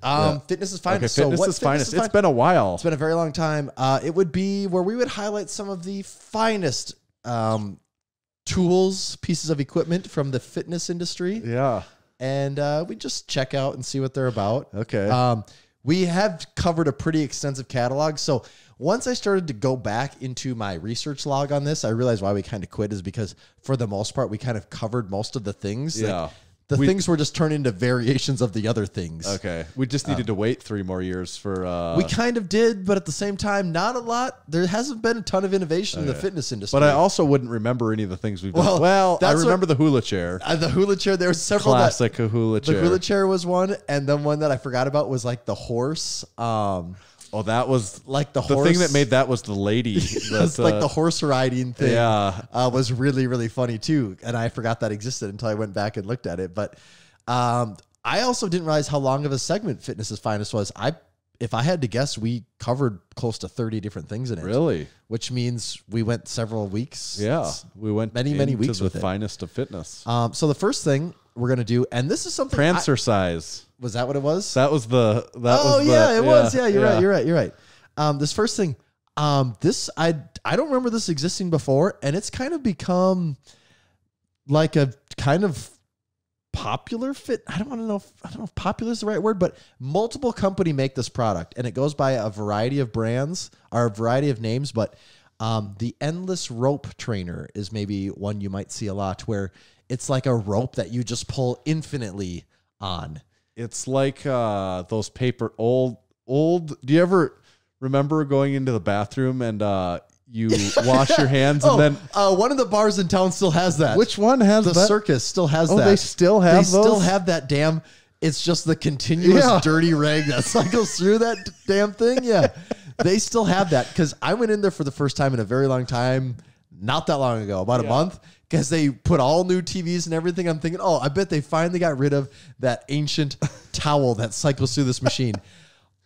Fitness's Finest.
Okay, Fitness's Finest. It's been a while.
It's been a very long time. It would be where we would highlight some of the finest tools, pieces of equipment from the fitness industry.
Yeah.
And we just check out and see what they're about.
Okay.
We have covered a pretty extensive catalog. So once I started to go back into my research log on this, I realized why we kind of quit is because for the most part, we kind of covered most of the things.
Yeah.
Like, things were just turned into variations of the other things.
Okay. We just needed to wait 3 more years for...
we kind of did, but at the same time, not a lot. There hasn't been a ton of innovation in the fitness industry.
But I also wouldn't remember any of the things we've done. Well, I remember the hula chair.
The hula chair, there was several.
Classic hula chair.
The hula chair was one, and then one that I forgot about was like the horse.
Oh, that was
like the
horse. The thing that made that was the lady.
That's like the horse riding thing.
Yeah.
Was really, really funny too. And I forgot that existed until I went back and looked at it. But I also didn't realize how long of a segment Fitness's Finest was. If I had to guess, we covered close to 30 different things in it.
Really?
Which means we went several weeks.
Yeah. We went
many weeks with
the finest of fitness.
So the first thing we're going to do, and this is something
Prancer size.
Was that what it was?
That was the.
It was. Yeah, you're right. This first thing, this I don't remember this existing before, and it's kind of become like a kind of popular fit. I don't know if popular is the right word, but multiple company make this product, and it goes by a variety of brands or a variety of names. But the Endless Rope Trainer is maybe one you might see a lot, where it's like a rope that you just pull infinitely on.
It's like those paper old. Do you ever remember going into the bathroom and you wash your hands and then
one of the bars in town still has that.
Which one has
the
that?
Circus still has that.
They still have those?
They still have that damn. It's just the continuous dirty rag that cycles through that damn thing. Yeah, they still have that because I went in there for the first time in a very long time, not that long ago, about a month. Because they put all new TVs and everything. I'm thinking, I bet they finally got rid of that ancient towel that cycles through this machine.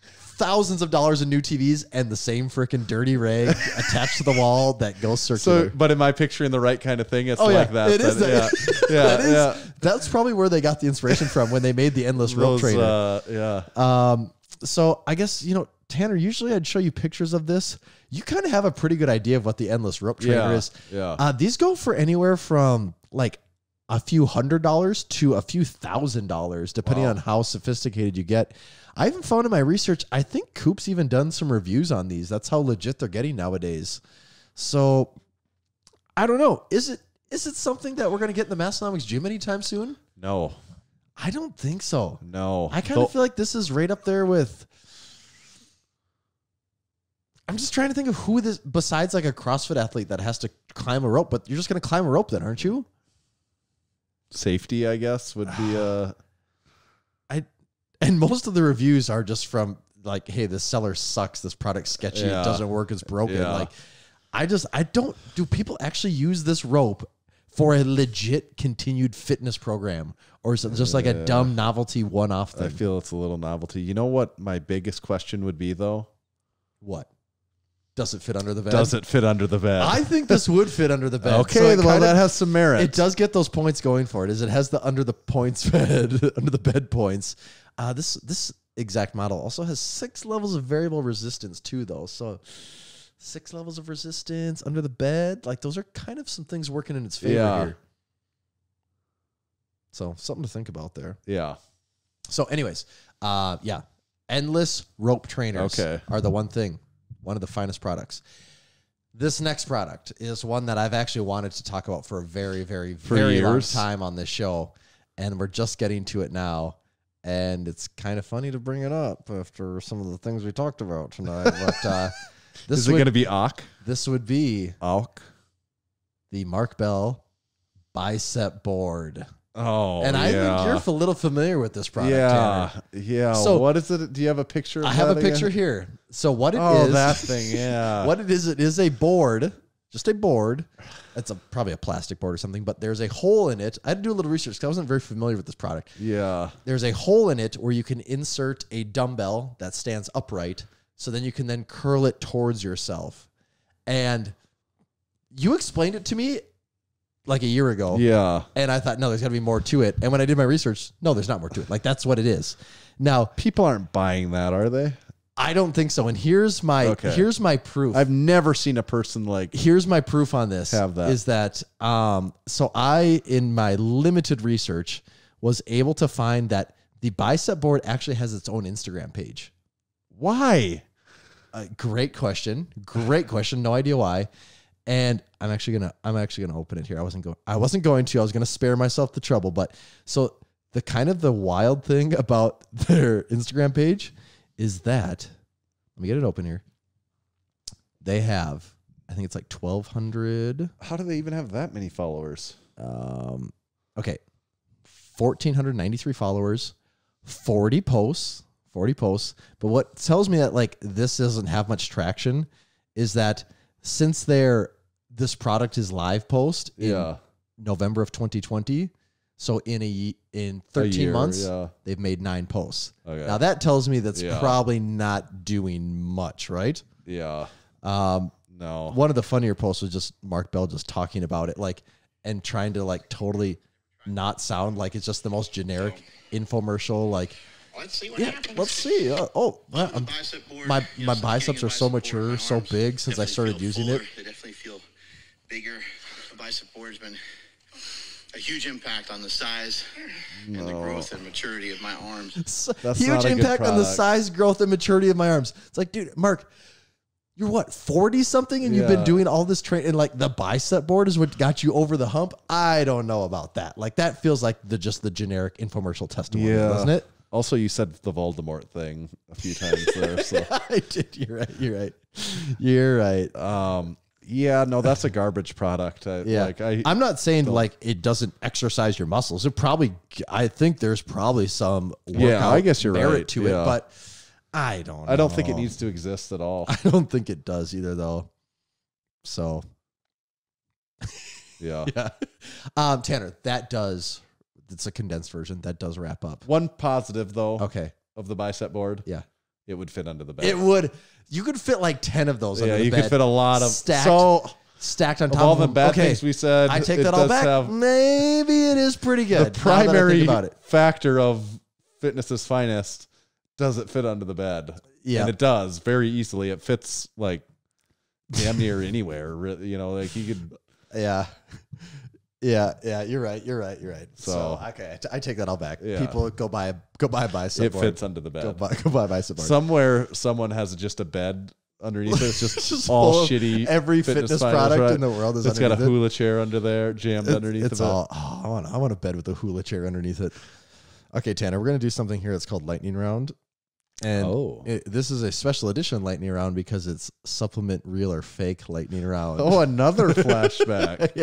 Thousands of dollars in new TVs and the same freaking dirty rag attached to the wall that goes circular.
So, but am I picturing the right kind of thing? It's like that.
It is
that.
That's probably where they got the inspiration from when they made the Endless Rope Trainer. So I guess, Tanner, usually I'd show you pictures of this. You kind of have a pretty good idea of what the Endless Rope Trainer is.
Yeah.
These go for anywhere from like a few $100s to a few $1,000, depending on how sophisticated you get. I even found in my research, I think Coop's even done some reviews on these. That's how legit they're getting nowadays. So I don't know. Is it something that we're going to get in the Massonomics gym anytime soon?
No.
I don't think so.
No.
I kind of feel like this is right up there with. I'm just trying to think of who this, besides like a CrossFit athlete that has to climb a rope, but you're just going to climb a rope then, aren't you?
Safety, I guess, would be a.
And most of the reviews are just from like, hey, this seller sucks. This product's sketchy.
Yeah.
It doesn't work. It's broken.
Yeah.
Like, I don't, do people actually use this rope for a legit continued fitness program? Or is it just like a dumb novelty one-off thing?
I feel it's a little novelty. You know what my biggest question would be, though?
What? Does it fit under the bed?
Does it fit under the bed?
I think this would fit under the bed.
Okay,
So
well, that has some merit.
It does get those points going for it. It has the under the points bed, under the bed points. This exact model also has 6 levels of variable resistance too, though. So 6 levels of resistance under the bed, like those are kind of some things working in its favor here. So something to think about there.
Yeah.
So, anyways, endless rope trainers are the one of the finest products. This next product is one that I've actually wanted to talk about for a very, very, very long time on this show, and we're just getting to it now. And it's kind of funny to bring it up after some of the things we talked about tonight. But this
is it going to be AUK?
This would be
AUK,
the Mark Bell bicep board.
Oh,
and I think you're a little familiar with this product.
Yeah,
Tanner.
yeah.
So
what is it? Do you have a picture?
I have a picture here. So what it is?
Oh, that thing. Yeah.
What it is a board, just a board. It's probably a plastic board or something, but there's a hole in it. I had to do a little research because I wasn't very familiar with this product.
Yeah.
There's a hole in it where you can insert a dumbbell that stands upright, so then you can then curl it towards yourself. And you explained it to me like a year ago.
Yeah.
And I thought, no, there's got to be more to it. And when I did my research, no, there's not more to it. Like, that's what it is. Now,
people aren't buying that, are they?
I don't think so. And here's my proof.
I've never seen a person like.
Here's my proof on this.
Have that.
Is that so I, in my limited research, was able to find that the bicep board actually has its own Instagram page.
Why?
Great question. Great question. No idea why. And I'm actually gonna open it here. I wasn't going to. I was gonna spare myself the trouble. But so the wild thing about their Instagram page is that, let me get it open here. They have, I think it's like 1,200.
How do they even have that many followers?
Okay, 1,493 followers, 40 posts. But what tells me that like this doesn't have much traction is that since this product is live post in November of 2020. So in 13 months, they've made 9 posts.
Okay.
Now that tells me that's probably not doing much, right?
Yeah. No.
One of the funnier posts was just Mark Bell just talking about it, like, and trying to like totally not sound like it's just the most generic infomercial. Like, let's see what happens. Let's see. My biceps are so mature, so big since I started using it.
They definitely feel bigger. The bicep board has been a huge impact on the size and the growth and maturity of my arms.
Huge impact on the size, growth, and maturity of my arms. It's like, dude, Mark, you're what, 40 something, and you've been doing all this training, and like the bicep board is what got you over the hump. I don't know about that. Like that feels like just the generic infomercial testimony, doesn't it?
Also, you said the Voldemort thing a few times there. So
I did. You're right.
Yeah, no, that's a garbage product.
I'm not saying like it doesn't exercise your muscles. I think there's probably some workout
I guess you're
merit
right
to it, but I don't know.
I don't think it needs to exist at all.
I don't think it does either, though. So,
yeah.
Tanner, it's a condensed version. That does wrap up.
One positive, though.
Okay.
Of the bicep board.
Yeah.
It would fit under the bed.
It would. You could fit like 10 of those under the bed.
Yeah, you could fit a lot of...
Stacked on top
of all
of
the
them.
bad things we said.
I take that all back. Maybe it is pretty good.
The primary factor of fitness's finest, does it fit under the bed?
Yeah.
And it does very easily. It fits like damn near anywhere. You know, like you could...
Yeah. Yeah, you're right. So okay, I take that all back.
Yeah.
People go buy a bicep board.
It fits under the bed.
Go buy a bicep board.
Somewhere someone has just a bed underneath it. It's just all shitty.
Every fitness product in the world is
it's
underneath
got a hula chair under there, jammed underneath
it's
of it.
I want a bed with a hula chair underneath it. Okay, Tanner, we're going to do something here that's called Lightning Round. And this is a special edition Lightning Round because it's supplement real or fake Lightning Round.
Oh, another flashback.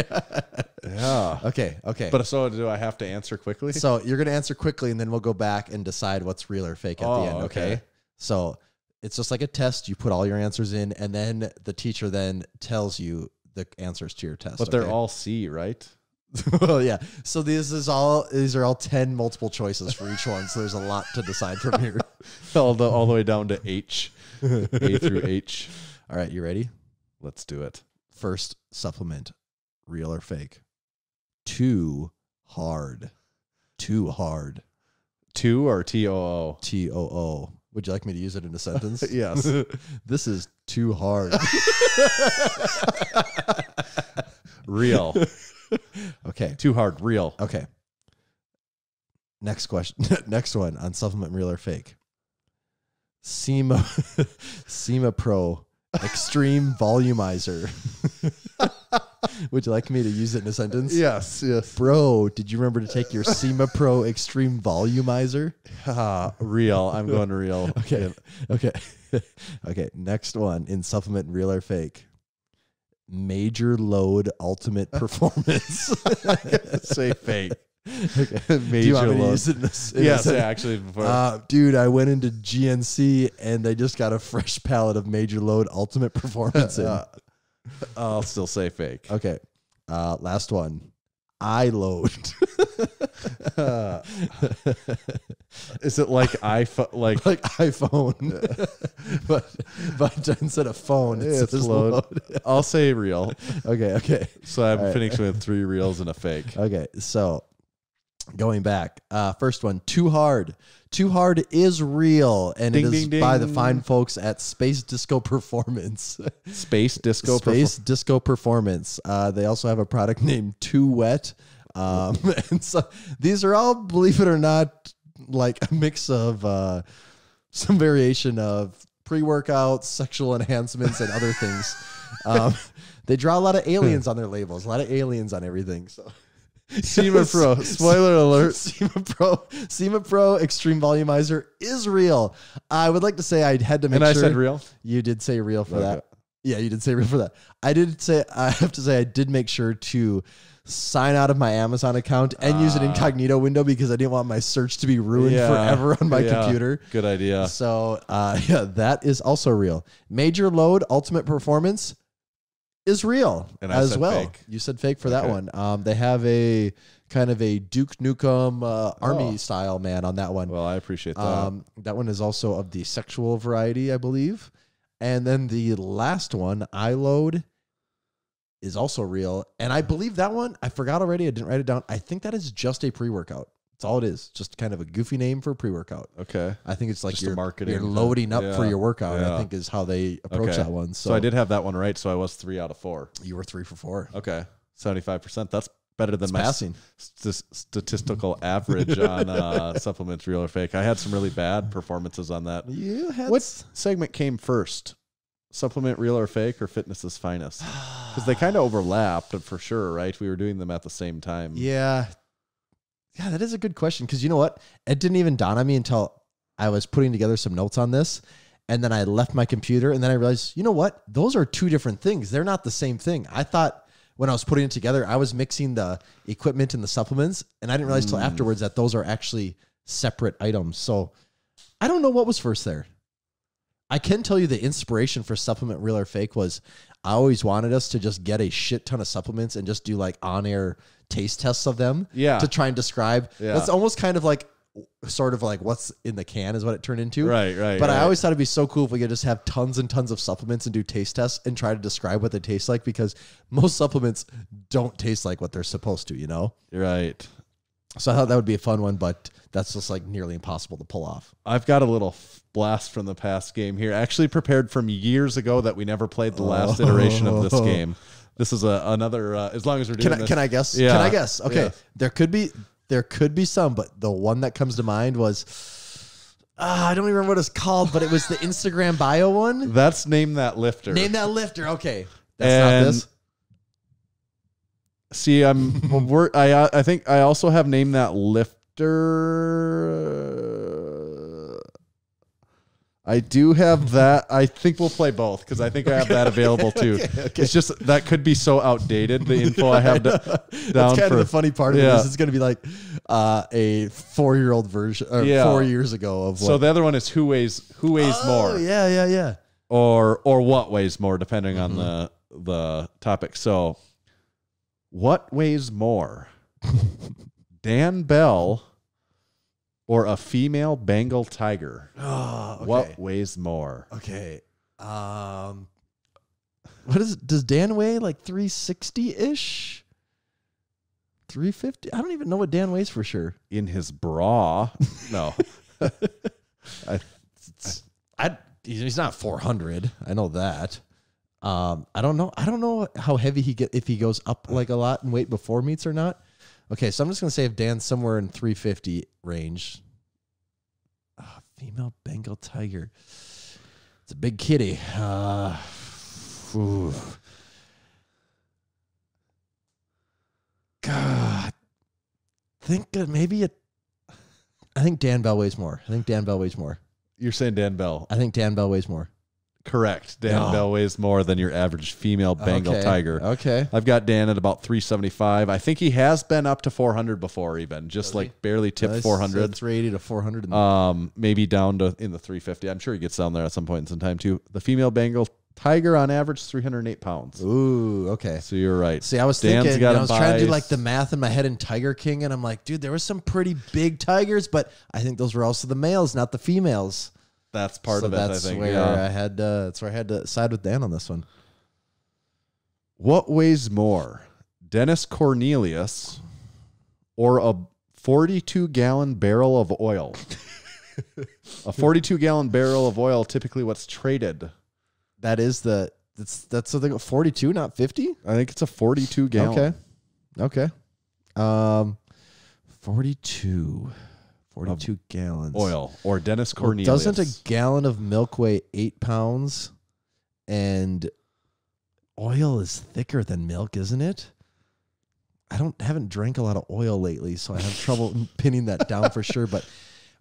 Yeah. Okay.
But so do I have to answer quickly?
So you're going to answer quickly, and then we'll go back and decide what's real or fake at the end, okay? So it's just like a test. You put all your answers in, and then the teacher then tells you the answers to your test.
But they're all C, right?
Well, yeah. So these are all 10 multiple choices for each one. So there's a lot to decide from here.
all the way down to H. A through H.
All right, you ready?
Let's do it.
First supplement, real or fake? Too hard. Too hard.
Two or TOO?
TOO. Would you like me to use it in a sentence?
Yes.
This is too hard.
Real.
Okay.
Too hard. Real.
Okay. Next question. Next one on supplement real or fake. SEMA Pro Extreme Volumizer. Would you like me to use it in a sentence?
Yes.
Bro, did you remember to take your SEMA Pro Extreme Volumizer?
Real. I'm going real.
Okay. Next one in supplement real or fake. Major Load Ultimate Performance.
Say fake.
Okay.
Major
Do you want me to
Load.
use it in this?
Yes, actually. Before.
Dude, I went into GNC and they just got a fresh pallet of Major Load Ultimate Performance in.
I'll still say fake.
Okay. Last one. iLoad.
Is it like iPhone? Like
iPhone, but instead of phone, it's
load. I'll say real.
Okay.
So I'm finished with 3 reals and a fake.
Okay, so going back, first one, Too Hard. Too Hard is real, and
Ding,
it is
ding,
by the
ding.
fine folks at Space Disco Performance.
Space Disco.
Disco Performance. They also have a product named Too Wet. And so these are all, believe it or not, like a mix of some variation of pre-workouts, sexual enhancements, and other things. They draw a lot of aliens on their labels, a lot of aliens on everything. So
SEMA Pro. Spoiler alert.
SEMA Pro Extreme Volumizer is real. I would like to say I had to make
And
sure.
I said real?
You did say real for
Okay.
that. Yeah, you did say real for that. I have to say I did make sure to sign out of my Amazon account and use an incognito window because I didn't want my search to be ruined forever on my computer.
Good idea.
So, that is also real. Major Load Ultimate Performance is real
And I
as
said
well.
fake.
You said fake for that
Okay.
one. They have a kind of a Duke Nukem army style man on that one.
Well, I appreciate that.
That one is also of the sexual variety, I believe. And then the last one, iLoad, is also real. And I believe that one, I forgot already. I didn't write it down. I think that is just a pre-workout. That's all it is. Just kind of a goofy name for pre-workout.
Okay.
I think it's like
Just a marketing
you're
thing.
loading up for
Yeah.
your workout,
Yeah.
I think is how they approach that one.
So I did have that one right. So I was 3 out of 4.
You were 3 for 4.
Okay. 75%. That's better than
It's
my
passing.
statistical average on supplements, real or fake. I had some really bad performances on that.
You had
What segment came first? Supplement real or fake or fitness's finest? Because they kind of overlapped for sure, right? We were doing them at the same time.
Yeah, that is a good question because you know what? It didn't even dawn on me until I was putting together some notes on this. And then I left my computer and then I realized, you know what? Those are 2 different things. They're not the same thing. I thought when I was putting it together, I was mixing the equipment and the supplements. And I didn't realize till afterwards that those are actually separate items. So I don't know what was first there. I can tell you the inspiration for supplement real or fake was I always wanted us to just get a shit ton of supplements and just do like on-air taste tests of them to try and describe.
Yeah.
That's almost kind of like sort of like what's in the can is what it turned into.
Right.
But I always thought it'd be so cool if we could just have tons and tons of supplements and do taste tests and try to describe what they taste like because most supplements don't taste like what they're supposed to, you know?
Right.
So I thought that would be a fun one, but that's just like nearly impossible to pull off.
I've got a little blast from the past game here. Actually prepared from years ago that we never played the last iteration of this game. This is another, as long as we're doing this.
Can I guess?
Yeah.
Can I guess? Okay.
Yeah.
There could be some, but the one that comes to mind was, I don't even remember what it's called, but it was the Instagram bio one.
That's Name That Lifter.
Name That Lifter. Okay. That's not this.
See, I think I also have Name That lifter. I do have that. I think we'll play both because I think I have that available too.
Okay.
It's just that could be so outdated. The info I have down.
That's kind of the funny part of this. It's going to be like a 4-year-old version, or 4 years ago of what.
So the other one is who weighs more.
Yeah.
Or what weighs more, depending on the topic. So, what weighs more, Dan Bell or a female Bengal tiger?
Oh, okay.
What weighs more?
Okay. What does Dan weigh? Like 360-ish? 350? I don't even know what Dan weighs for sure.
In his bra? No.
He's not 400. I know that. I don't know how heavy if he goes up like a lot in weight before meets or not. Okay, so I'm just gonna say if Dan's somewhere in 350 range. Female Bengal tiger. It's a big kitty. God, think maybe I think Dan Bell weighs more.
You're saying Dan Bell?
I think Dan Bell weighs more.
Correct. Dan Bell weighs more than your average female Bengal tiger.
Okay.
I've got Dan at about 375. I think he has been up to 400 before, even just like barely tipped 400.
380 to 400.
Maybe down to in the 350. I'm sure he gets down there at some point in some time too. The female Bengal tiger on average 308 pounds.
Ooh, okay.
So you're right.
See, I was thinking, I was trying to do like the math in my head in Tiger King, and I'm like, dude, there were some pretty big tigers, but I think those were also the males, not the females.
That's part of it, I think.
That's where I had to side with Dan on this one.
What weighs more, Dennis Cornelius or a 42-gallon barrel of oil? A 42-gallon barrel of oil, typically what's traded.
That's something 42, not 50?
I think it's a 42-gallon.
Okay. 42 gallons.
Oil or Dennis Cornelius.
Doesn't a gallon of milk weigh 8 pounds? And oil is thicker than milk, isn't it? I haven't drank a lot of oil lately, so I have trouble pinning that down for sure. But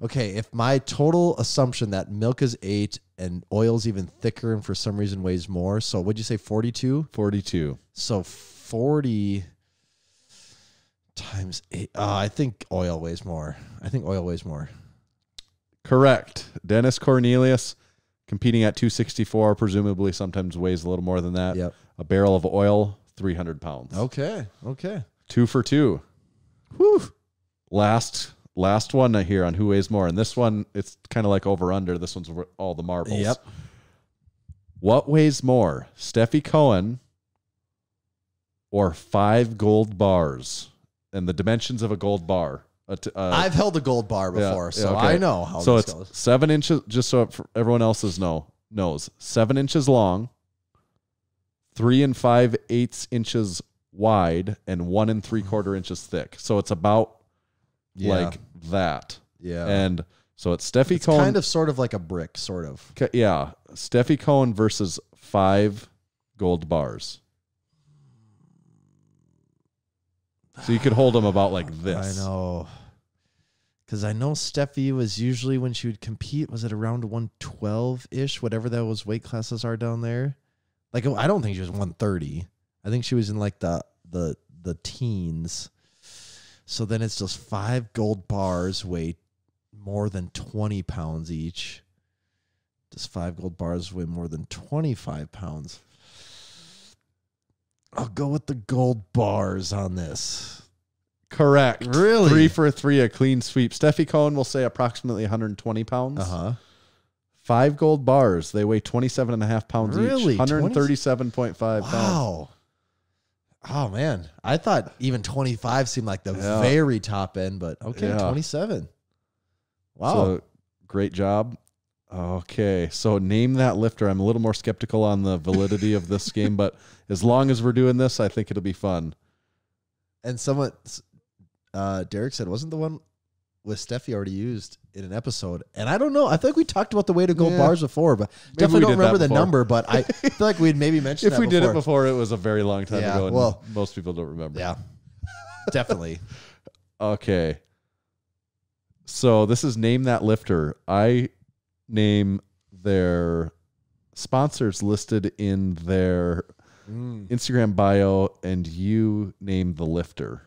okay, if my total assumption that milk is 8 and oil's even thicker and for some reason weighs more, so what'd you say, 42?
42.
So 40 times 8. I think oil weighs more.
Correct. Dennis Cornelius competing at 264, presumably sometimes weighs a little more than that.
Yep.
A barrel of oil, 300 pounds.
Okay.
2 for 2.
Whew.
Last one here on who weighs more. And this one, it's kind of like over-under. This one's all the marbles.
Yep.
What weighs more, Steffi Cohen or 5 gold bars? And the dimensions of a gold bar.
I've held a gold bar before, so
okay.
I know how
so
this
it's
goes.
7 inches, just so everyone else knows. 7 inches long, 3 5/8 inches wide, and 1 3/4 inches thick. So it's about like that.
Yeah.
And so it's Steffi Cohen.
Kind of sort of like a brick, sort of.
Yeah. Steffi Cohen versus 5 gold bars. So you could hold them about like this.
I know. Because I know Steffi was usually, when she would compete, was it around 112-ish, whatever those weight classes are down there? Like, I don't think she was 130. I think she was in like the teens. So then it's just 5 gold bars weigh more than 20 pounds each. Does 5 gold bars weigh more than 25 pounds? I'll go with the gold bars on this.
Correct.
Really?
3 for 3, a clean sweep. Steffi Cohen will say approximately 120 pounds. 5 gold bars. They weigh 27.5 pounds
really?
each. 137.5 pounds.
Wow. Oh, man. I thought even 25 seemed like the very top end, but okay, 27. Wow.
So, great job. Okay, so name that lifter. I'm a little more skeptical on the validity of this game, but as long as we're doing this, I think it'll be fun.
And Derek said, wasn't the one with Steffi already used in an episode? And I don't know. I feel like we talked about the weight of gold bars before, but definitely don't remember the number, but I feel like we'd maybe mentioned that
if we did it before, it was a very long time ago, and
well,
most people don't remember.
Yeah, definitely.
Okay. So this is Name That Lifter. I name their sponsors listed in their Instagram bio, and you name the lifter.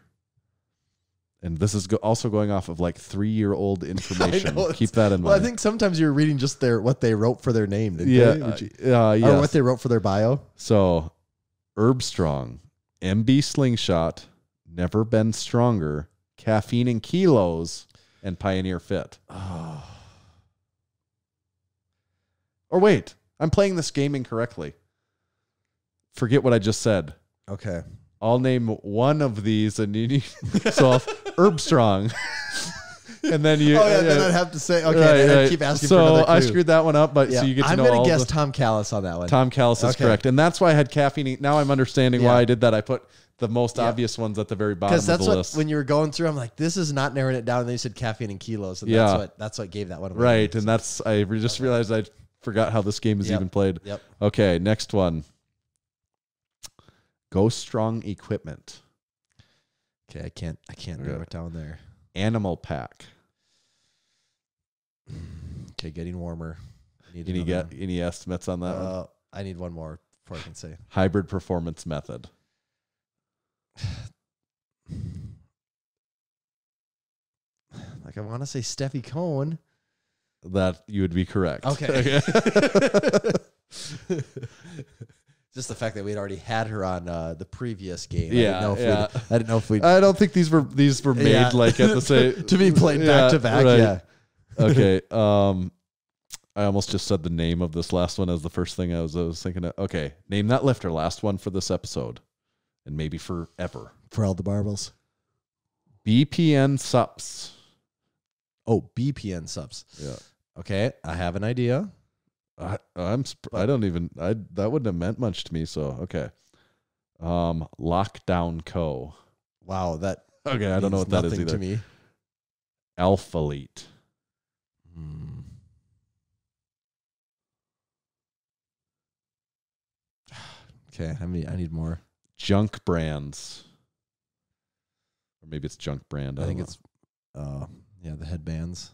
And this is also going off of like 3-year-old information. Keep that in mind.
Well, I think sometimes you're reading just what they wrote for their name, didn't they?
Yes.
Or what they wrote for their bio.
So, Herb Strong, MB Slingshot, Never Been Stronger, Caffeine and Kilos, and Pioneer Fit. Oh. Or wait, I'm playing this game incorrectly. Forget what I just said.
Okay.
I'll name one of these, and you need so Herb Strong, and then you.
Oh yeah, then I'd have to say okay. Right, I'd keep asking.
So
for another clue.
I screwed that one up, but so you get to know. I'm
going to guess Tom Callis on that one.
Tom Callis is correct, and that's why I had caffeine. Now I'm understanding why I did that. I put the most obvious ones at the very bottom of the list.
Because when you were going through, I'm like, this is not narrowing it down. And then you said caffeine and kilos, and that's what gave that one away.
Right, and that's I just realized I forgot how this game is even played.
Yep.
Okay, next one. Go Strong Equipment.
Okay, I can't narrow it down there.
Animal Pack.
Okay, getting warmer.
Any estimates on that one?
I need one more before I can say.
Hybrid Performance Method.
Like I want to say Steffi Cohen.
That you would be correct.
Okay. Just the fact that we'd already had her on the previous game.
Yeah,
I didn't know if we.
I don't think these were made like at the same
to be played back to back.
Right.
Yeah.
Okay. I almost just said the name of this last one as the first thing I was thinking of. Okay, Name That Lifter. Last one for this episode, and maybe forever.
For all the barbells.
BPN Sups.
Oh, BPN Sups.
Yeah.
Okay, I have an idea.
That wouldn't have meant much to me. So okay, Lockdown Co.
Wow, that
okay. I don't know what that is either.
To me,
Alphalete.
Okay, I need more.
Junk Brands, or maybe it's Junk Brand.
I think it's the headbands.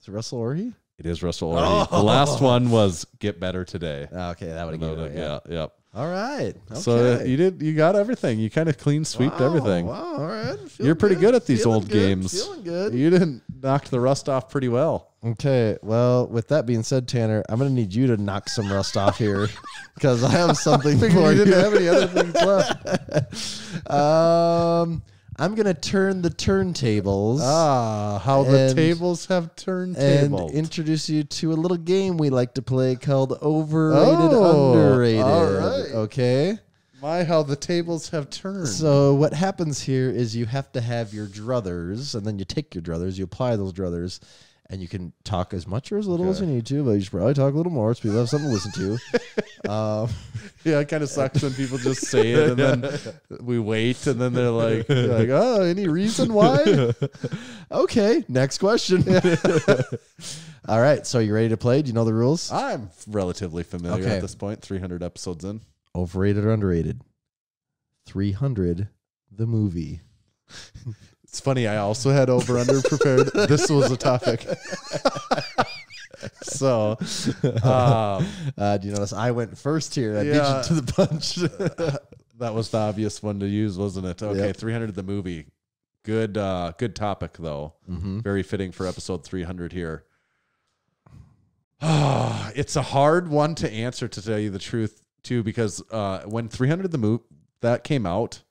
Is it Russell Orhe?
It is Russell Orhe. Oh. The last one was Get Better Today.
Okay, that would have given it.
Yeah.
All right. Okay.
So you got everything. You kind of clean sweeped everything.
Wow. All right.
You're pretty good at these old games.
Feeling good.
You didn't knock the rust off pretty well.
Okay. Well, with that being said, Tanner, I'm going to need you to knock some rust off here because I have something for you.
You didn't have any other things left.
I'm going to turn the turntables.
How the tables have turntables.
And introduce you to a little game we like to play called Overrated, Underrated.
All right.
Okay?
How the tables have turned.
So what happens here is you have to have your druthers, and then you take your druthers, you apply those druthers, and you can talk as much or as little as you need to, but you should probably talk a little more so people have something to listen to.
Yeah, it kind of sucks when people just say it and then we wait and then they're like, oh, any reason why?
Okay, next question. All right, so you ready to play? Do you know the rules?
I'm relatively familiar at this point, 300 episodes in.
Overrated or underrated? 300, the movie.
It's funny, I also had over-under prepared. This was a topic. So,
do you notice I went first here? I beat you to the punch.
That was the obvious one to use, wasn't it? Okay,
Yep.
300 the movie. Good topic, though.
Mm-hmm.
Very fitting for episode 300 here. It's a hard one to answer, to tell you the truth, too, because when 300 the movie that came out,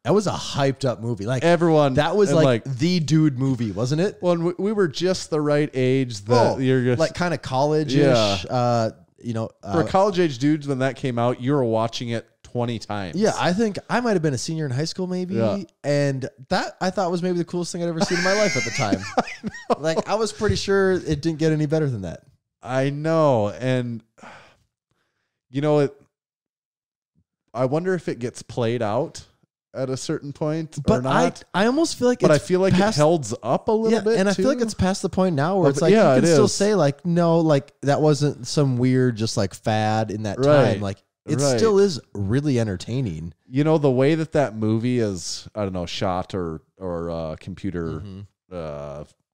that was a hyped up movie. Like
everyone,
that was like the dude movie, wasn't it?
Well, we were just the right age that you're just
like kind of college-ish.
Yeah.
For
college age dudes, when that came out, you were watching it 20 times.
Yeah, I think I might have been a senior in high school, maybe, and that I thought was maybe the coolest thing I'd ever seen in my life at the time. Like I was pretty sure it didn't get any better than that.
I know, and I wonder if it gets played out at a certain point or not.
I almost feel like
I feel like it holds up a little bit,
and I feel like it's past the point now where it's like you can still say like, no, like that wasn't some weird just like fad in that time. Like it
Right.
still is really entertaining.
You know, the way that movie is, I don't know, shot or computer.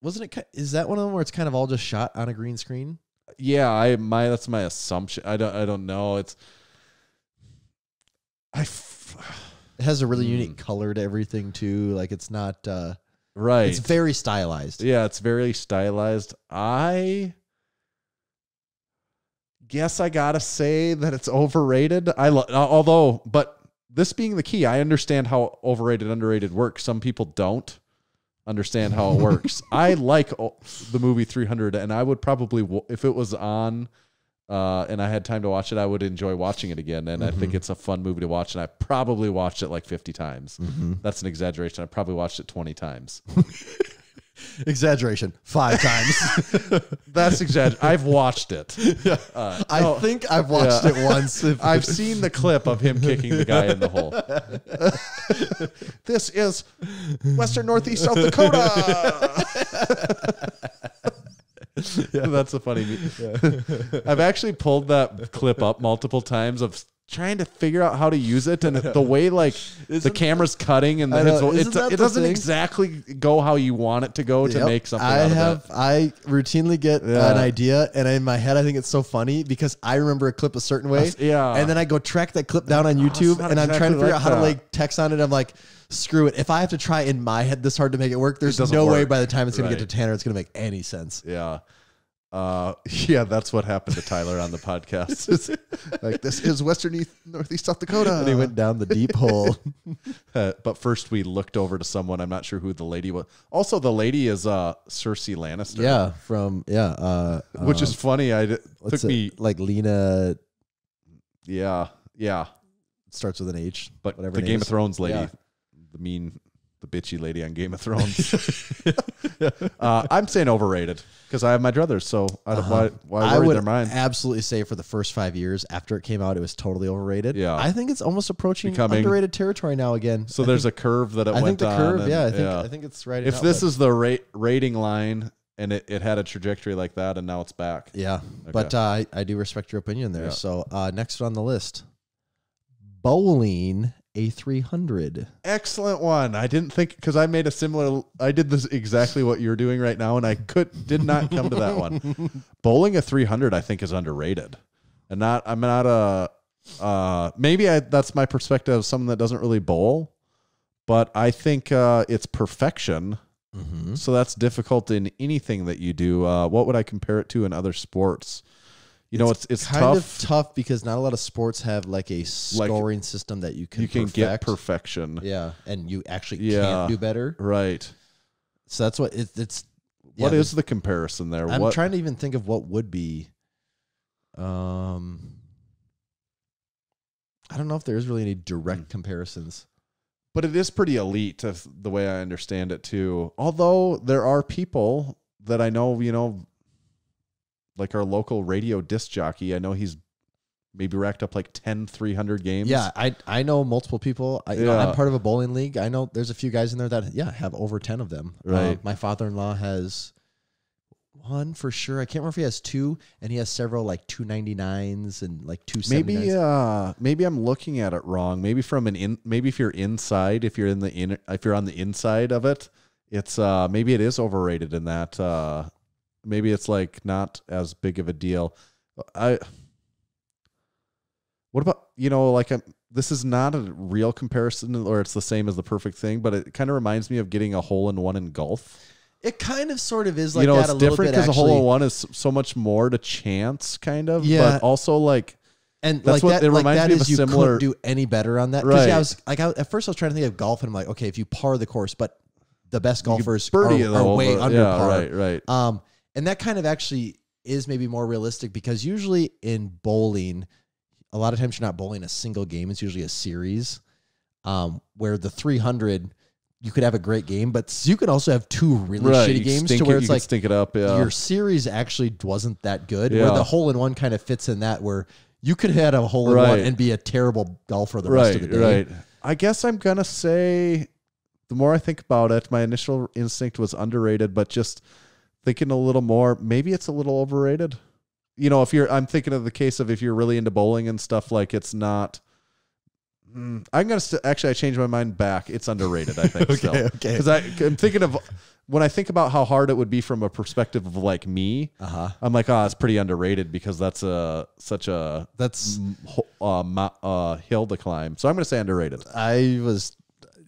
Wasn't it? Is that one of them where it's kind of all just shot on a green screen?
Yeah, that's my assumption. I don't know. It
has a really unique color to everything too. Like it's not
right.
It's very stylized.
Yeah, it's very stylized. I guess I gotta say that it's overrated. But this being the key, I understand how overrated, underrated works. Some people don't understand how it works. I like the movie 300, and I would probably, if it was on and I had time to watch it, I would enjoy watching it again. And I think it's a fun movie to watch, and I probably watched it like 50 times. That's an exaggeration. I probably watched it 20 times.
Exaggeration. 5 times.
That's exaggeration. I've watched it.
I think I've watched it once.
I've seen the clip of him kicking the guy in the hole. This is Western Northeast South Dakota. That's a funny. I've actually pulled that clip up multiple times of trying to figure out how to use it, and the way the camera's cutting and it doesn't exactly go how you want it to go to make something out of it.
I routinely get an idea, and in my head I think it's so funny because I remember a clip a certain way, and then I go track that clip down on YouTube, and I'm trying to figure out how to text on it. I'm like, screw it. If I have to try in my head this hard to make it work, there's no way by the time it's going to get to Tanner it's going to make any sense.
Yeah. That's what happened to Tyler on the podcast. Like, this is Western Northeast South Dakota.
And he went down the deep hole.
But first we looked over to someone. I'm not sure who the lady was. Also, the lady is Cersei Lannister.
Yeah, from
which is funny. Took me
like Lena.
Yeah.
It starts with an H,
but
whatever
the Game of Thrones lady,
yeah.
the bitchy lady on Game of Thrones. I'm saying overrated because I have my druthers, so why worry their mind?
Absolutely say for the first 5 years after it came out, it was totally overrated.
Yeah,
I think it's almost approaching underrated territory now again.
So there's a curve that it went on.
I think the curve, I think it's right.
If this is the rating line and it had a trajectory like that, and now it's back.
Yeah,
okay.
But I do respect your opinion there. Yeah. So next on the list, bowling. A 300.
Excellent one. I didn't think, because I made a similar, I did this exactly what you're doing right now, and I did not come to that one. Bowling a 300 I think is underrated. And that's my perspective of someone that doesn't really bowl, but I think it's perfection. So that's difficult in anything that you do. What would I compare it to in other sports? It's
kind of tough because not a lot of sports have like a scoring system that you can
get perfection.
Yeah, and you actually can't do better.
Right.
So that's what it's.
What is the comparison there?
I'm trying to even think of what would be. I don't know if there is really any direct comparisons.
But it is pretty elite, the way I understand it too. Although there are people that I know, like our local radio disc jockey, I know he's maybe racked up like 10 300 games.
Yeah, I know multiple people. I'm part of a bowling league. I know there's a few guys in there that have over 10 of them.
Right.
My father-in-law has one for sure. I can't remember if he has 2, and he has several like 299s and like 279s.
Maybe I'm looking at it wrong. Maybe maybe if you're inside, if you're on the inside of it, it's maybe it is overrated in that. Maybe it's like not as big of a deal. What about, this is not a real comparison or it's the same as the perfect thing, but it kind of reminds me of getting a hole-in-one in golf.
It kind of sort of is like that
it's
a little
different
bit
because a hole-in-one is so much more to chance, kind of.
Yeah.
But also
and
that's
like
it reminds me of a
you
similar.
Couldn't do any better on that.
Right.
At first I was trying to think of golf, and I'm like, okay, if you par the course, but the best golfers
birdie
are way under par.
Right.
And that kind of actually is maybe more realistic because usually in bowling, a lot of times you're not bowling a single game. It's usually a series where the 300, you could have a great game, but you could also have 2 really shitty games to where it's like
stink it up. Yeah.
Your series actually wasn't that good.
Yeah.
Where the hole-in-one kind of fits in that where you could have had a hole-in-one and be a terrible golfer the rest of the day.
Right. I guess I'm going to say, the more I think about it, my initial instinct was underrated, but just thinking a little more, maybe it's a little overrated. you know, I'm thinking of the case of if you're really into bowling and stuff, like it's not. I'm gonna actually I changed my mind back. It's underrated, I think.
Okay.
Because I'm thinking of when I think about how hard it would be from a perspective of like me. I'm like, it's pretty underrated because that's such a hill to climb. So I'm gonna say underrated.
I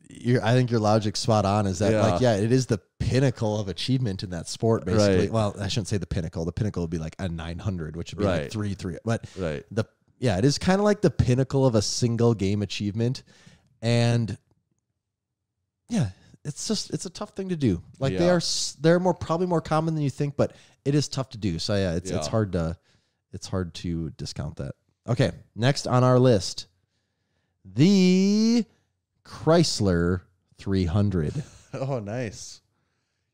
think your logic's spot on. Is that it is the pinnacle of achievement in that sport, basically.
Right.
Well, I shouldn't say the pinnacle. The pinnacle would be like a 900, which would be like 3. But it is kind of like the pinnacle of a single game achievement, and it's a tough thing to do. Like they're probably more common than you think, but it is tough to do. So it's hard to discount that. Okay, next on our list, the Chrysler 300.
Oh, nice.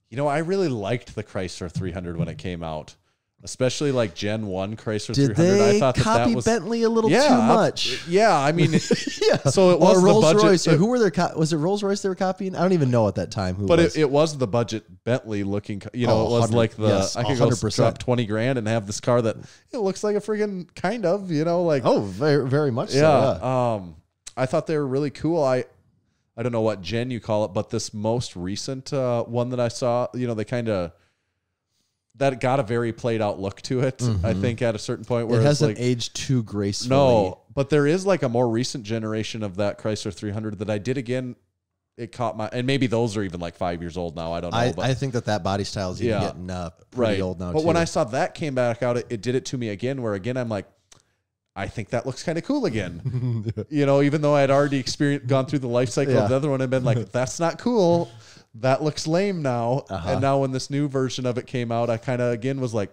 You know, I really liked the Chrysler 300 when it came out. Especially like Gen 1 Chrysler 300.
They
I thought
copy
that was
Bentley a little too much?
Yeah, I mean, so it
or
was
Rolls
the budget.
Royce. Or who were was it Rolls Royce they were copying? I don't even know at that time who.
But it was the budget Bentley looking. You know, it was like I could go
100%.
drop $20,000 and have this car that it looks like a friggin' kind of. You know, like
very very much.
Yeah.
So, yeah.
I thought they were really cool. I don't know what gen you call it, but this most recent one that I saw, you know, they kind of. That got a very played out look to it, I think, at a certain point where
it hasn't
like,
aged too gracefully.
No, but there is like a more recent generation of that Chrysler 300 that I did again. It caught my, and maybe those are even like 5 years old now. I don't know.
I think that body style is even getting pretty old now.
But
too.
when I saw that came back out, it did it to me again. Where again I'm like, I think that looks kind of cool again. You know, even though I had already gone through the life cycle of the other one and been like, that's not cool. That looks lame now. And now when this new version of it came out, I kind of again was like,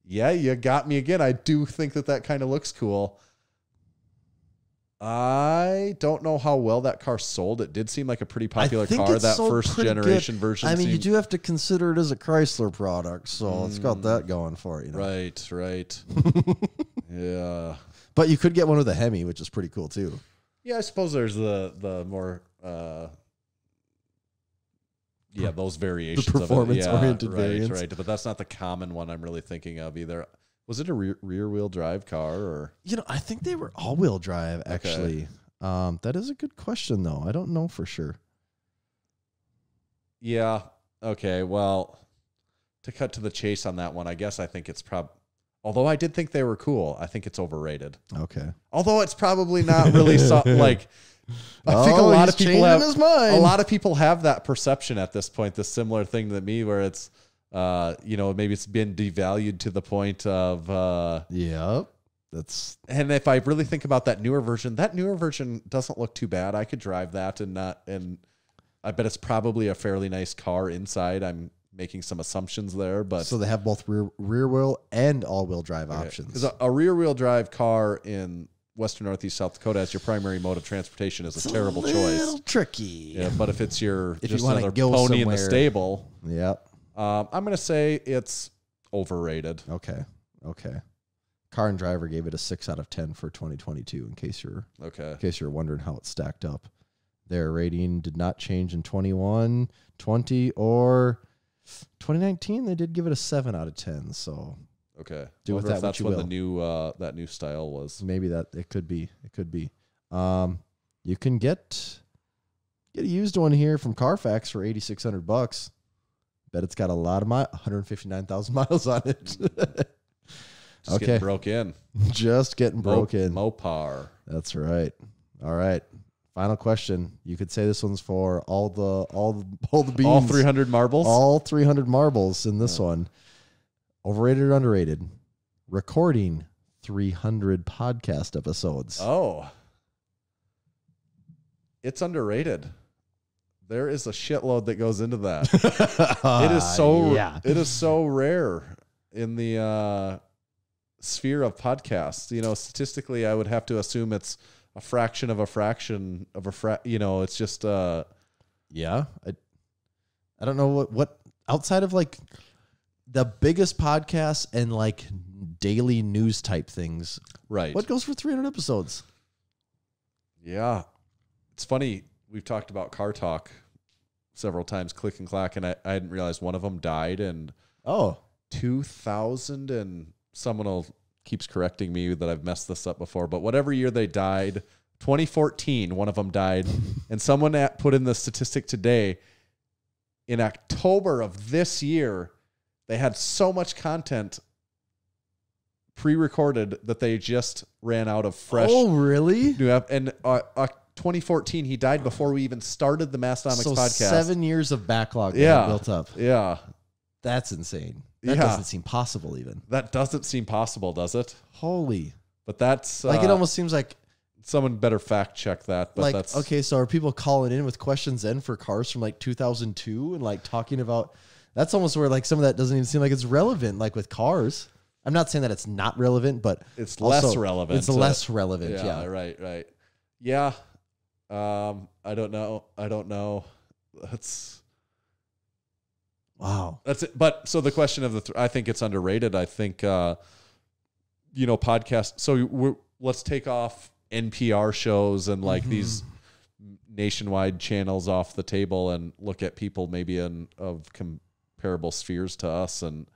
yeah, you got me again. I do think that kind of looks cool. I don't know how well that car sold. It did seem like a pretty popular car, that first generation version.
I mean, you do have to consider it as a Chrysler product, so it's got that going for it. You know?
Right. Yeah.
But you could get one with a Hemi, which is pretty cool too.
Yeah, I suppose there's the more those variations.
The performance-oriented variants.
Right. But that's not the common one I'm really thinking of either. Was it a rear-wheel drive car? Or
You know, I think they were all-wheel drive, actually. Okay. That is a good question, though. I don't know for sure.
Yeah. Okay, well, to cut to the chase on that one, I guess I think it's although I did think they were cool, I think it's overrated.
Okay.
Although it's probably not really like... I think a lot of people have that perception at this point, this similar thing to me, where it's, you know, maybe it's been devalued to the point of, and if I really think about that newer version doesn't look too bad. I could drive that and I bet it's probably a fairly nice car inside. I'm making some assumptions there, but
so they have both rear wheel and all wheel drive options.
Because a rear wheel drive car in Western Northeast South Dakota as your primary mode of transportation is a terrible choice.
A little tricky.
Yeah, but if it's just
you
another pony in the stable, I'm going to say it's overrated.
Okay. Car and Driver gave it a 6 out of 10 for 2022. In case you're wondering how it stacked up, their rating did not change in 21, 20, or 2019. They did give it a 7 out of 10. So.
Okay.
Do with that
that's
what you
when
will.
the new that new style was.
Maybe that it could be. You can get a used one here from Carfax for $8,600. Bet it's got a lot of 159,000 miles on it.
Just getting broke in.
Just getting broke in.
Mopar.
That's right. All right. Final question. You could say this one's for all the beans.
All 300 marbles.
All 300 marbles in this one. Overrated or underrated? Recording 300 podcast episodes.
Oh. It's underrated. There is a shitload that goes into that. It is so rare in the sphere of podcasts. You know, statistically, I would have to assume it's a fraction of a fraction of a you know, it's just I
don't know what outside of like the biggest podcasts and like daily news type things.
Right.
What goes for 300 episodes?
Yeah. It's funny. We've talked about Car Talk several times, Click and Clack, and I hadn't realized one of them died in 2000 and someone keeps correcting me that I've messed this up before, but whatever year they died, 2014, one of them died, and someone put in the statistic today. In October of this year, they had so much content pre-recorded that they just ran out of fresh.
Oh, really?
And 2014, he died before we even started the Massonomics podcast.
7 years of backlog that built up.
Yeah.
That's insane. That doesn't seem possible even.
That doesn't seem possible, does it?
Holy.
But that's...
Like, it almost seems like...
Someone better fact check that. But
like,
that's...
okay, so are people calling in with questions then for cars from like 2002 and like talking about... That's almost where like some of that doesn't even seem like it's relevant, like with cars. I'm not saying that it's not relevant, but
it's less relevant.
It's less relevant. Yeah.
Right. Yeah. I don't know. That's
wow.
That's it. But so the question of I think it's underrated. I think, podcast. So let's take off NPR shows and like these nationwide channels off the table and look at people maybe of comparable spheres to us. And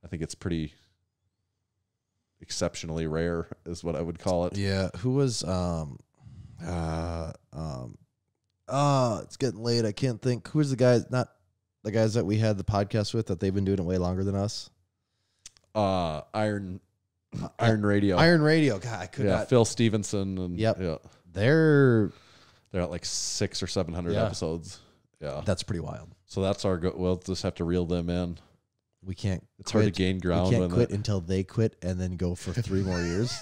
I think it's pretty exceptionally rare is what I would call it.
Yeah. Who was, it's getting late. I can't think. Who's the guys, not the guys that we had the podcast with that they've been doing it way longer than us?
Iron Radio.
Iron Radio. God, I could not.
Phil Stevenson. And,
yep.
Yeah.
They're
at like 600 or 700 episodes. Yeah.
That's pretty wild.
So that's we'll just have to reel them in.
We can't.
It's hard to gain ground.
We can't quit until they quit and then go for 3 more years.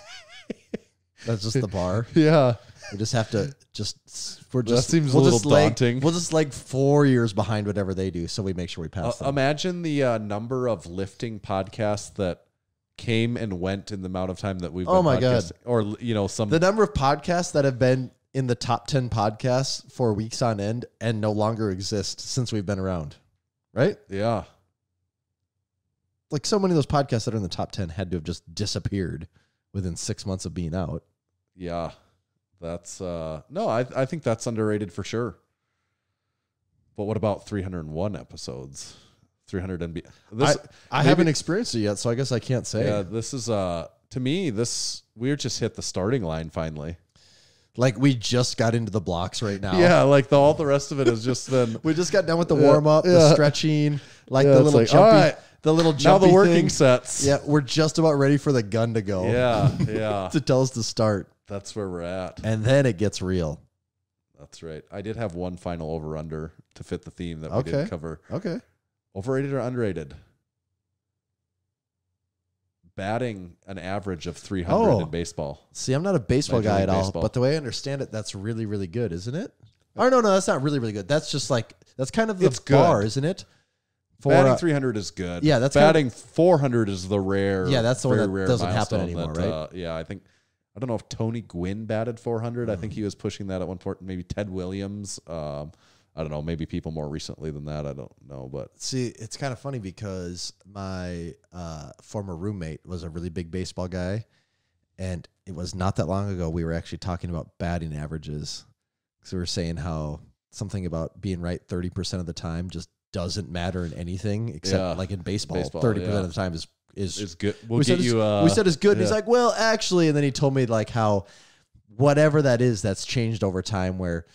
That's just the bar.
Yeah.
We just have to
that seems a little daunting.
We'll just 4 years behind whatever they do, so we make sure we pass them.
Imagine the number of lifting podcasts that came and went in the amount of time that we've been podcasting. Or, the
number of podcasts that have been in the top 10 podcasts for weeks on end and no longer exist since we've been around. Right?
Yeah.
Like so many of those podcasts that are in the top 10 had to have just disappeared within 6 months of being out.
Yeah. That's I think that's underrated for sure. But what about 301 episodes? 300 and
I haven't experienced it yet, so I guess I can't say.
Yeah, this is to me we just hit the starting line finally.
Like we just got into the blocks right now.
Yeah, like all the rest of it is just then
we just got done with the warm up, the stretching, the little jumpy. The little jumpy
now the working
thing.
sets.
Yeah, we're just about ready for the gun to go.
Yeah.
To tell us to start.
That's where we're at.
And then it gets real.
That's right. I did have one final over-under to fit the theme that we didn't cover.
Okay.
Overrated or underrated? Batting an average of 300 in baseball.
See, I'm not a baseball guy at all, but the way I understand it, that's really, really good, isn't it? Or no, that's not really, really good. That's just that's kind of the bar, isn't it?
Batting 300 is good.
Yeah, that's
batting 400 is the rare.
Yeah, that's the one that doesn't happen
milestone
anymore, right?
Yeah, I don't know if Tony Gwynn batted 400. I think he was pushing that at one point. Maybe Ted Williams. I don't know. Maybe people more recently than that. I don't know. But
see, it's kind of funny because my former roommate was a really big baseball guy, and it was not that long ago we were actually talking about batting averages because we were saying how something about being right 30% of the time just doesn't matter in anything except like in baseball 30% of the time is
good.
We said it's good. And he's like, well, actually, and then he told me like how whatever that is, that's changed over time where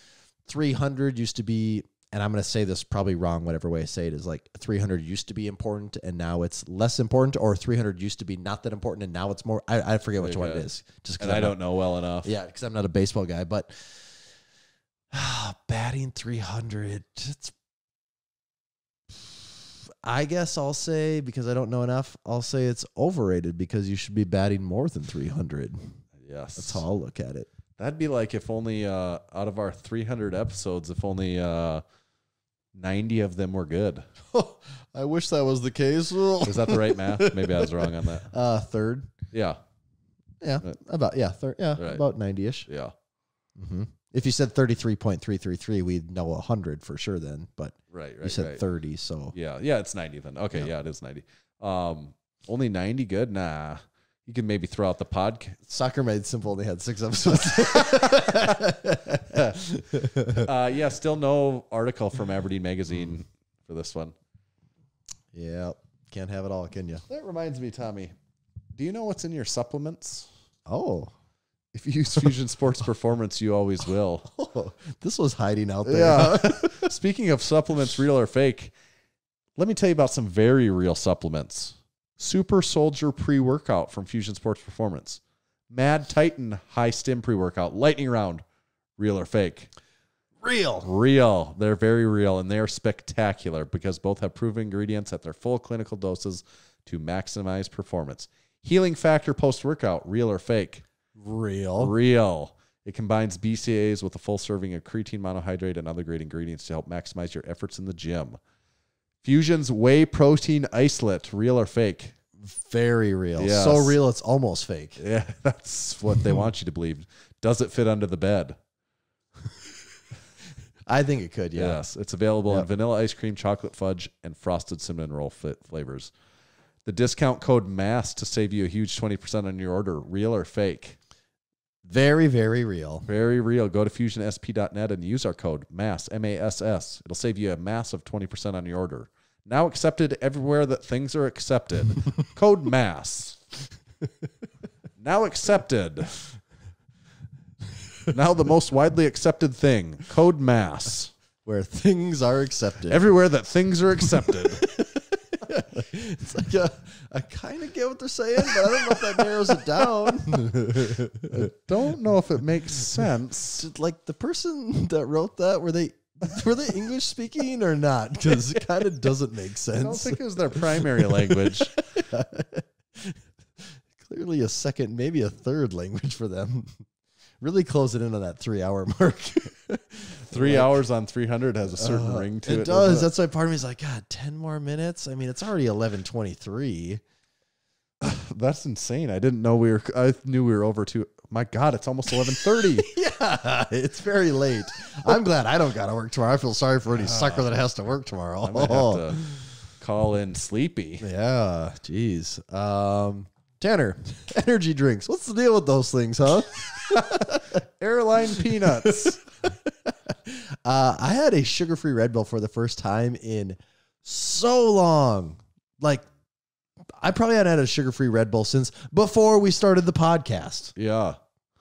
300 used to be, and I'm going to say this probably wrong, whatever way I say it, is like 300 used to be important and now it's less important, or 300 used to be not that important and now it's more. I forget which one it is. Just because
I don't know well enough.
Yeah, because I'm not a baseball guy, but batting 300, I guess I'll say, because I don't know enough, I'll say it's overrated because you should be batting more than 300.
Yes.
That's how I'll look at it.
That'd be like if only out of our 300 episodes, if only 90 of them were good.
I wish that was the case.
Is that the right math? Maybe I was wrong on that.
Third.
Yeah.
Yeah. About third. Yeah.
Right.
About 90-ish.
Yeah.
Mm-hmm. If you said 33.333, we'd know 100 for sure then. But you said 30, so
yeah, it's 90 then. Okay, yeah, it is 90. Only 90 good? Nah. You can maybe throw out the podcast.
Soccer Made Simple only had 6 episodes.
Yeah, still no article from Aberdeen Magazine for this one.
Yeah, can't have it all, can you?
That reminds me, Tommy. Do you know what's in your supplements?
Oh.
If you use Fusion Sports Performance, you always will.
Oh, this was hiding out there.
Yeah.
Huh?
Speaking of supplements, real or fake, let me tell you about some very real supplements. Super Soldier pre-workout from Fusion Sports Performance. Mad Titan high stim pre-workout. Lightning Round, real or fake?
Real.
Real. They're very real, and they are spectacular because both have proven ingredients at their full clinical doses to maximize performance. Healing Factor post-workout, real or fake?
Real.
Real. It combines BCAAs with a full serving of creatine monohydrate and other great ingredients to help maximize your efforts in the gym. Fusion's whey protein isolate, real or fake?
Very real.
Yes.
So real, it's almost fake.
Yeah, that's what they want you to believe. Does it fit under the bed?
I think it could, yeah.
Yes. It's available in vanilla ice cream, chocolate fudge, and frosted cinnamon roll flavors. The discount code MASS to save you a huge 20% on your order. Real or fake?
Very, very real.
Very real. Go to fusionsp.net and use our code MASS, M-A-S-S. It'll save you a massive 20% on your order. Now accepted everywhere that things are accepted. Code MASS. Now accepted. Now the most widely accepted thing. Code MASS.
Where things are accepted.
Everywhere that things are accepted.
It's like, I kind of get what they're saying, but I don't know if that narrows it down.
I don't know if it makes sense.
Did, like, the person that wrote that, were they English speaking or not? Because it kind of doesn't make sense.
I don't think it was their primary language.
Clearly a second, maybe a third language for them. Really closing in on that 3 hour mark.
3 hours on 300 has a certain ring to it.
It does. That's why part of me is like, God, 10 more minutes? I mean, it's already 11:23.
That's insane. I didn't know I knew we were over to, my God, it's almost 11:30.
Yeah, it's very late. I'm glad I don't got to work tomorrow. I feel sorry for any sucker that has to work tomorrow.
I might have to call in sleepy.
Yeah, geez. Tanner, energy drinks. What's the deal with those things, huh?
Airline peanuts.
I had a sugar-free Red Bull for the first time in so long. Like, I probably hadn't had a sugar-free Red Bull since before we started the podcast.
Yeah.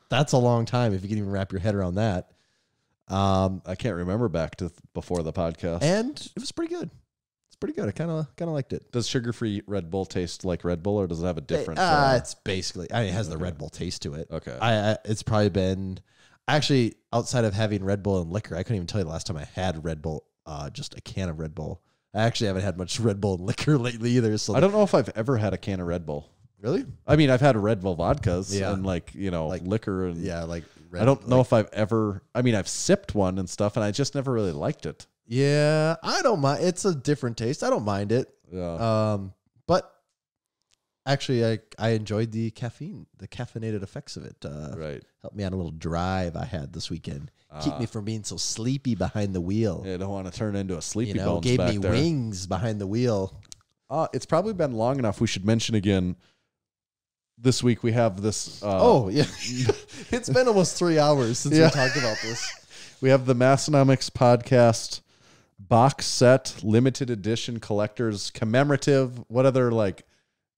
That's a long time if you can even wrap your head around that.
I can't remember back to before the podcast.
And it was pretty good. It's pretty good. I kind of liked it.
Does sugar-free Red Bull taste like Red Bull, or does it have a different?
It's basically, it has the Red Bull taste to it.
Okay.
It's probably been, actually, outside of having Red Bull and liquor, I couldn't even tell you the last time I had Red Bull, just a can of Red Bull. I actually haven't had much Red Bull and liquor lately either. So
I don't know if I've ever had a can of Red Bull.
Really?
I mean, I've had Red Bull vodkas and like liquor and I don't know if I've ever. I mean, I've sipped one and stuff, and I just never really liked it.
Yeah, I don't mind. It's a different taste. I don't mind it.
Yeah.
But actually, I enjoyed the caffeinated effects of it.
Right.
Helped me on a little drive I had this weekend. Keep me from being so sleepy behind the wheel.
Yeah, I don't want to turn into a sleepy bones
gave
back
me
there.
wings behind the wheel.
It's probably been long enough. We should mention again. This week we have this.
It's been almost 3 hours since we talked about this.
We have the Massonomics podcast box set, limited edition collectors, commemorative. What other like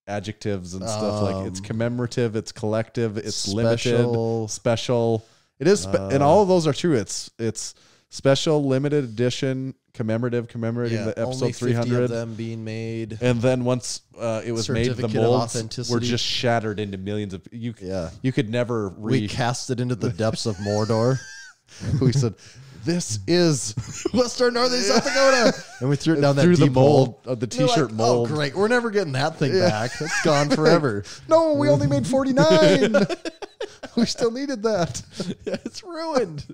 adjectives and stuff? Like it's commemorative, it's collective, it's limited, special. It is, and all of those are true. It's special, limited edition, commemorative, commemorating the episode
only
300
of them being made.
And then once it was made, the
Certificate of
molds
authenticity.
were just shattered into millions of. You could never.
We cast it into the depths of Mordor.
We said, "This is
Western Northern South Dakota," and we threw it down that
through the
deep
mold
hole.
of the T-shirt mold.
Oh, great! We're never getting that thing back. It's gone forever.
No, we only made 49. We still needed that.
Yeah, it's ruined.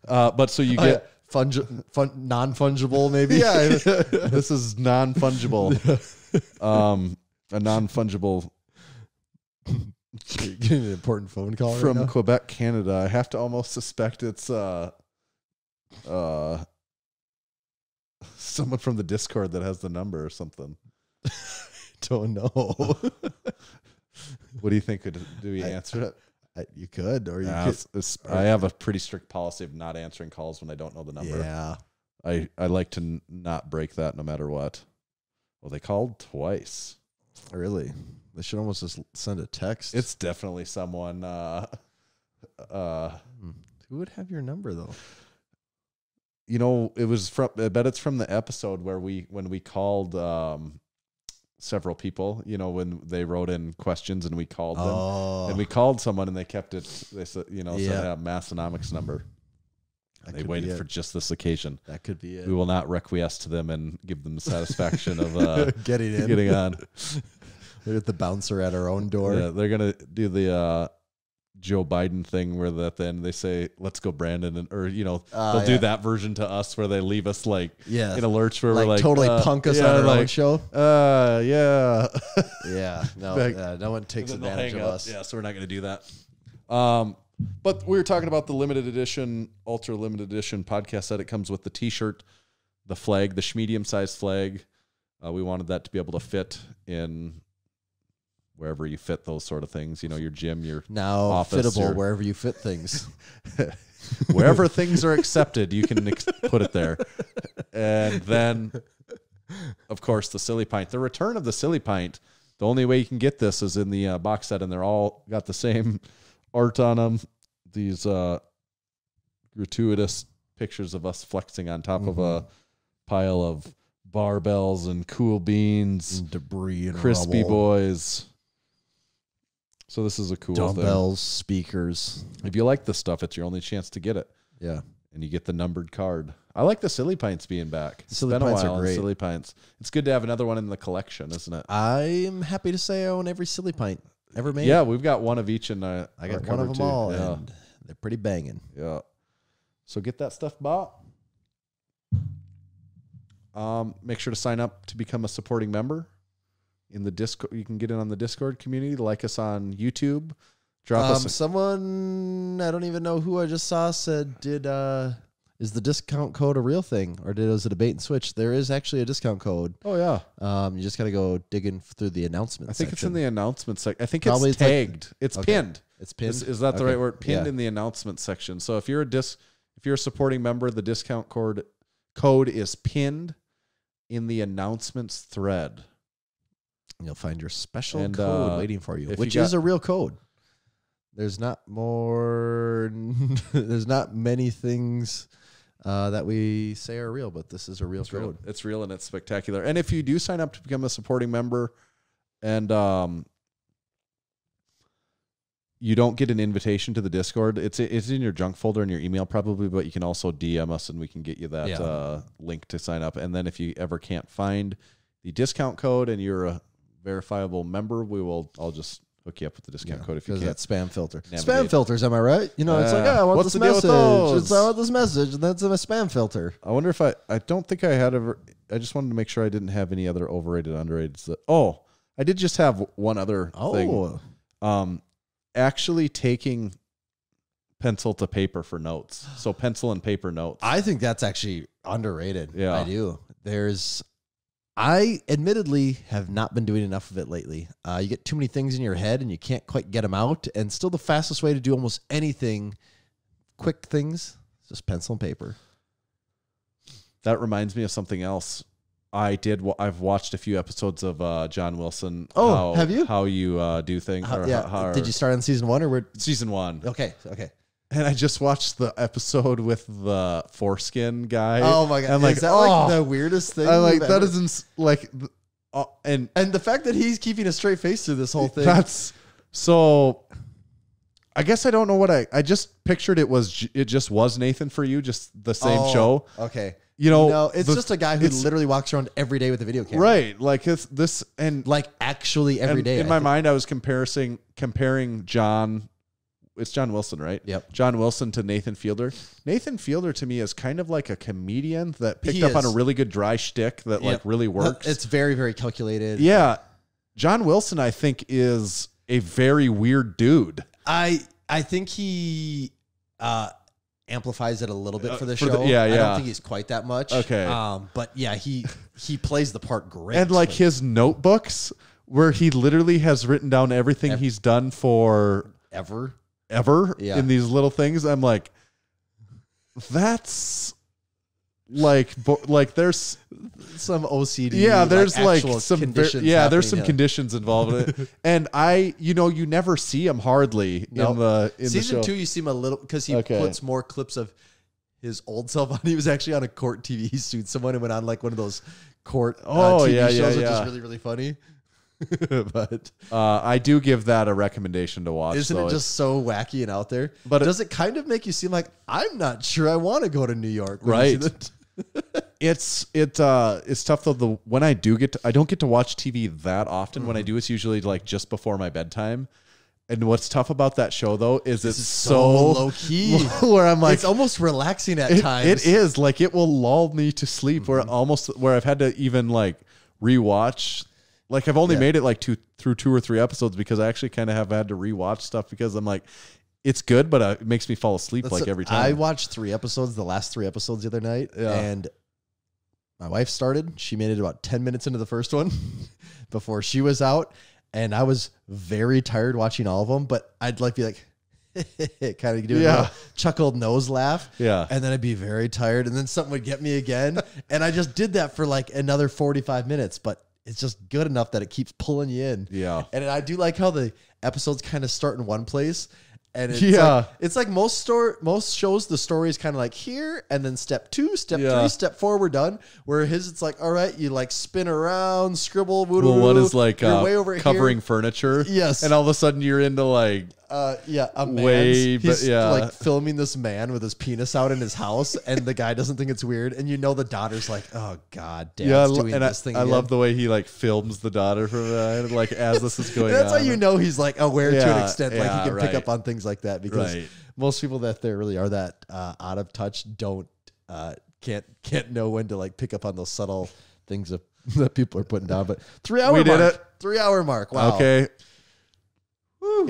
But so you get
non-fungible, maybe.
Yeah, this is non-fungible. A non-fungible.
Getting an important phone call
from
right now?
Quebec, Canada. I have to almost suspect it's someone from the Discord that has the number or something.
Don't know.
What do you think? Do we answer it?
You could, or you could.
I have a pretty strict policy of not answering calls when I don't know the number.
Yeah.
I like to not break that no matter what. Well, they called twice.
Really? They should almost just send a text.
It's definitely someone.
Who would have your number though?
You know, it was from. I bet it's from the episode when we called several people. You know, when they wrote in questions and we called them, and we called someone and they kept it. They said, you know, said Massonomics number. They waited for just this occasion.
That could be it.
We will not requiesce to them and give them the satisfaction of
getting
on.
They're at the bouncer at our own door.
Yeah, they're gonna do the Joe Biden thing where at the end they say, "Let's go, Brandon," or you know, they'll do that version to us where they leave us like in a lurch where we're like
totally punk us on our own show.
Yeah,
no one takes advantage of us.
Yeah, so we're not gonna do that. But we were talking about the limited edition, ultra limited edition podcast set. It comes with the T-shirt, the flag, the medium-sized flag. We wanted that to be able to fit in wherever you fit those sort of things. You know, your gym, your office.
Fittable wherever you fit things.
Wherever things are accepted, you can put it there. And then, of course, the Silly Pint. The return of the Silly Pint. The only way you can get this is in the box set, and they're all got the same art on them. These gratuitous pictures of us flexing on top of a pile of barbells and cool beans
and debris and
crispy
rubble.
Boys. So this is a cool
dumbbells,
thing.
speakers.
If you like this stuff, it's your only chance to get it.
Yeah.
And you get the numbered card. I like the Silly Pints being back. It's
Silly
been a
Pints
while
are
on
great.
Silly Pints. It's good to have another one in the collection, isn't it?
I'm happy to say I own every Silly Pint ever made.
Yeah, we've got one of each in
I got one of them all, and they're pretty banging.
Yeah. So get that stuff bought. Make sure to sign up to become a supporting member in the Discord. You can get in on the Discord community. Like us on YouTube. Drop us.
Someone, I don't even know who I just saw, said, is the discount code a real thing, or was it a bait and switch? There is actually a discount code.
Oh yeah.
You just got to go digging through the announcement.
I think it's in the announcement section. I think
Probably
it's tagged. It's pinned.
It's pinned.
Is that the
Okay.
right word? Pinned
Yeah.
in the announcement section. So if you're a supporting member, the discount code is pinned in the announcements thread.
You'll find your special
And,
code waiting for you,
if
which
you
is a real code. There's not there's not many things that we say are real, but this is a real code.
It's real and it's spectacular. And if you do sign up to become a supporting member and you don't get an invitation to the Discord, it's in your junk folder in your email probably, but you can also DM us and we can get you that link to sign up. And then if you ever can't find the discount code and you're a verifiable member, I'll just hook you up with the discount code if you
Because
can't.
that spam filter.
navigate.
Spam filters, am I right? You know, it's like, I want
What's
this
the deal with
message.
those?
I want this message, and that's a spam filter.
I wonder if I don't think I had ever. I just wanted to make sure I didn't have any other overrated, underrated. I did just have one other thing. Actually taking pencil to paper for notes. So pencil and paper notes.
I think that's actually underrated.
Yeah.
I do. I admittedly have not been doing enough of it lately. You get too many things in your head and you can't quite get them out. And still the fastest way to do almost anything, quick things, is just pencil and paper.
That reminds me of something else. I've watched a few episodes of John Wilson.
Oh, have you?
How you do things.
Did you start on season 1 or
season 1?
Okay.
And I just watched the episode with the foreskin guy.
Oh my god!
I'm like,
is that like the weirdest thing?
I'm like,
you've
that
ever-
isn't like, and
the fact that he's keeping a straight face through this whole thing.
That's so. I guess I don't know what I just pictured. It just was Nathan For You, just the same show.
Okay.
You know,
it's just a guy who literally walks around every day with a video camera.
Right. Like it's this and
like actually every day.
In my mind, I was comparing John. It's John Wilson, right?
Yep.
John Wilson to Nathan Fielder. Nathan Fielder to me is kind of like a comedian that picked
He
up on
is.
a really good dry shtick that like really works.
It's very, very calculated.
Yeah. John Wilson, I think, is a very weird dude.
I think he amplifies it a little bit for the
for
show.
the- yeah,
I
yeah.
don't think he's quite that much.
Okay.
But yeah, he plays the part great.
And like his notebooks where he literally has written down everything he's done for
ever
in
Yeah.
these little things. I'm like, that's like there's
some OCD.
Yeah, there's like
actual
some
conditions.
there's some
happening,
conditions involved in it, and you never see him hardly in the
season
show.
2. You see him a little because he puts more clips of his old self on. He was actually on a court TV. He sued someone and went on like one of those court TV shows, which is really, really funny. But
I do give that a recommendation to watch.
Isn't it just so wacky and out there?
But
does it kind of make you seem like I'm not sure I want to go to New York?
Right. It's tough though. When I do I don't get to watch TV that often. When I do, it's usually like just before my bedtime. And what's tough about that show though is it's so
low key.
Where I'm like,
it's almost relaxing at times.
It is like it will lull me to sleep. Where I've had to even like rewatch. Like I've only made it like through 2 or 3 episodes because I actually kind of have had to rewatch stuff because I'm like, it's good, but it makes me fall asleep every time.
I watched 3 episodes, the last 3 episodes the other night, and my wife started. She made it about 10 minutes into the first one before she was out, and I was very tired watching all of them. But I'd like be like, kind of doing a chuckled nose laugh, and then I'd be very tired, and then something would get me again, and I just did that for like another 45 minutes, but. It's just good enough that it keeps pulling you in. Yeah. And I do like how the episodes kind of start in one place. And it's like most shows, the story is kind of like here, and then step 2, step 3, step 4, we're done. Where his, it's like, all right, you like spin around, scribble, voodoo.
Well, one is like
way over
covering
here.
furniture.
Yes.
And all of a sudden you're into like
a man's,
he's
like filming this man with his penis out in his house, and the guy doesn't think it's weird, and the daughter's like, oh god, Dad's doing this thing.
I love the way he like films the daughter from like as this is going on.
That's how he's like aware to an extent, like he can pick up on things like that, because most people that there really are that out of touch can't know when to like pick up on those subtle things that people are putting down. But 3 hour
we did
mark.
it.
3 hour mark. Wow.
Okay.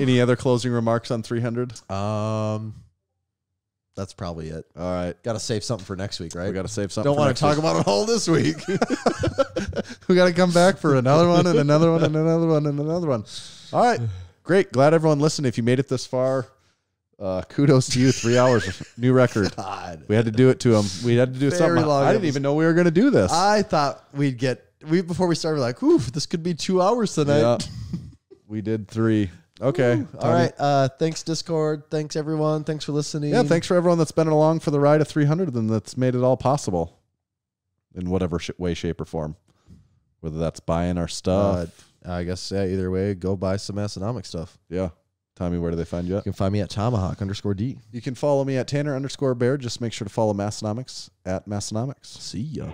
Any other closing remarks on 300?
That's probably it.
All right.
Got to save something for next week, right?
We got to save something.
Don't want to talk about it all this week.
We got to come back for another one and another one and another one and another one. All right. Great. Glad everyone listened. If you made it this far, kudos to you. 3 hours. New record.
God.
We had to do it to him. We had to do something. I didn't even know we were going to do this.
I thought before we started, like, ooh, this could be 2 hours tonight.
Yeah. We did 3. Okay.
Ooh, all right. Thanks, Discord. Thanks, everyone. Thanks for listening.
Yeah, thanks for everyone that's been along for the ride of 300 and that's made it all possible in whatever way, shape, or form. Whether that's buying our stuff.
I guess, either way, go buy some Massonomic stuff.
Yeah. Tommy, where do they find you at?
You can find me at Tomahawk_D.
You can follow me at Tanner_Bear. Just make sure to follow Massonomics at Massonomics.
See ya.